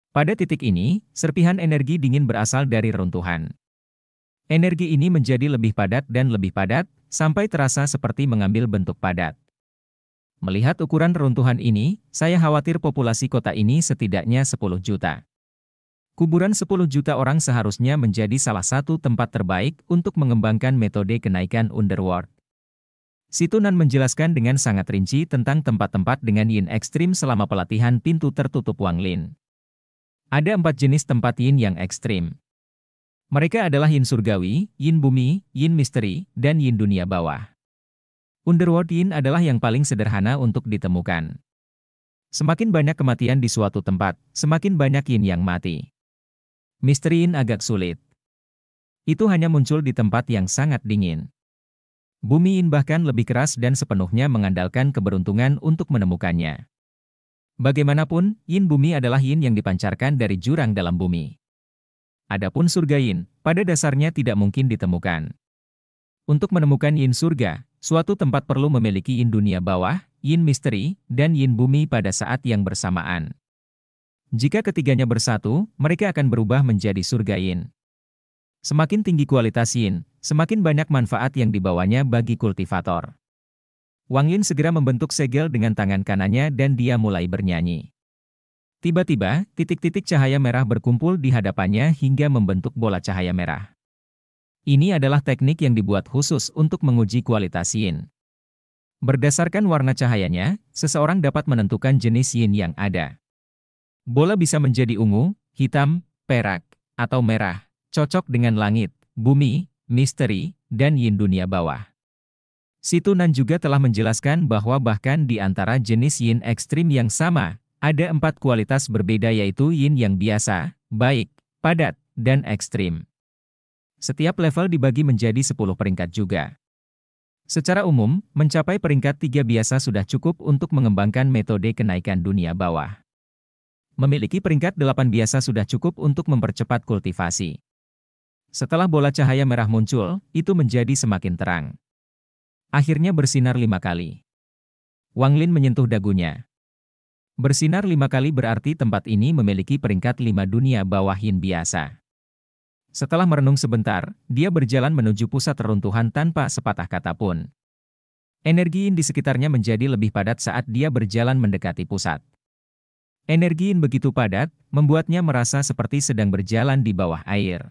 Speaker 1: Pada titik ini, serpihan energi dingin berasal dari reruntuhan. Energi ini menjadi lebih padat dan lebih padat, sampai terasa seperti mengambil bentuk padat. Melihat ukuran reruntuhan ini, saya khawatir populasi kota ini setidaknya 10 juta. Kuburan 10 juta orang seharusnya menjadi salah satu tempat terbaik untuk mengembangkan metode kenaikan Underworld. Situnan menjelaskan dengan sangat rinci tentang tempat-tempat dengan yin ekstrim selama pelatihan pintu tertutup Wang Lin. Ada 4 jenis tempat yin yang ekstrim. Mereka adalah yin surgawi, yin bumi, yin misteri, dan yin dunia bawah. Underworld yin adalah yang paling sederhana untuk ditemukan. Semakin banyak kematian di suatu tempat, semakin banyak yin yang mati. Misteri yin agak sulit. Itu hanya muncul di tempat yang sangat dingin. Bumi yin bahkan lebih keras dan sepenuhnya mengandalkan keberuntungan untuk menemukannya. Bagaimanapun, yin bumi adalah yin yang dipancarkan dari jurang dalam bumi. Adapun surga yin, pada dasarnya tidak mungkin ditemukan. Untuk menemukan yin surga, suatu tempat perlu memiliki yin dunia bawah, yin misteri, dan yin bumi pada saat yang bersamaan. Jika ketiganya bersatu, mereka akan berubah menjadi surga yin. Semakin tinggi kualitas yin, semakin banyak manfaat yang dibawanya bagi kultivator. Wang Lin segera membentuk segel dengan tangan kanannya dan dia mulai bernyanyi. Tiba-tiba, titik-titik cahaya merah berkumpul di hadapannya hingga membentuk bola cahaya merah. Ini adalah teknik yang dibuat khusus untuk menguji kualitas yin. Berdasarkan warna cahayanya, seseorang dapat menentukan jenis yin yang ada. Bola bisa menjadi ungu, hitam, perak, atau merah, cocok dengan langit, bumi, misteri, dan yin dunia bawah. Situnan juga telah menjelaskan bahwa bahkan di antara jenis yin ekstrim yang sama, ada 4 kualitas berbeda yaitu yin yang biasa, baik, padat, dan ekstrim. Setiap level dibagi menjadi 10 peringkat juga. Secara umum, mencapai peringkat 3 biasa sudah cukup untuk mengembangkan metode kenaikan dunia bawah. Memiliki peringkat 8 biasa sudah cukup untuk mempercepat kultivasi. Setelah bola cahaya merah muncul, itu menjadi semakin terang. Akhirnya bersinar 5 kali. Wang Lin menyentuh dagunya. Bersinar 5 kali berarti tempat ini memiliki peringkat 5 dunia bawah yin biasa. Setelah merenung sebentar, dia berjalan menuju pusat reruntuhan tanpa sepatah kata pun. Energi Yin di sekitarnya menjadi lebih padat saat dia berjalan mendekati pusat. Energi Yin begitu padat, membuatnya merasa seperti sedang berjalan di bawah air.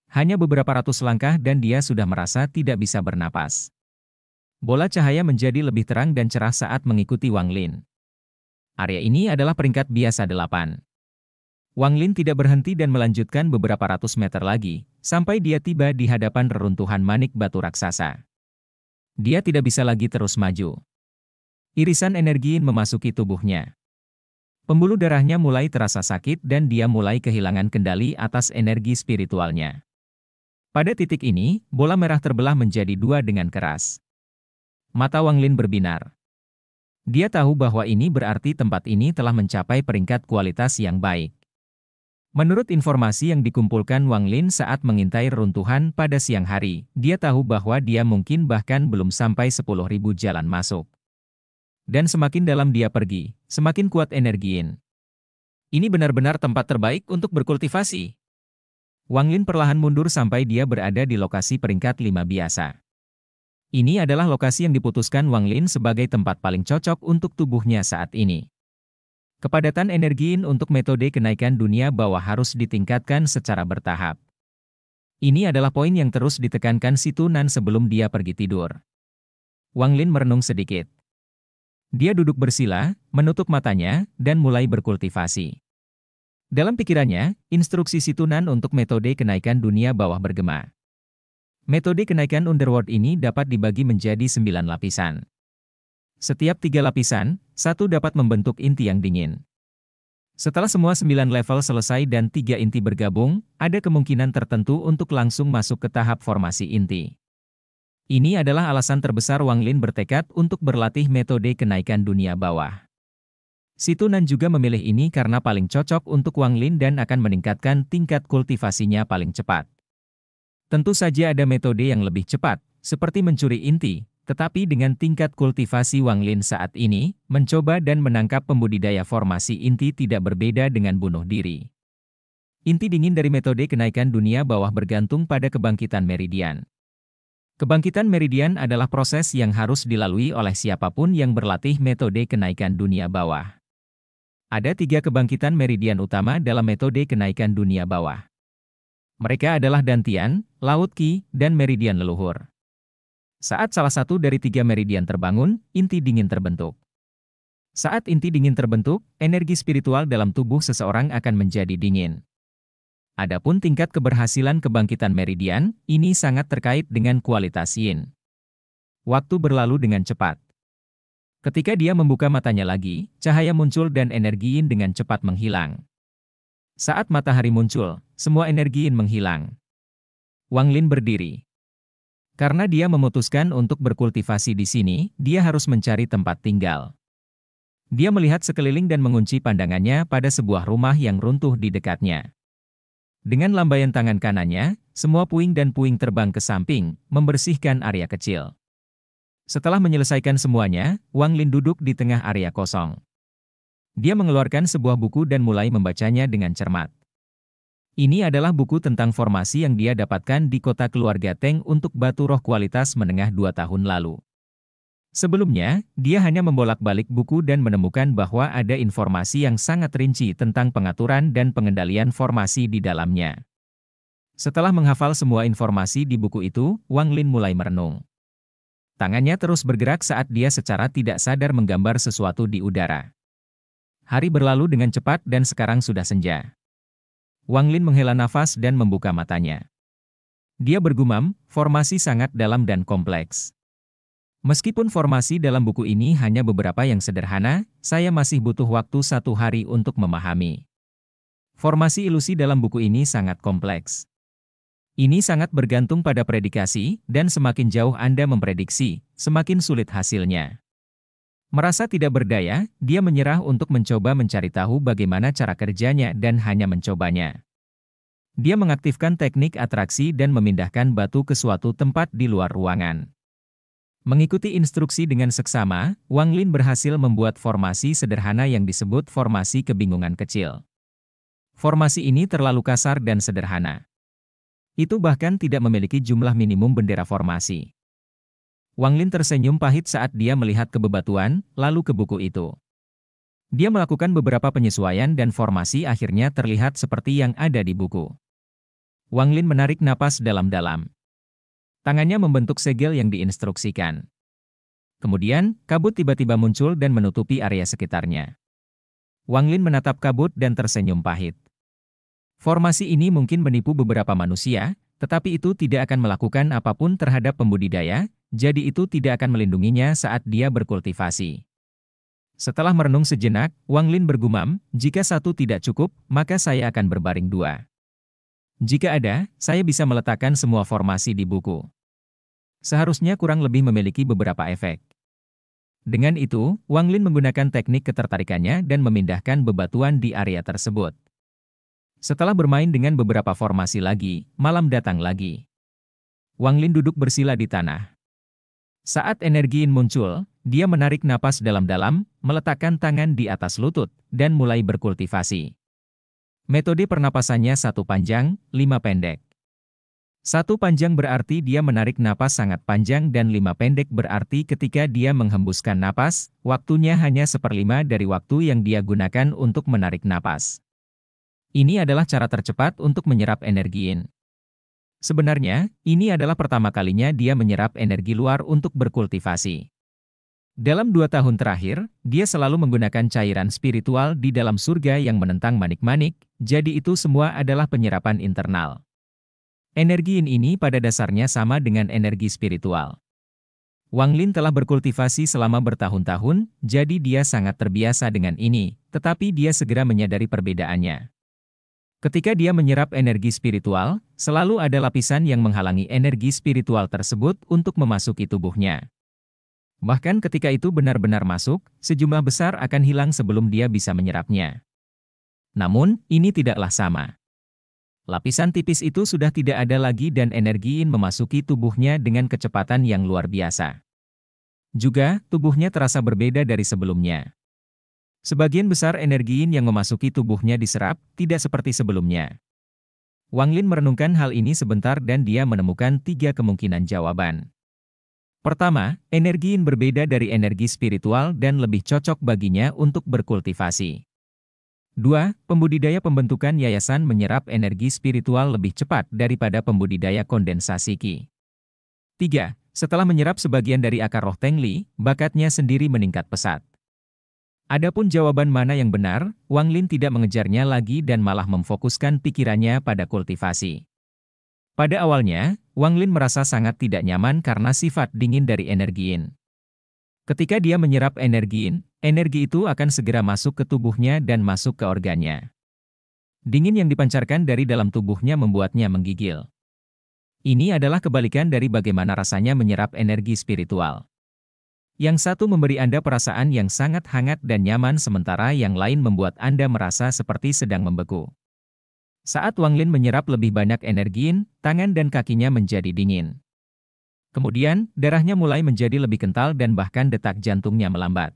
Speaker 1: Hanya beberapa ratus langkah dan dia sudah merasa tidak bisa bernapas. Bola cahaya menjadi lebih terang dan cerah saat mengikuti Wang Lin. Area ini adalah peringkat biasa 8. Wang Lin tidak berhenti dan melanjutkan beberapa ratus meter lagi, sampai dia tiba di hadapan reruntuhan manik batu raksasa. Dia tidak bisa lagi terus maju. Irisan energi Yin memasuki tubuhnya. Pembuluh darahnya mulai terasa sakit dan dia mulai kehilangan kendali atas energi spiritualnya. Pada titik ini, bola merah terbelah menjadi dua dengan keras. Mata Wang Lin berbinar. Dia tahu bahwa ini berarti tempat ini telah mencapai peringkat kualitas yang baik. Menurut informasi yang dikumpulkan Wang Lin saat mengintai reruntuhan pada siang hari, dia tahu bahwa dia mungkin bahkan belum sampai 10.000 jalan masuk. Dan semakin dalam dia pergi, semakin kuat energi Yin. Ini benar-benar tempat terbaik untuk berkultivasi. Wang Lin perlahan mundur sampai dia berada di lokasi peringkat 5 biasa. Ini adalah lokasi yang diputuskan Wang Lin sebagai tempat paling cocok untuk tubuhnya saat ini. Kepadatan energi Yin untuk metode kenaikan dunia bawah harus ditingkatkan secara bertahap. Ini adalah poin yang terus ditekankan Si Tunan sebelum dia pergi tidur. Wang Lin merenung sedikit. Dia duduk bersila, menutup matanya, dan mulai berkultivasi. Dalam pikirannya, instruksi Si Tunan untuk metode kenaikan dunia bawah bergema. Metode kenaikan underworld ini dapat dibagi menjadi 9 lapisan. Setiap 3 lapisan, satu dapat membentuk inti yang dingin. Setelah semua 9 level selesai dan 3 inti bergabung, ada kemungkinan tertentu untuk langsung masuk ke tahap formasi inti. Ini adalah alasan terbesar Wang Lin bertekad untuk berlatih metode kenaikan dunia bawah. Si Tunan juga memilih ini karena paling cocok untuk Wang Lin dan akan meningkatkan tingkat kultivasinya paling cepat. Tentu saja ada metode yang lebih cepat, seperti mencuri inti, tetapi dengan tingkat kultivasi Wang Lin saat ini, mencoba dan menangkap pembudidaya formasi inti tidak berbeda dengan bunuh diri. Inti dingin dari metode kenaikan dunia bawah bergantung pada kebangkitan meridian. Kebangkitan meridian adalah proses yang harus dilalui oleh siapapun yang berlatih metode kenaikan dunia bawah. Ada 3 kebangkitan meridian utama dalam metode kenaikan dunia bawah. Mereka adalah Dantian, Laut Qi, dan meridian leluhur. Saat salah satu dari 3 meridian terbangun, inti dingin terbentuk. Saat inti dingin terbentuk, energi spiritual dalam tubuh seseorang akan menjadi dingin. Adapun tingkat keberhasilan kebangkitan meridian, ini sangat terkait dengan kualitas Yin. Waktu berlalu dengan cepat. Ketika dia membuka matanya lagi, cahaya muncul dan energi Yin dengan cepat menghilang. Saat matahari muncul, semua energi Yin menghilang. Wang Lin berdiri. Karena dia memutuskan untuk berkultivasi di sini, dia harus mencari tempat tinggal. Dia melihat sekeliling dan mengunci pandangannya pada sebuah rumah yang runtuh di dekatnya. Dengan lambaian tangan kanannya, semua puing dan puing terbang ke samping, membersihkan area kecil. Setelah menyelesaikan semuanya, Wang Lin duduk di tengah area kosong. Dia mengeluarkan sebuah buku dan mulai membacanya dengan cermat. Ini adalah buku tentang formasi yang dia dapatkan di kota keluarga Teng untuk batu roh kualitas menengah 2 tahun lalu. Sebelumnya, dia hanya membolak-balik buku dan menemukan bahwa ada informasi yang sangat rinci tentang pengaturan dan pengendalian formasi di dalamnya. Setelah menghafal semua informasi di buku itu, Wang Lin mulai merenung. Tangannya terus bergerak saat dia secara tidak sadar menggambar sesuatu di udara. Hari berlalu dengan cepat dan sekarang sudah senja. Wang Lin menghela nafas dan membuka matanya. Dia bergumam, formasi sangat dalam dan kompleks. Meskipun formasi dalam buku ini hanya beberapa yang sederhana, saya masih butuh waktu 1 hari untuk memahami. Formasi ilusi dalam buku ini sangat kompleks. Ini sangat bergantung pada predikasi, dan semakin jauh Anda memprediksi, semakin sulit hasilnya. Merasa tidak berdaya, dia menyerah untuk mencoba mencari tahu bagaimana cara kerjanya dan hanya mencobanya. Dia mengaktifkan teknik atraksi dan memindahkan batu ke suatu tempat di luar ruangan. Mengikuti instruksi dengan seksama, Wang Lin berhasil membuat formasi sederhana yang disebut formasi kebingungan kecil. Formasi ini terlalu kasar dan sederhana. Itu bahkan tidak memiliki jumlah minimum bendera formasi. Wang Lin tersenyum pahit saat dia melihat ke bebatuan, lalu ke buku itu. Dia melakukan beberapa penyesuaian dan formasi akhirnya terlihat seperti yang ada di buku. Wang Lin menarik napas dalam-dalam. Tangannya membentuk segel yang diinstruksikan. Kemudian, kabut tiba-tiba muncul dan menutupi area sekitarnya. Wang Lin menatap kabut dan tersenyum pahit. Formasi ini mungkin menipu beberapa manusia, tetapi itu tidak akan melakukan apapun terhadap pembudidaya, jadi itu tidak akan melindunginya saat dia berkultivasi. Setelah merenung sejenak, Wang Lin bergumam, jika satu tidak cukup, maka saya akan berbaring dua. Jika ada, saya bisa meletakkan semua formasi di buku. Seharusnya kurang lebih memiliki beberapa efek. Dengan itu, Wang Lin menggunakan teknik ketertarikannya dan memindahkan bebatuan di area tersebut. Setelah bermain dengan beberapa formasi lagi, malam datang lagi. Wang Lin duduk bersila di tanah. Saat energi Yin muncul, dia menarik napas dalam-dalam, meletakkan tangan di atas lutut, dan mulai berkultivasi. Metode pernapasannya 1 panjang, 5 pendek. 1 panjang berarti dia menarik napas sangat panjang dan 5 pendek berarti ketika dia menghembuskan napas, waktunya hanya 1/5 dari waktu yang dia gunakan untuk menarik napas. Ini adalah cara tercepat untuk menyerap energi Yin. Sebenarnya, ini adalah pertama kalinya dia menyerap energi luar untuk berkultivasi. Dalam 2 tahun terakhir, dia selalu menggunakan cairan spiritual di dalam surga yang menentang manik-manik, jadi itu semua adalah penyerapan internal. Energi Yin ini pada dasarnya sama dengan energi spiritual. Wang Lin telah berkultivasi selama bertahun-tahun, jadi dia sangat terbiasa dengan ini, tetapi dia segera menyadari perbedaannya. Ketika dia menyerap energi spiritual, selalu ada lapisan yang menghalangi energi spiritual tersebut untuk memasuki tubuhnya. Bahkan ketika itu benar-benar masuk, sejumlah besar akan hilang sebelum dia bisa menyerapnya. Namun, ini tidaklah sama. Lapisan tipis itu sudah tidak ada lagi dan energi Yin memasuki tubuhnya dengan kecepatan yang luar biasa. Juga, tubuhnya terasa berbeda dari sebelumnya. Sebagian besar energi Yin yang memasuki tubuhnya diserap, tidak seperti sebelumnya. Wang Lin merenungkan hal ini sebentar dan dia menemukan 3 kemungkinan jawaban. Pertama, energi Yin berbeda dari energi spiritual dan lebih cocok baginya untuk berkultivasi. 2. Pembudidaya pembentukan yayasan menyerap energi spiritual lebih cepat daripada pembudidaya kondensasi Qi. 3. Setelah menyerap sebagian dari akar roh Tengli, bakatnya sendiri meningkat pesat. Adapun jawaban mana yang benar, Wang Lin tidak mengejarnya lagi dan malah memfokuskan pikirannya pada kultivasi. Pada awalnya, Wang Lin merasa sangat tidak nyaman karena sifat dingin dari energi Yin. Ketika dia menyerap energi Yin, energi itu akan segera masuk ke tubuhnya dan masuk ke organnya. Dingin yang dipancarkan dari dalam tubuhnya membuatnya menggigil. Ini adalah kebalikan dari bagaimana rasanya menyerap energi spiritual. Yang satu memberi Anda perasaan yang sangat hangat dan nyaman sementara yang lain membuat Anda merasa seperti sedang membeku. Saat Wang Lin menyerap lebih banyak energi Yin, tangan dan kakinya menjadi dingin. Kemudian, darahnya mulai menjadi lebih kental dan bahkan detak jantungnya melambat.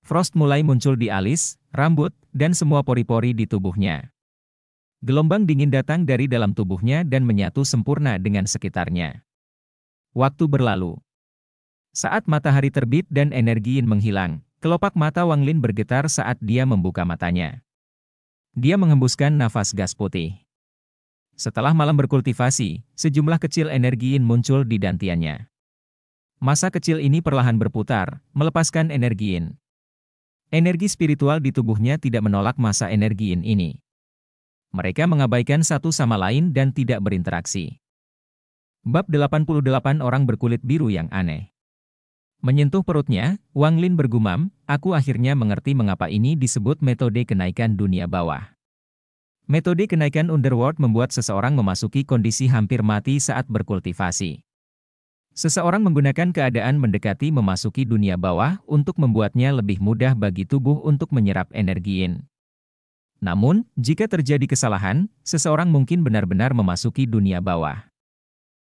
Speaker 1: Frost mulai muncul di alis, rambut, dan semua pori-pori di tubuhnya. Gelombang dingin datang dari dalam tubuhnya dan menyatu sempurna dengan sekitarnya. Waktu berlalu. Saat matahari terbit dan energi Yin menghilang, kelopak mata Wang Lin bergetar saat dia membuka matanya. Dia menghembuskan nafas gas putih. Setelah malam berkultivasi, sejumlah kecil energi Yin muncul di dantiannya. Massa kecil ini perlahan berputar, melepaskan energi Yin. Energi spiritual di tubuhnya tidak menolak massa energi Yin ini. Mereka mengabaikan satu sama lain dan tidak berinteraksi. Bab 88 orang berkulit biru yang aneh. Menyentuh perutnya, Wang Lin bergumam, aku akhirnya mengerti mengapa ini disebut metode kenaikan dunia bawah. Metode kenaikan underworld membuat seseorang memasuki kondisi hampir mati saat berkultivasi. Seseorang menggunakan keadaan mendekati memasuki dunia bawah untuk membuatnya lebih mudah bagi tubuh untuk menyerap energi Yin. Namun, jika terjadi kesalahan, seseorang mungkin benar-benar memasuki dunia bawah.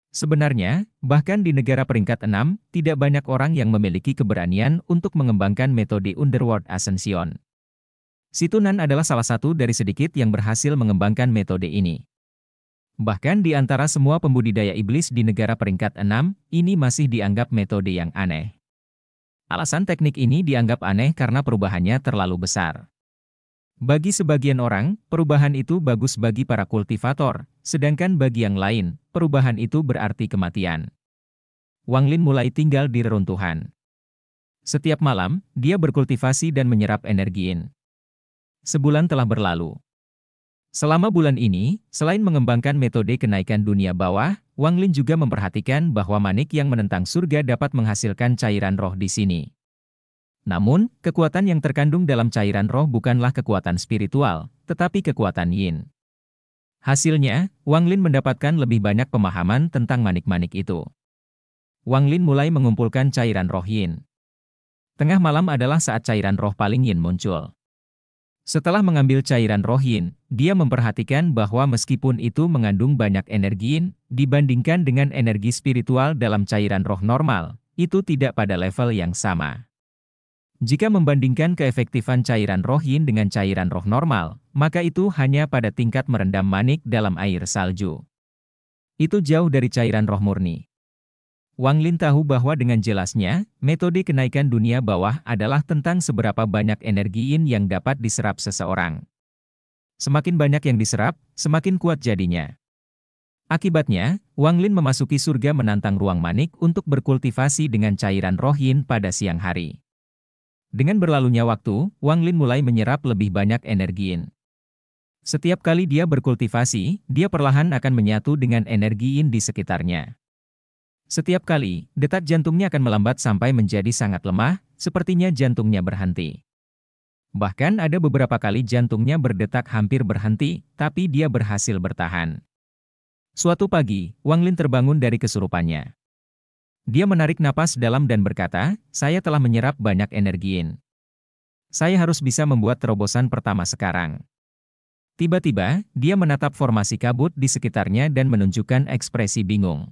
Speaker 1: Sebenarnya, bahkan di negara peringkat 6, tidak banyak orang yang memiliki keberanian untuk mengembangkan metode Underworld Ascension. Situnan adalah salah satu dari sedikit yang berhasil mengembangkan metode ini. Bahkan di antara semua pembudidaya iblis di negara peringkat 6, ini masih dianggap metode yang aneh. Alasan teknik ini dianggap aneh karena perubahannya terlalu besar. Bagi sebagian orang, perubahan itu bagus bagi para kultivator, sedangkan bagi yang lain, perubahan itu berarti kematian. Wang Lin mulai tinggal di reruntuhan. Setiap malam, dia berkultivasi dan menyerap energi yin. Sebulan telah berlalu. Selama bulan ini, selain mengembangkan metode kenaikan dunia bawah, Wang Lin juga memperhatikan bahwa manik yang menentang surga dapat menghasilkan cairan roh di sini. Namun, kekuatan yang terkandung dalam cairan roh bukanlah kekuatan spiritual, tetapi kekuatan yin. Hasilnya, Wang Lin mendapatkan lebih banyak pemahaman tentang manik-manik itu. Wang Lin mulai mengumpulkan cairan roh yin. Tengah malam adalah saat cairan roh paling yin muncul. Setelah mengambil cairan roh yin, dia memperhatikan bahwa meskipun itu mengandung banyak energi yin, dibandingkan dengan energi spiritual dalam cairan roh normal, itu tidak pada level yang sama. Jika membandingkan keefektifan cairan roh yin dengan cairan roh normal, maka itu hanya pada tingkat merendam manik dalam air salju. Itu jauh dari cairan roh murni. Wang Lin tahu bahwa dengan jelasnya, metode kenaikan dunia bawah adalah tentang seberapa banyak energi yin yang dapat diserap seseorang. Semakin banyak yang diserap, semakin kuat jadinya. Akibatnya, Wang Lin memasuki surga menantang ruang manik untuk berkultivasi dengan cairan roh yin pada siang hari. Dengan berlalunya waktu, Wang Lin mulai menyerap lebih banyak energi yin. Setiap kali dia berkultivasi, dia perlahan akan menyatu dengan energi yin di sekitarnya. Setiap kali, detak jantungnya akan melambat sampai menjadi sangat lemah, sepertinya jantungnya berhenti. Bahkan ada beberapa kali jantungnya berdetak hampir berhenti, tapi dia berhasil bertahan. Suatu pagi, Wang Lin terbangun dari kesurupannya. Dia menarik napas dalam dan berkata, "Saya telah menyerap banyak energi yin. Saya harus bisa membuat terobosan pertama sekarang." Tiba-tiba, dia menatap formasi kabut di sekitarnya dan menunjukkan ekspresi bingung.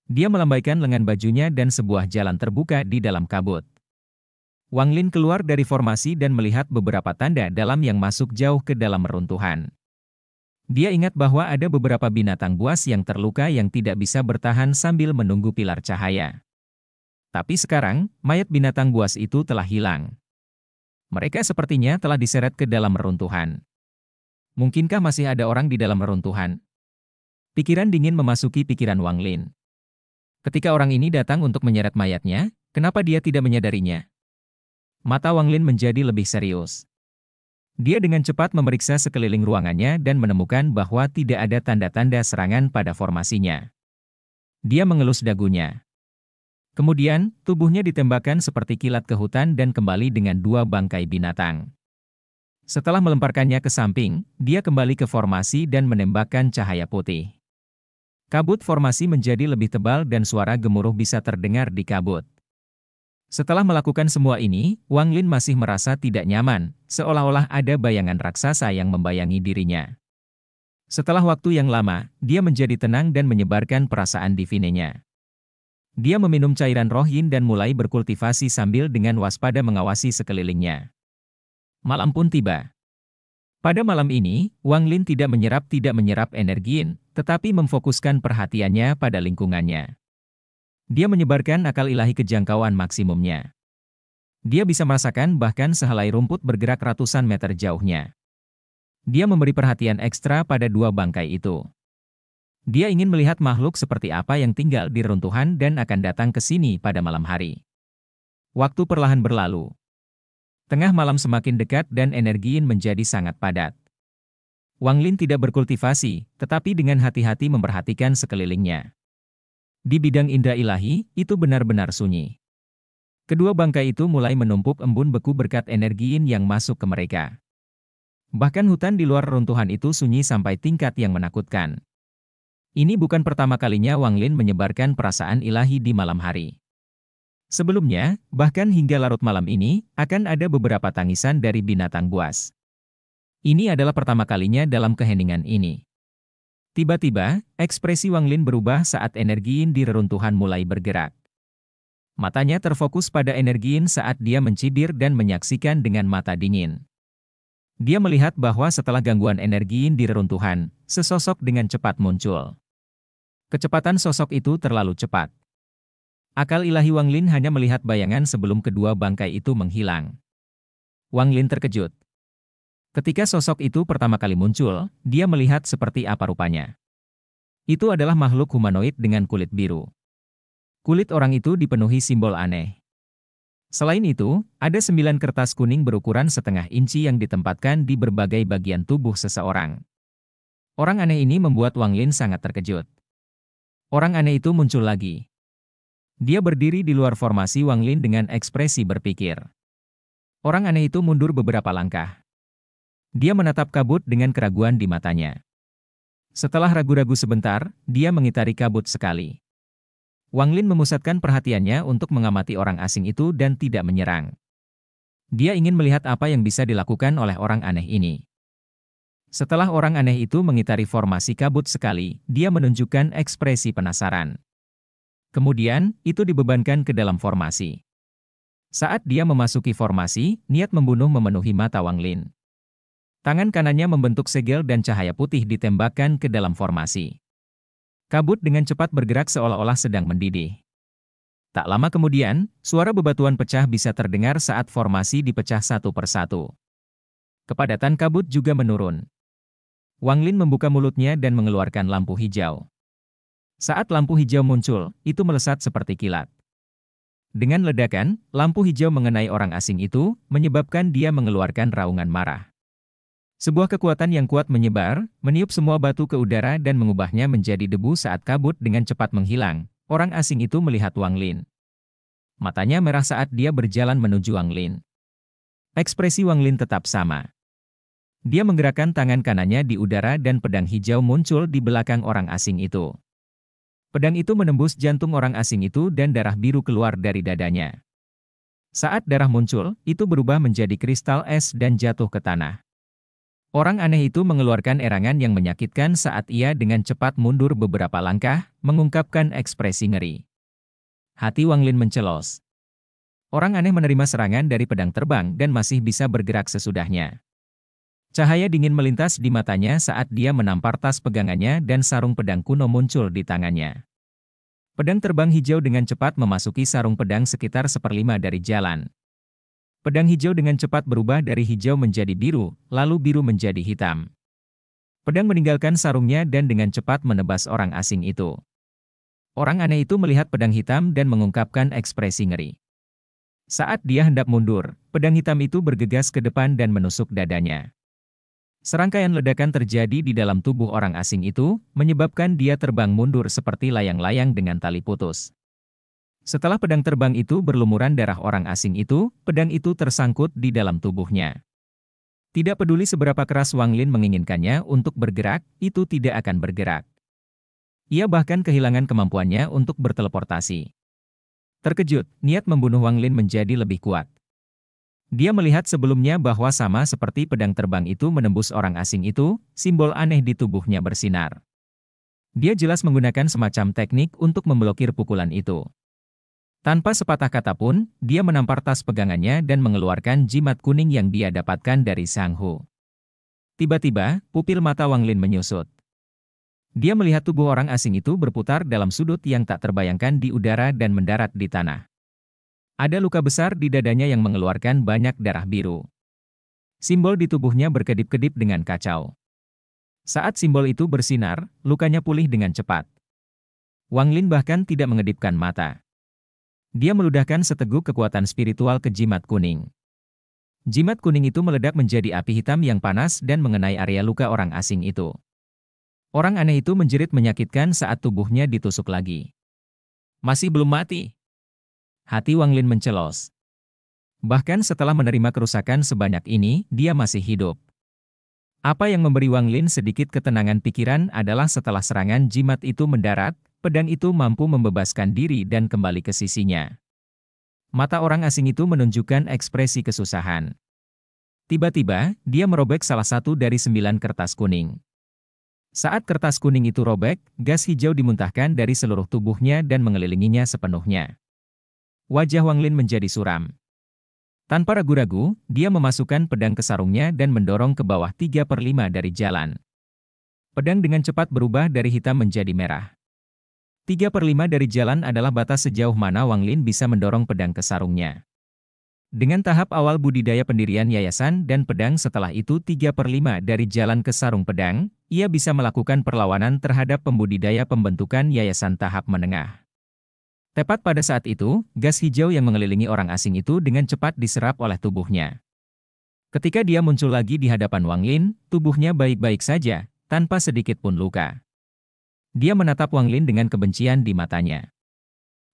Speaker 1: Dia melambaikan lengan bajunya dan sebuah jalan terbuka di dalam kabut. Wang Lin keluar dari formasi dan melihat beberapa tanda dalam yang masuk jauh ke dalam reruntuhan. Dia ingat bahwa ada beberapa binatang buas yang terluka yang tidak bisa bertahan sambil menunggu pilar cahaya. Tapi sekarang, mayat binatang buas itu telah hilang. Mereka sepertinya telah diseret ke dalam reruntuhan. Mungkinkah masih ada orang di dalam reruntuhan? Pikiran dingin memasuki pikiran Wang Lin. Ketika orang ini datang untuk menyeret mayatnya, kenapa dia tidak menyadarinya? Mata Wang Lin menjadi lebih serius. Dia dengan cepat memeriksa sekeliling ruangannya dan menemukan bahwa tidak ada tanda-tanda serangan pada formasinya. Dia mengelus dagunya. Kemudian, tubuhnya ditembakkan seperti kilat ke hutan dan kembali dengan dua bangkai binatang. Setelah melemparkannya ke samping, dia kembali ke formasi dan menembakkan cahaya putih. Kabut formasi menjadi lebih tebal dan suara gemuruh bisa terdengar di kabut. Setelah melakukan semua ini, Wang Lin masih merasa tidak nyaman, seolah-olah ada bayangan raksasa yang membayangi dirinya. Setelah waktu yang lama, dia menjadi tenang dan menyebarkan perasaan divinenya. Dia meminum cairan roh yin dan mulai berkultivasi sambil dengan waspada mengawasi sekelilingnya. Malam pun tiba. Pada malam ini, Wang Lin tidak menyerap energi yin, tetapi memfokuskan perhatiannya pada lingkungannya. Dia menyebarkan akal ilahi ke jangkauan maksimumnya. Dia bisa merasakan bahkan sehelai rumput bergerak ratusan meter jauhnya. Dia memberi perhatian ekstra pada dua bangkai itu. Dia ingin melihat makhluk seperti apa yang tinggal di reruntuhan dan akan datang ke sini pada malam hari. Waktu perlahan berlalu. Tengah malam semakin dekat dan energi yin menjadi sangat padat. Wang Lin tidak berkultivasi, tetapi dengan hati-hati memperhatikan sekelilingnya. Di bidang indera ilahi, itu benar-benar sunyi. Kedua bangkai itu mulai menumpuk embun beku berkat energi yin yang masuk ke mereka. Bahkan hutan di luar reruntuhan itu sunyi sampai tingkat yang menakutkan. Ini bukan pertama kalinya Wang Lin menyebarkan perasaan ilahi di malam hari. Sebelumnya, bahkan hingga larut malam ini, akan ada beberapa tangisan dari binatang buas. Ini adalah pertama kalinya dalam keheningan ini. Tiba-tiba, ekspresi Wang Lin berubah saat energi yin di reruntuhan mulai bergerak. Matanya terfokus pada energi yin saat dia mencibir dan menyaksikan dengan mata dingin. Dia melihat bahwa setelah gangguan energi di reruntuhan, sesosok dengan cepat muncul. Kecepatan sosok itu terlalu cepat. Akal ilahi Wang Lin hanya melihat bayangan sebelum kedua bangkai itu menghilang. Wang Lin terkejut. Ketika sosok itu pertama kali muncul, dia melihat seperti apa rupanya. Itu adalah makhluk humanoid dengan kulit biru. Kulit orang itu dipenuhi simbol aneh. Selain itu, ada 9 kertas kuning berukuran setengah inci yang ditempatkan di berbagai bagian tubuh seseorang. Orang aneh ini membuat Wang Lin sangat terkejut. Orang aneh itu muncul lagi. Dia berdiri di luar formasi Wang Lin dengan ekspresi berpikir. Orang aneh itu mundur beberapa langkah. Dia menatap kabut dengan keraguan di matanya. Setelah ragu-ragu sebentar, dia mengitari kabut sekali. Wang Lin memusatkan perhatiannya untuk mengamati orang asing itu dan tidak menyerang. Dia ingin melihat apa yang bisa dilakukan oleh orang aneh ini. Setelah orang aneh itu mengitari formasi kabut sekali, dia menunjukkan ekspresi penasaran. Kemudian, itu dibebankan ke dalam formasi. Saat dia memasuki formasi, niat membunuh memenuhi mata Wang Lin. Tangan kanannya membentuk segel dan cahaya putih ditembakkan ke dalam formasi. Kabut dengan cepat bergerak seolah-olah sedang mendidih. Tak lama kemudian, suara bebatuan pecah bisa terdengar saat formasi dipecah satu persatu. Kepadatan kabut juga menurun. Wang Lin membuka mulutnya dan mengeluarkan lampu hijau. Saat lampu hijau muncul, itu melesat seperti kilat. Dengan ledakan, lampu hijau mengenai orang asing itu, menyebabkan dia mengeluarkan raungan marah. Sebuah kekuatan yang kuat menyebar, meniup semua batu ke udara dan mengubahnya menjadi debu saat kabut dengan cepat menghilang. Orang asing itu melihat Wang Lin. Matanya merah saat dia berjalan menuju Wang Lin. Ekspresi Wang Lin tetap sama. Dia menggerakkan tangan kanannya di udara dan pedang hijau muncul di belakang orang asing itu. Pedang itu menembus jantung orang asing itu dan darah biru keluar dari dadanya. Saat darah muncul, itu berubah menjadi kristal es dan jatuh ke tanah. Orang aneh itu mengeluarkan erangan yang menyakitkan saat ia dengan cepat mundur beberapa langkah, mengungkapkan ekspresi ngeri. Hati Wang Lin mencelos. Orang aneh menerima serangan dari pedang terbang dan masih bisa bergerak sesudahnya. Cahaya dingin melintas di matanya saat dia menampar tas pegangannya dan sarung pedang kuno muncul di tangannya. Pedang terbang hijau dengan cepat memasuki sarung pedang sekitar 1/5 dari jalan. Pedang hijau dengan cepat berubah dari hijau menjadi biru, lalu biru menjadi hitam. Pedang meninggalkan sarungnya dan dengan cepat menebas orang asing itu. Orang aneh itu melihat pedang hitam dan mengungkapkan ekspresi ngeri. Saat dia hendak mundur, pedang hitam itu bergegas ke depan dan menusuk dadanya. Serangkaian ledakan terjadi di dalam tubuh orang asing itu, menyebabkan dia terbang mundur seperti layang-layang dengan tali putus. Setelah pedang terbang itu berlumuran darah orang asing itu, pedang itu tersangkut di dalam tubuhnya. Tidak peduli seberapa keras Wang Lin menginginkannya untuk bergerak, itu tidak akan bergerak. Ia bahkan kehilangan kemampuannya untuk berteleportasi. Terkejut, niat membunuh Wang Lin menjadi lebih kuat. Dia melihat sebelumnya bahwa sama seperti pedang terbang itu menembus orang asing itu, simbol aneh di tubuhnya bersinar. Dia jelas menggunakan semacam teknik untuk memblokir pukulan itu. Tanpa sepatah kata pun, dia menampar tas pegangannya dan mengeluarkan jimat kuning yang dia dapatkan dari Sang Hu. Tiba-tiba, pupil mata Wang Lin menyusut. Dia melihat tubuh orang asing itu berputar dalam sudut yang tak terbayangkan di udara dan mendarat di tanah. Ada luka besar di dadanya yang mengeluarkan banyak darah biru. Simbol di tubuhnya berkedip-kedip dengan kacau. Saat simbol itu bersinar, lukanya pulih dengan cepat. Wang Lin bahkan tidak mengedipkan mata. Dia meludahkan seteguk kekuatan spiritual ke jimat kuning. Jimat kuning itu meledak menjadi api hitam yang panas dan mengenai area luka orang asing itu. Orang aneh itu menjerit menyakitkan saat tubuhnya ditusuk lagi. Masih belum mati. Hati Wang Lin mencelos. Bahkan setelah menerima kerusakan sebanyak ini, dia masih hidup. Apa yang memberi Wang Lin sedikit ketenangan pikiran adalah setelah serangan jimat itu mendarat, pedang itu mampu membebaskan diri dan kembali ke sisinya. Mata orang asing itu menunjukkan ekspresi kesusahan. Tiba-tiba, dia merobek salah satu dari 9 kertas kuning. Saat kertas kuning itu robek, gas hijau dimuntahkan dari seluruh tubuhnya dan mengelilinginya sepenuhnya. Wajah Wang Lin menjadi suram. Tanpa ragu-ragu, dia memasukkan pedang ke sarungnya dan mendorong ke bawah 3/5 dari jalan. Pedang dengan cepat berubah dari hitam menjadi merah. 3/5 dari jalan adalah batas sejauh mana Wang Lin bisa mendorong pedang ke sarungnya. Dengan tahap awal budidaya pendirian yayasan dan pedang setelah itu 3/5 dari jalan ke sarung pedang, ia bisa melakukan perlawanan terhadap pembudidaya pembentukan yayasan tahap menengah. Tepat pada saat itu, gas hijau yang mengelilingi orang asing itu dengan cepat diserap oleh tubuhnya. Ketika dia muncul lagi di hadapan Wang Lin, tubuhnya baik-baik saja, tanpa sedikit pun luka. Dia menatap Wang Lin dengan kebencian di matanya.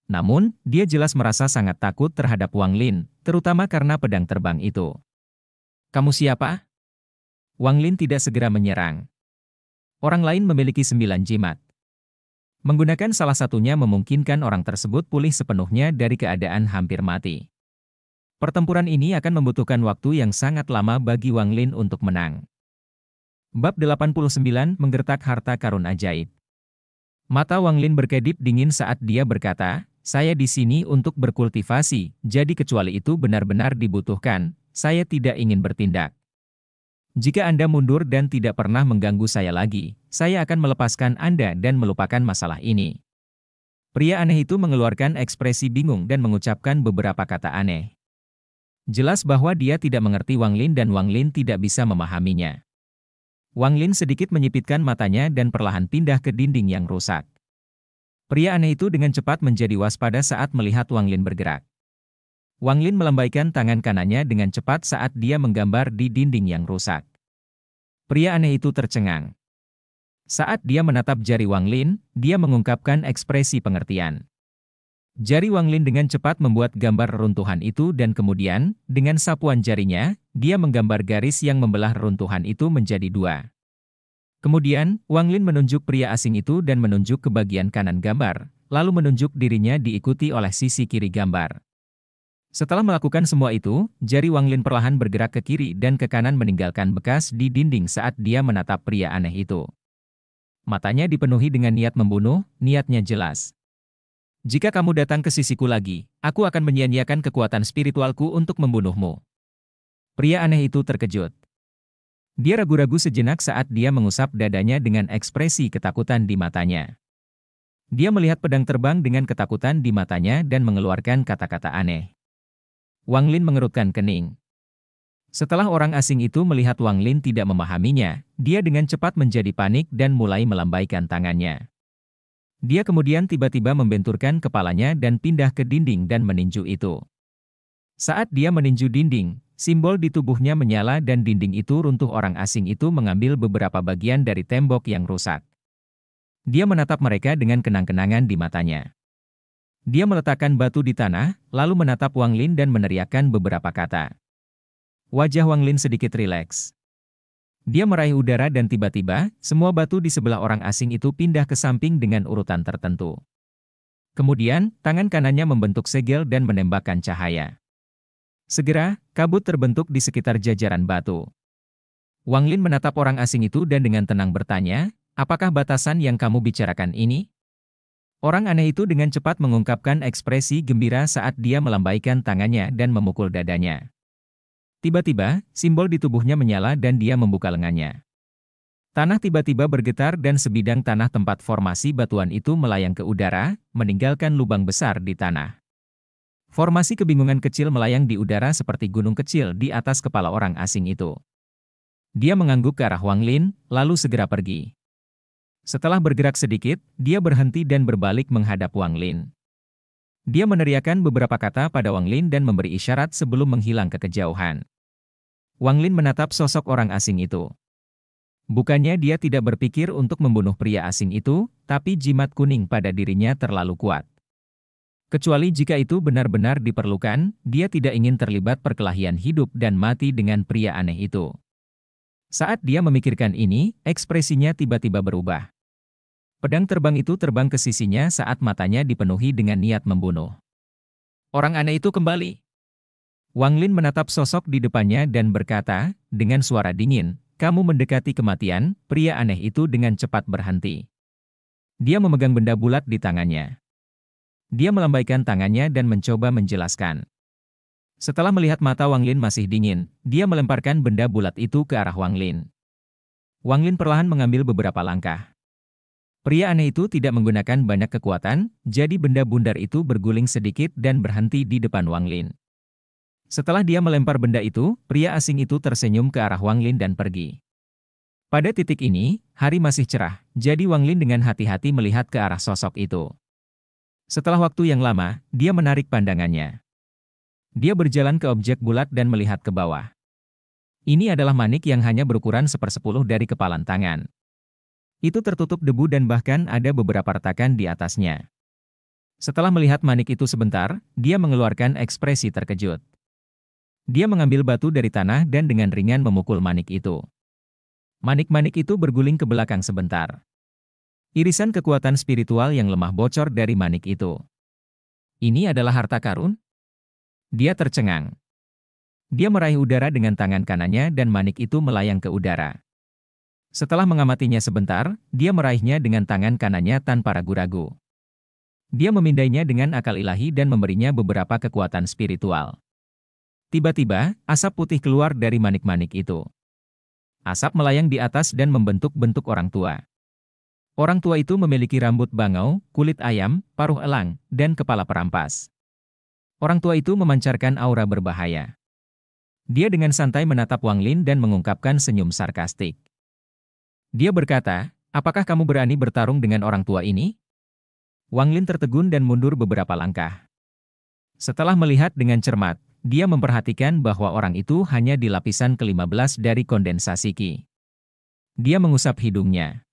Speaker 1: Namun, dia jelas merasa sangat takut terhadap Wang Lin, terutama karena pedang terbang itu. "Kamu siapa?" Wang Lin tidak segera menyerang. Orang lain memiliki 9 jimat. Menggunakan salah satunya memungkinkan orang tersebut pulih sepenuhnya dari keadaan hampir mati. Pertempuran ini akan membutuhkan waktu yang sangat lama bagi Wang Lin untuk menang. Bab 89 Menggertak Harta Karun Ajaib. Mata Wang Lin berkedip dingin saat dia berkata, "Saya di sini untuk berkultivasi, jadi kecuali itu benar-benar dibutuhkan, saya tidak ingin bertindak. Jika Anda mundur dan tidak pernah mengganggu saya lagi, saya akan melepaskan Anda dan melupakan masalah ini." Pria aneh itu mengeluarkan ekspresi bingung dan mengucapkan beberapa kata aneh. Jelas bahwa dia tidak mengerti Wang Lin dan Wang Lin tidak bisa memahaminya. Wang Lin sedikit menyipitkan matanya dan perlahan pindah ke dinding yang rusak. Pria aneh itu dengan cepat menjadi waspada saat melihat Wang Lin bergerak. Wang Lin melambaikan tangan kanannya dengan cepat saat dia menggambar di dinding yang rusak. Pria aneh itu tercengang. Saat dia menatap jari Wang Lin, dia mengungkapkan ekspresi pengertian. Jari Wang Lin dengan cepat membuat gambar reruntuhan itu dan kemudian, dengan sapuan jarinya, dia menggambar garis yang membelah reruntuhan itu menjadi 2. Kemudian, Wang Lin menunjuk pria asing itu dan menunjuk ke bagian kanan gambar, lalu menunjuk dirinya diikuti oleh sisi kiri gambar. Setelah melakukan semua itu, jari Wang Lin perlahan bergerak ke kiri dan ke kanan meninggalkan bekas di dinding saat dia menatap pria aneh itu. Matanya dipenuhi dengan niat membunuh, niatnya jelas. "Jika kamu datang ke sisiku lagi, aku akan menyia-nyiakan kekuatan spiritualku untuk membunuhmu." Pria aneh itu terkejut. Dia ragu-ragu sejenak saat dia mengusap dadanya dengan ekspresi ketakutan di matanya. Dia melihat pedang terbang dengan ketakutan di matanya dan mengeluarkan kata-kata aneh. Wang Lin mengerutkan kening. Setelah orang asing itu melihat Wang Lin tidak memahaminya, dia dengan cepat menjadi panik dan mulai melambaikan tangannya. Dia kemudian tiba-tiba membenturkan kepalanya dan pindah ke dinding dan meninju itu. Saat dia meninju dinding, simbol di tubuhnya menyala dan dinding itu runtuh. Orang asing itu mengambil beberapa bagian dari tembok yang rusak. Dia menatap mereka dengan kenang-kenangan di matanya. Dia meletakkan batu di tanah, lalu menatap Wang Lin dan meneriakkan beberapa kata. Wajah Wang Lin sedikit rileks. Dia meraih udara dan tiba-tiba, semua batu di sebelah orang asing itu pindah ke samping dengan urutan tertentu. Kemudian, tangan kanannya membentuk segel dan menembakkan cahaya. Segera, kabut terbentuk di sekitar jajaran batu. Wang Lin menatap orang asing itu dan dengan tenang bertanya, "Apakah batasan yang kamu bicarakan ini?" Orang aneh itu dengan cepat mengungkapkan ekspresi gembira saat dia melambaikan tangannya dan memukul dadanya. Tiba-tiba, simbol di tubuhnya menyala dan dia membuka lengannya. Tanah tiba-tiba bergetar dan sebidang tanah tempat formasi batuan itu melayang ke udara, meninggalkan lubang besar di tanah. Formasi kebingungan kecil melayang di udara seperti gunung kecil di atas kepala orang asing itu. Dia mengangguk ke arah Wang Lin, lalu segera pergi. Setelah bergerak sedikit, dia berhenti dan berbalik menghadap Wang Lin. Dia meneriakkan beberapa kata pada Wang Lin dan memberi isyarat sebelum menghilang ke kejauhan. Wang Lin menatap sosok orang asing itu. Bukannya dia tidak berpikir untuk membunuh pria asing itu, tapi jimat kuning pada dirinya terlalu kuat. Kecuali jika itu benar-benar diperlukan, dia tidak ingin terlibat perkelahian hidup dan mati dengan pria aneh itu. Saat dia memikirkan ini, ekspresinya tiba-tiba berubah. Pedang terbang itu terbang ke sisinya saat matanya dipenuhi dengan niat membunuh. Orang aneh itu kembali. Wang Lin menatap sosok di depannya dan berkata, dengan suara dingin, "Kamu mendekati kematian." Pria aneh itu dengan cepat berhenti. Dia memegang benda bulat di tangannya. Dia melambaikan tangannya dan mencoba menjelaskan. Setelah melihat mata Wang Lin masih dingin, dia melemparkan benda bulat itu ke arah Wang Lin. Wang Lin perlahan mengambil beberapa langkah. Pria aneh itu tidak menggunakan banyak kekuatan, jadi benda bundar itu berguling sedikit dan berhenti di depan Wang Lin. Setelah dia melempar benda itu, pria asing itu tersenyum ke arah Wang Lin dan pergi. Pada titik ini, hari masih cerah, jadi Wang Lin dengan hati-hati melihat ke arah sosok itu. Setelah waktu yang lama, dia menarik pandangannya. Dia berjalan ke objek bulat dan melihat ke bawah. Ini adalah manik yang hanya berukuran 1/10 dari kepalan tangan. Itu tertutup debu dan bahkan ada beberapa retakan di atasnya. Setelah melihat manik itu sebentar, dia mengeluarkan ekspresi terkejut. Dia mengambil batu dari tanah dan dengan ringan memukul manik itu. Manik-manik itu berguling ke belakang sebentar. Irisan kekuatan spiritual yang lemah bocor dari manik itu. Ini adalah harta karun? Dia tercengang. Dia meraih udara dengan tangan kanannya dan manik itu melayang ke udara. Setelah mengamatinya sebentar, dia meraihnya dengan tangan kanannya tanpa ragu-ragu. Dia memindainya dengan akal ilahi dan memberinya beberapa kekuatan spiritual. Tiba-tiba, asap putih keluar dari manik-manik itu. Asap melayang di atas dan membentuk bentuk orang tua. Orang tua itu memiliki rambut bangau, kulit ayam, paruh elang, dan kepala perampas. Orang tua itu memancarkan aura berbahaya. Dia dengan santai menatap Wang Lin dan mengungkapkan senyum sarkastik. Dia berkata, "Apakah kamu berani bertarung dengan orang tua ini?" Wang Lin tertegun dan mundur beberapa langkah. Setelah melihat dengan cermat, dia memperhatikan bahwa orang itu hanya di lapisan ke-15 dari kondensasi Qi. Dia mengusap hidungnya.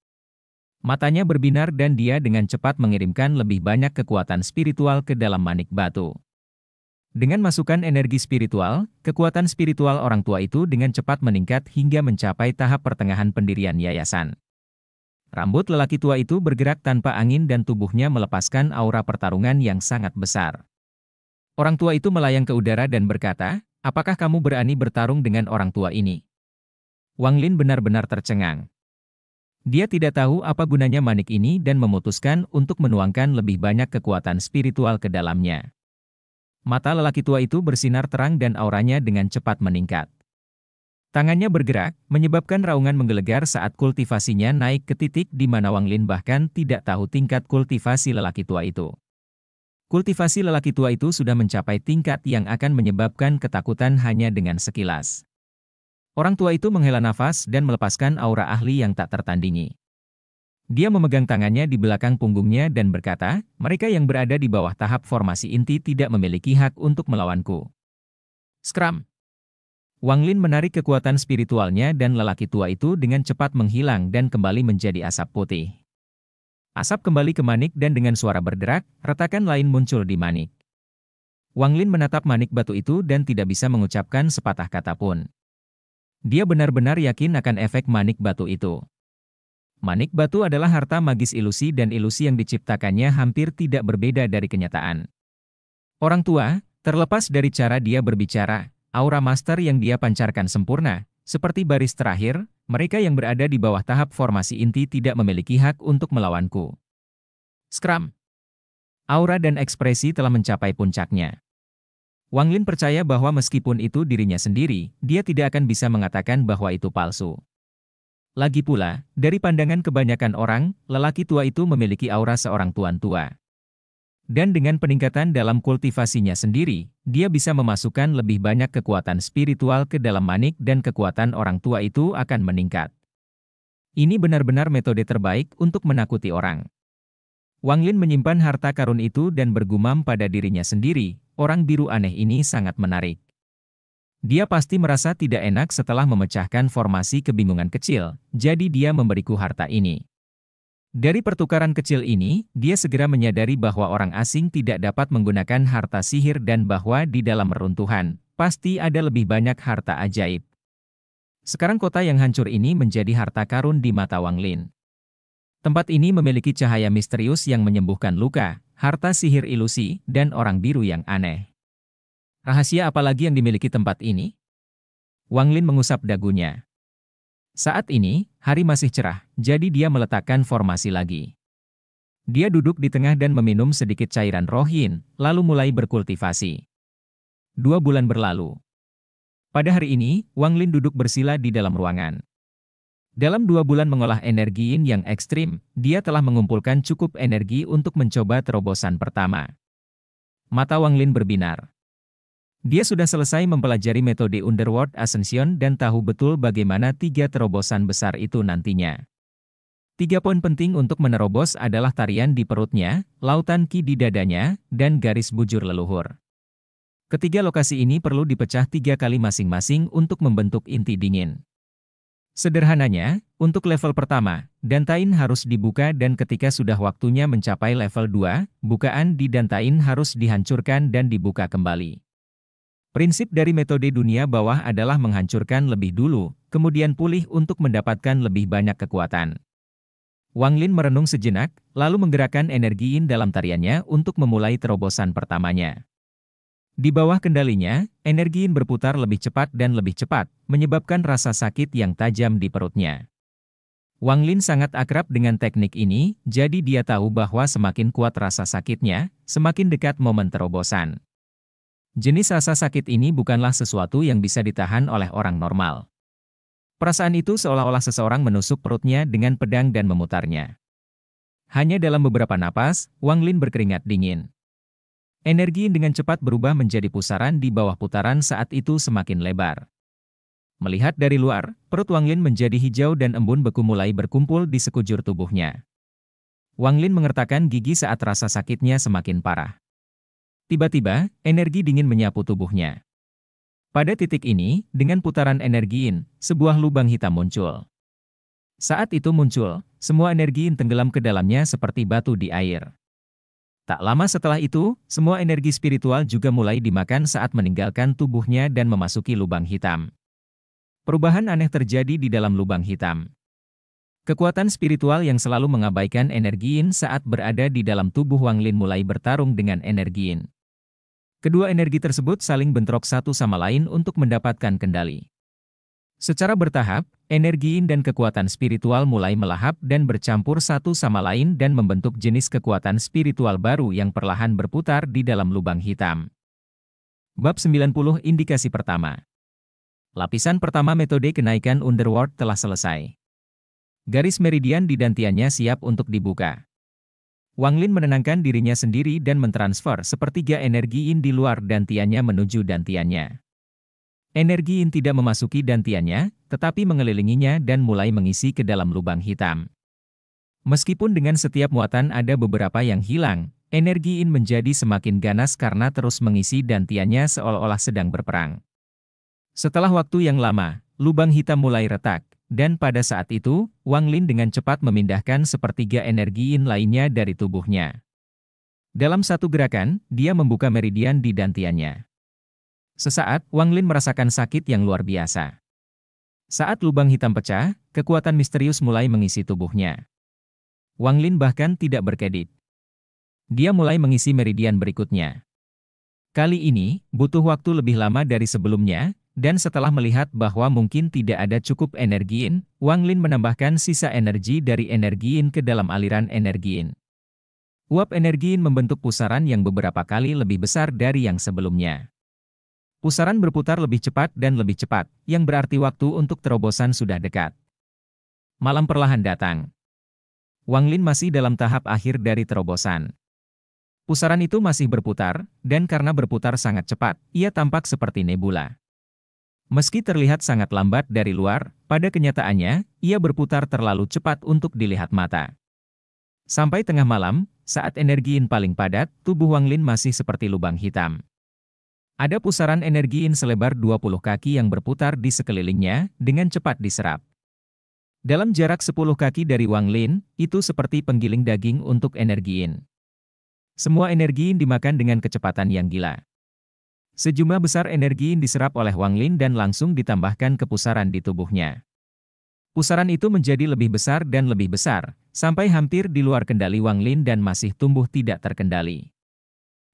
Speaker 1: Matanya berbinar dan dia dengan cepat mengirimkan lebih banyak kekuatan spiritual ke dalam manik batu. Dengan masukan energi spiritual, kekuatan spiritual orang tua itu dengan cepat meningkat hingga mencapai tahap pertengahan pendirian yayasan. Rambut lelaki tua itu bergerak tanpa angin dan tubuhnya melepaskan aura pertarungan yang sangat besar. Orang tua itu melayang ke udara dan berkata, "Apakah kamu berani bertarung dengan orang tua ini?" Wang Lin benar-benar tercengang. Dia tidak tahu apa gunanya manik ini dan memutuskan untuk menuangkan lebih banyak kekuatan spiritual ke dalamnya. Mata lelaki tua itu bersinar terang dan auranya dengan cepat meningkat. Tangannya bergerak, menyebabkan raungan menggelegar saat kultivasinya naik ke titik di mana Wang Lin bahkan tidak tahu tingkat kultivasi lelaki tua itu. Kultivasi lelaki tua itu sudah mencapai tingkat yang akan menyebabkan ketakutan hanya dengan sekilas. Orang tua itu menghela nafas dan melepaskan aura ahli yang tak tertandingi. Dia memegang tangannya di belakang punggungnya dan berkata, "Mereka yang berada di bawah tahap formasi inti tidak memiliki hak untuk melawanku." Skram! Wang Lin menarik kekuatan spiritualnya dan lelaki tua itu dengan cepat menghilang dan kembali menjadi asap putih. Asap kembali ke manik dan dengan suara berderak, retakan lain muncul di manik. Wang Lin menatap manik batu itu dan tidak bisa mengucapkan sepatah kata pun. Dia benar-benar yakin akan efek manik batu itu. Manik batu adalah harta magis ilusi dan ilusi yang diciptakannya hampir tidak berbeda dari kenyataan. Orang tua, terlepas dari cara dia berbicara, aura master yang dia pancarkan sempurna, seperti baris terakhir, mereka yang berada di bawah tahap formasi inti tidak memiliki hak untuk melawanku. Skram! Aura dan ekspresi telah mencapai puncaknya. Wang Lin percaya bahwa meskipun itu dirinya sendiri, dia tidak akan bisa mengatakan bahwa itu palsu. Lagi pula, dari pandangan kebanyakan orang, lelaki tua itu memiliki aura seorang tuan tua. Dan dengan peningkatan dalam kultivasinya sendiri, dia bisa memasukkan lebih banyak kekuatan spiritual ke dalam manik dan kekuatan orang tua itu akan meningkat. Ini benar-benar metode terbaik untuk menakuti orang. Wang Lin menyimpan harta karun itu dan bergumam pada dirinya sendiri, orang biru aneh ini sangat menarik. Dia pasti merasa tidak enak setelah memecahkan formasi kebingungan kecil, jadi dia memberiku harta ini. Dari pertukaran kecil ini, dia segera menyadari bahwa orang asing tidak dapat menggunakan harta sihir dan bahwa di dalam reruntuhan, pasti ada lebih banyak harta ajaib. Sekarang kota yang hancur ini menjadi harta karun di mata Wang Lin. Tempat ini memiliki cahaya misterius yang menyembuhkan luka, harta sihir ilusi, dan orang biru yang aneh. Rahasia apa lagi yang dimiliki tempat ini? Wang Lin mengusap dagunya. Saat ini, hari masih cerah, jadi dia meletakkan formasi lagi. Dia duduk di tengah dan meminum sedikit cairan roh yin, lalu mulai berkultivasi. 2 bulan berlalu. Pada hari ini, Wang Lin duduk bersila di dalam ruangan. Dalam 2 bulan mengolah energi yin yang ekstrim, dia telah mengumpulkan cukup energi untuk mencoba terobosan pertama. Mata Wang Lin berbinar. Dia sudah selesai mempelajari metode Underworld Ascension dan tahu betul bagaimana 3 terobosan besar itu nantinya. 3 poin penting untuk menerobos adalah tarian di perutnya, lautan ki di dadanya, dan garis bujur leluhur. Ketiga lokasi ini perlu dipecah 3 kali masing-masing untuk membentuk inti dingin. Sederhananya, untuk level pertama, dantain harus dibuka dan ketika sudah waktunya mencapai level 2, bukaan di dantain harus dihancurkan dan dibuka kembali. Prinsip dari metode dunia bawah adalah menghancurkan lebih dulu, kemudian pulih untuk mendapatkan lebih banyak kekuatan. Wang Lin merenung sejenak, lalu menggerakkan energi yin dalam tariannya untuk memulai terobosan pertamanya. Di bawah kendalinya, energi yin berputar lebih cepat dan lebih cepat, menyebabkan rasa sakit yang tajam di perutnya. Wang Lin sangat akrab dengan teknik ini, jadi dia tahu bahwa semakin kuat rasa sakitnya, semakin dekat momen terobosan. Jenis rasa sakit ini bukanlah sesuatu yang bisa ditahan oleh orang normal. Perasaan itu seolah-olah seseorang menusuk perutnya dengan pedang dan memutarnya. Hanya dalam beberapa napas, Wang Lin berkeringat dingin. Energi dengan cepat berubah menjadi pusaran di bawah putaran saat itu semakin lebar. Melihat dari luar, perut Wang Lin menjadi hijau dan embun beku mulai berkumpul di sekujur tubuhnya. Wang Lin mengertakkan gigi saat rasa sakitnya semakin parah. Tiba-tiba, energi dingin menyapu tubuhnya. Pada titik ini, dengan putaran energi yin, sebuah lubang hitam muncul. Saat itu muncul, semua energi yin tenggelam ke dalamnya seperti batu di air. Tak lama setelah itu, semua energi spiritual juga mulai dimakan saat meninggalkan tubuhnya dan memasuki lubang hitam. Perubahan aneh terjadi di dalam lubang hitam. Kekuatan spiritual yang selalu mengabaikan energi yin saat berada di dalam tubuh Wang Lin mulai bertarung dengan energi yin. Kedua energi tersebut saling bentrok satu sama lain untuk mendapatkan kendali. Secara bertahap, energi yin dan kekuatan spiritual mulai melahap dan bercampur satu sama lain dan membentuk jenis kekuatan spiritual baru yang perlahan berputar di dalam lubang hitam. Bab 90 Indikasi Pertama. Lapisan pertama metode kenaikan Underworld telah selesai. Garis meridian di dantiannya siap untuk dibuka. Wang Lin menenangkan dirinya sendiri dan mentransfer sepertiga energi yin di luar dantiannya menuju dantiannya. Energi yin tidak memasuki dantiannya, tetapi mengelilinginya dan mulai mengisi ke dalam lubang hitam. Meskipun dengan setiap muatan ada beberapa yang hilang, energi yin menjadi semakin ganas karena terus mengisi dantiannya seolah-olah sedang berperang. Setelah waktu yang lama, lubang hitam mulai retak. Dan pada saat itu, Wang Lin dengan cepat memindahkan sepertiga energi yin lainnya dari tubuhnya. Dalam satu gerakan, dia membuka meridian di dantiannya. Sesaat, Wang Lin merasakan sakit yang luar biasa. Saat lubang hitam pecah, kekuatan misterius mulai mengisi tubuhnya. Wang Lin bahkan tidak berkedip. Dia mulai mengisi meridian berikutnya. Kali ini, butuh waktu lebih lama dari sebelumnya, dan setelah melihat bahwa mungkin tidak ada cukup energi yin, Wang Lin menambahkan sisa energi dari energi yin ke dalam aliran energi yin. Uap energi yin membentuk pusaran yang beberapa kali lebih besar dari yang sebelumnya. Pusaran berputar lebih cepat dan lebih cepat, yang berarti waktu untuk terobosan sudah dekat. Malam perlahan datang. Wang Lin masih dalam tahap akhir dari terobosan. Pusaran itu masih berputar, dan karena berputar sangat cepat, ia tampak seperti nebula. Meski terlihat sangat lambat dari luar, pada kenyataannya, ia berputar terlalu cepat untuk dilihat mata. Sampai tengah malam, saat energi yin paling padat, tubuh Wang Lin masih seperti lubang hitam. Ada pusaran energi yin selebar 20 kaki yang berputar di sekelilingnya, dengan cepat diserap. Dalam jarak 10 kaki dari Wang Lin, itu seperti penggiling daging untuk energi yin. Semua energi yin dimakan dengan kecepatan yang gila. Sejumlah besar energi yin diserap oleh Wang Lin dan langsung ditambahkan ke pusaran di tubuhnya. Pusaran itu menjadi lebih besar dan lebih besar, sampai hampir di luar kendali Wang Lin dan masih tumbuh tidak terkendali.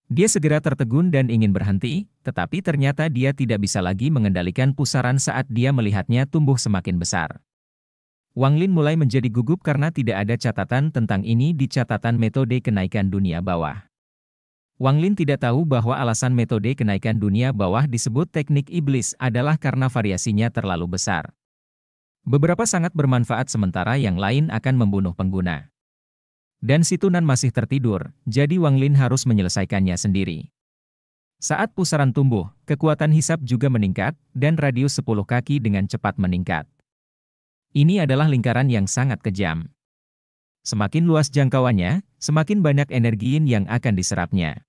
Speaker 1: Dia segera tertegun dan ingin berhenti, tetapi ternyata dia tidak bisa lagi mengendalikan pusaran saat dia melihatnya tumbuh semakin besar. Wang Lin mulai menjadi gugup karena tidak ada catatan tentang ini di catatan metode kenaikan dunia bawah. Wang Lin tidak tahu bahwa alasan metode kenaikan dunia bawah disebut teknik iblis adalah karena variasinya terlalu besar. Beberapa sangat bermanfaat sementara yang lain akan membunuh pengguna. Dan si Tunan masih tertidur, jadi Wang Lin harus menyelesaikannya sendiri. Saat pusaran tumbuh, kekuatan hisap juga meningkat, dan radius 10 kaki dengan cepat meningkat. Ini adalah lingkaran yang sangat kejam. Semakin luas jangkauannya, semakin banyak energi yin yang akan diserapnya.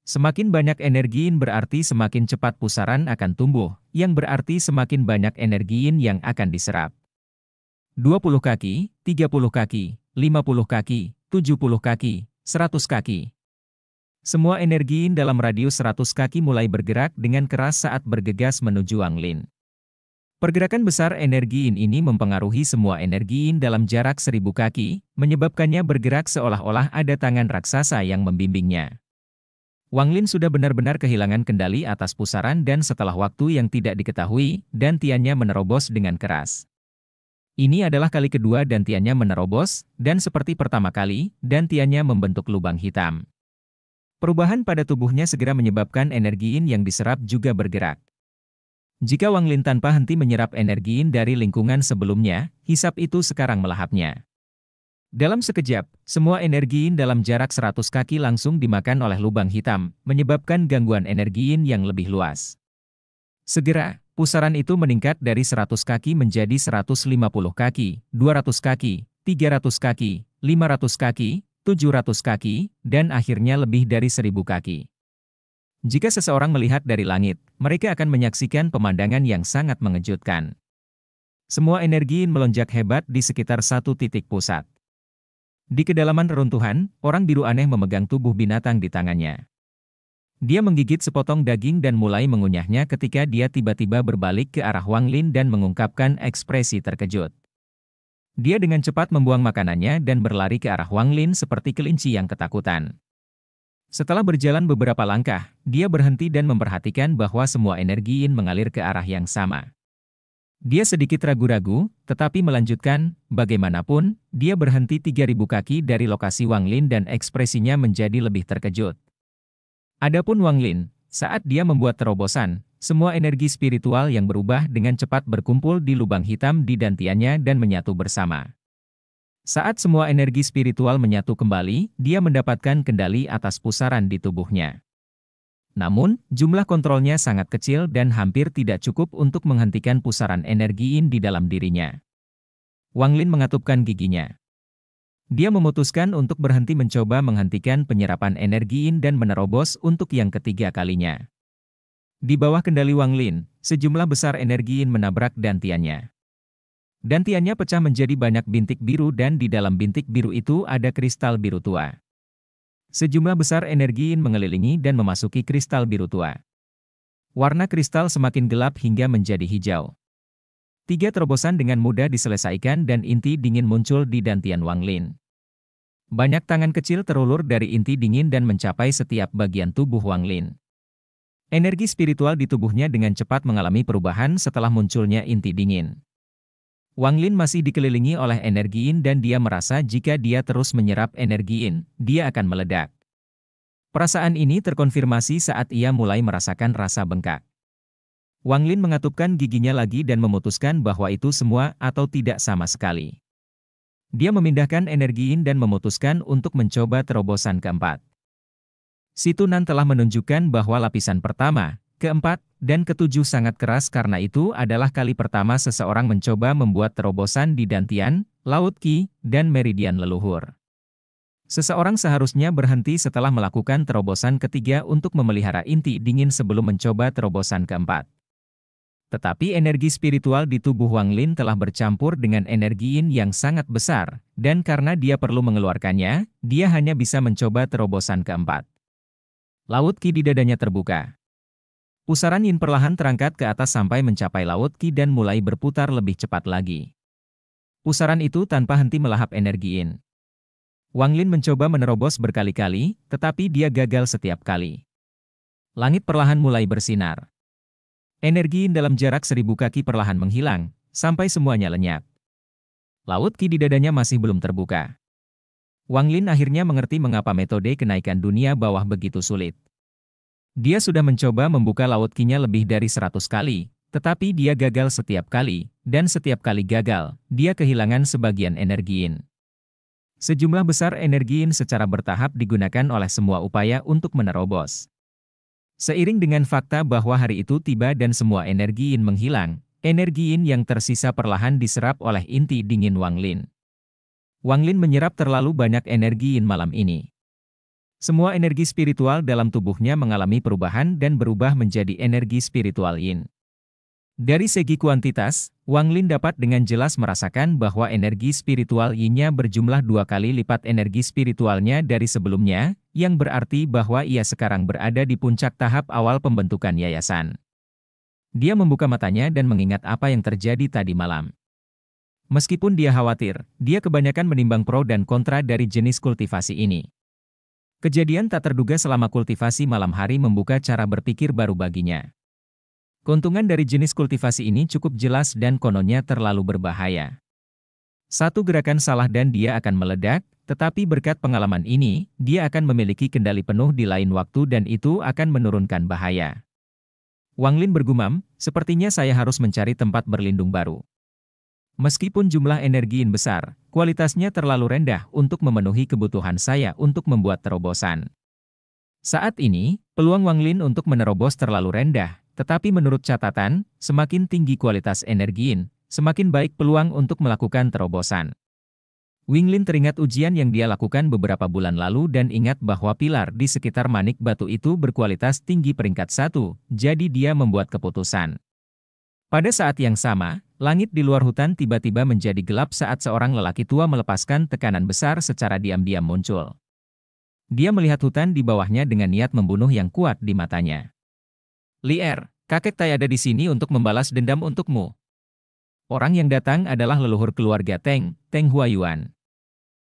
Speaker 1: Semakin banyak energi yin berarti semakin cepat pusaran akan tumbuh, yang berarti semakin banyak energi yin yang akan diserap. 20 kaki, 30 kaki, 50 kaki, 70 kaki, 100 kaki. Semua energi yin dalam radius 100 kaki mulai bergerak dengan keras saat bergegas menuju Wang Lin. Pergerakan besar energi yin ini mempengaruhi semua energi yin dalam jarak 1000 kaki, menyebabkannya bergerak seolah-olah ada tangan raksasa yang membimbingnya. Wang Lin sudah benar-benar kehilangan kendali atas pusaran dan setelah waktu yang tidak diketahui, dantiannya menerobos dengan keras. Ini adalah kali kedua dantiannya menerobos, dan seperti pertama kali, dantiannya membentuk lubang hitam. Perubahan pada tubuhnya segera menyebabkan energi yin yang diserap juga bergerak. Jika Wang Lin tanpa henti menyerap energi yin dari lingkungan sebelumnya, hisap itu sekarang melahapnya. Dalam sekejap, semua energi yin dalam jarak 100 kaki langsung dimakan oleh lubang hitam, menyebabkan gangguan energi yin yang lebih luas. Segera, pusaran itu meningkat dari 100 kaki menjadi 150 kaki, 200 kaki, 300 kaki, 500 kaki, 700 kaki, dan akhirnya lebih dari 1000 kaki. Jika seseorang melihat dari langit, mereka akan menyaksikan pemandangan yang sangat mengejutkan. Semua energi yin melonjak hebat di sekitar satu titik pusat. Di kedalaman reruntuhan, orang biru aneh memegang tubuh binatang di tangannya. Dia menggigit sepotong daging dan mulai mengunyahnya ketika dia tiba-tiba berbalik ke arah Wang Lin dan mengungkapkan ekspresi terkejut. Dia dengan cepat membuang makanannya dan berlari ke arah Wang Lin seperti kelinci yang ketakutan. Setelah berjalan beberapa langkah, dia berhenti dan memperhatikan bahwa semua energi yin mengalir ke arah yang sama. Dia sedikit ragu-ragu, tetapi melanjutkan, bagaimanapun, dia berhenti 3000 kaki dari lokasi Wang Lin dan ekspresinya menjadi lebih terkejut. Adapun Wang Lin, saat dia membuat terobosan, semua energi spiritual yang berubah dengan cepat berkumpul di lubang hitam di dantiannya dan menyatu bersama. Saat semua energi spiritual menyatu kembali, dia mendapatkan kendali atas pusaran di tubuhnya. Namun, jumlah kontrolnya sangat kecil dan hampir tidak cukup untuk menghentikan pusaran energi yin di dalam dirinya. Wang Lin mengatupkan giginya. Dia memutuskan untuk berhenti mencoba menghentikan penyerapan energi yin dan menerobos untuk yang ketiga kalinya. Di bawah kendali Wang Lin, sejumlah besar energi yin menabrak dantiannya. Dantiannya pecah menjadi banyak bintik biru dan di dalam bintik biru itu ada kristal biru tua. Sejumlah besar energi yin mengelilingi dan memasuki kristal biru tua. Warna kristal semakin gelap hingga menjadi hijau. 3 terobosan dengan mudah diselesaikan dan inti dingin muncul di dantian Wang Lin. Banyak tangan kecil terulur dari inti dingin dan mencapai setiap bagian tubuh Wang Lin. Energi spiritual di tubuhnya dengan cepat mengalami perubahan setelah munculnya inti dingin. Wang Lin masih dikelilingi oleh energi yin dan dia merasa jika dia terus menyerap energi yin, dia akan meledak. Perasaan ini terkonfirmasi saat ia mulai merasakan rasa bengkak. Wang Lin mengatupkan giginya lagi dan memutuskan bahwa itu semua atau tidak sama sekali. Dia memindahkan energi yin dan memutuskan untuk mencoba terobosan keempat. Si Tunan telah menunjukkan bahwa lapisan pertama, keempat, dan ketujuh sangat keras karena itu adalah kali pertama seseorang mencoba membuat terobosan di dantian, laut Qi, dan meridian leluhur. Seseorang seharusnya berhenti setelah melakukan terobosan ketiga untuk memelihara inti dingin sebelum mencoba terobosan keempat. Tetapi energi spiritual di tubuh Wang Lin telah bercampur dengan energi yin yang sangat besar, dan karena dia perlu mengeluarkannya, dia hanya bisa mencoba terobosan keempat. Laut Qi di dadanya terbuka. Pusaran yin perlahan terangkat ke atas sampai mencapai laut Qi dan mulai berputar lebih cepat lagi. Pusaran itu tanpa henti melahap energi yin. Wang Lin mencoba menerobos berkali-kali, tetapi dia gagal setiap kali. Langit perlahan mulai bersinar. Energi yin dalam jarak 1000 kaki perlahan menghilang, sampai semuanya lenyap. Laut Qi di dadanya masih belum terbuka. Wang Lin akhirnya mengerti mengapa metode kenaikan dunia bawah begitu sulit. Dia sudah mencoba membuka laut Qi-nya lebih dari 100 kali, tetapi dia gagal setiap kali, dan setiap kali gagal, dia kehilangan sebagian energi Yin. Sejumlah besar energi Yin secara bertahap digunakan oleh semua upaya untuk menerobos. Seiring dengan fakta bahwa hari itu tiba dan semua energi Yin menghilang, energi Yin yang tersisa perlahan diserap oleh inti dingin Wang Lin. Wang Lin menyerap terlalu banyak energi Yin malam ini. Semua energi spiritual dalam tubuhnya mengalami perubahan dan berubah menjadi energi spiritual Yin. Dari segi kuantitas, Wang Lin dapat dengan jelas merasakan bahwa energi spiritual Yin-nya berjumlah 2 kali lipat energi spiritualnya dari sebelumnya, yang berarti bahwa ia sekarang berada di puncak tahap awal pembentukan yayasan. Dia membuka matanya dan mengingat apa yang terjadi tadi malam. Meskipun dia khawatir, dia kebanyakan menimbang pro dan kontra dari jenis kultivasi ini. Kejadian tak terduga selama kultivasi malam hari membuka cara berpikir baru baginya. Keuntungan dari jenis kultivasi ini cukup jelas dan kononnya terlalu berbahaya. Satu gerakan salah dan dia akan meledak, tetapi berkat pengalaman ini, dia akan memiliki kendali penuh di lain waktu dan itu akan menurunkan bahaya. Wang Lin bergumam, sepertinya saya harus mencari tempat berlindung baru. Meskipun jumlah energi Yin besar, kualitasnya terlalu rendah untuk memenuhi kebutuhan saya untuk membuat terobosan. Saat ini, peluang Wang Lin untuk menerobos terlalu rendah, tetapi menurut catatan, semakin tinggi kualitas energi Yin, semakin baik peluang untuk melakukan terobosan. Wang Lin teringat ujian yang dia lakukan beberapa bulan lalu dan ingat bahwa pilar di sekitar manik batu itu berkualitas tinggi peringkat 1, jadi dia membuat keputusan. Pada saat yang sama, langit di luar hutan tiba-tiba menjadi gelap saat seorang lelaki tua melepaskan tekanan besar secara diam-diam muncul. Dia melihat hutan di bawahnya dengan niat membunuh yang kuat di matanya. Li Er, kakek Tai ada di sini untuk membalas dendam untukmu. Orang yang datang adalah leluhur keluarga Teng, Teng Huayuan.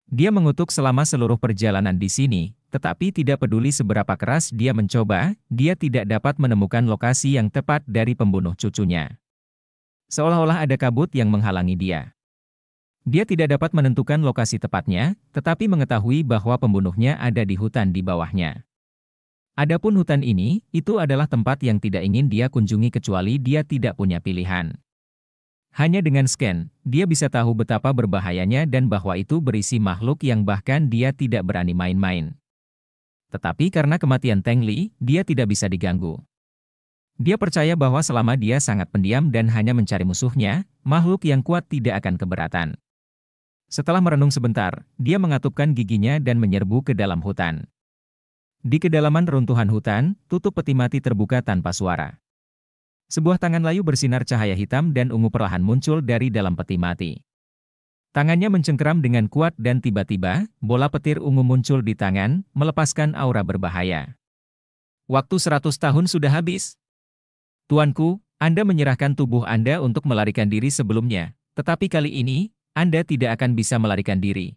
Speaker 1: Dia mengutuk selama seluruh perjalanan di sini, tetapi tidak peduli seberapa keras dia mencoba, dia tidak dapat menemukan lokasi yang tepat dari pembunuh cucunya. Seolah-olah ada kabut yang menghalangi dia. Dia tidak dapat menentukan lokasi tepatnya, tetapi mengetahui bahwa pembunuhnya ada di hutan di bawahnya. Adapun hutan ini, itu adalah tempat yang tidak ingin dia kunjungi kecuali dia tidak punya pilihan. Hanya dengan scan, dia bisa tahu betapa berbahayanya dan bahwa itu berisi makhluk yang bahkan dia tidak berani main-main. Tetapi karena kematian Teng Li, dia tidak bisa diganggu. Dia percaya bahwa selama dia sangat pendiam dan hanya mencari musuhnya, makhluk yang kuat tidak akan keberatan. Setelah merenung sebentar, dia mengatupkan giginya dan menyerbu ke dalam hutan. Di kedalaman runtuhan hutan, tutup peti mati terbuka tanpa suara. Sebuah tangan layu bersinar cahaya hitam dan ungu perlahan muncul dari dalam peti mati. Tangannya mencengkeram dengan kuat dan tiba-tiba, bola petir ungu muncul di tangan, melepaskan aura berbahaya. Waktu 100 tahun sudah habis. Tuanku, Anda menyerahkan tubuh Anda untuk melarikan diri sebelumnya, tetapi kali ini, Anda tidak akan bisa melarikan diri.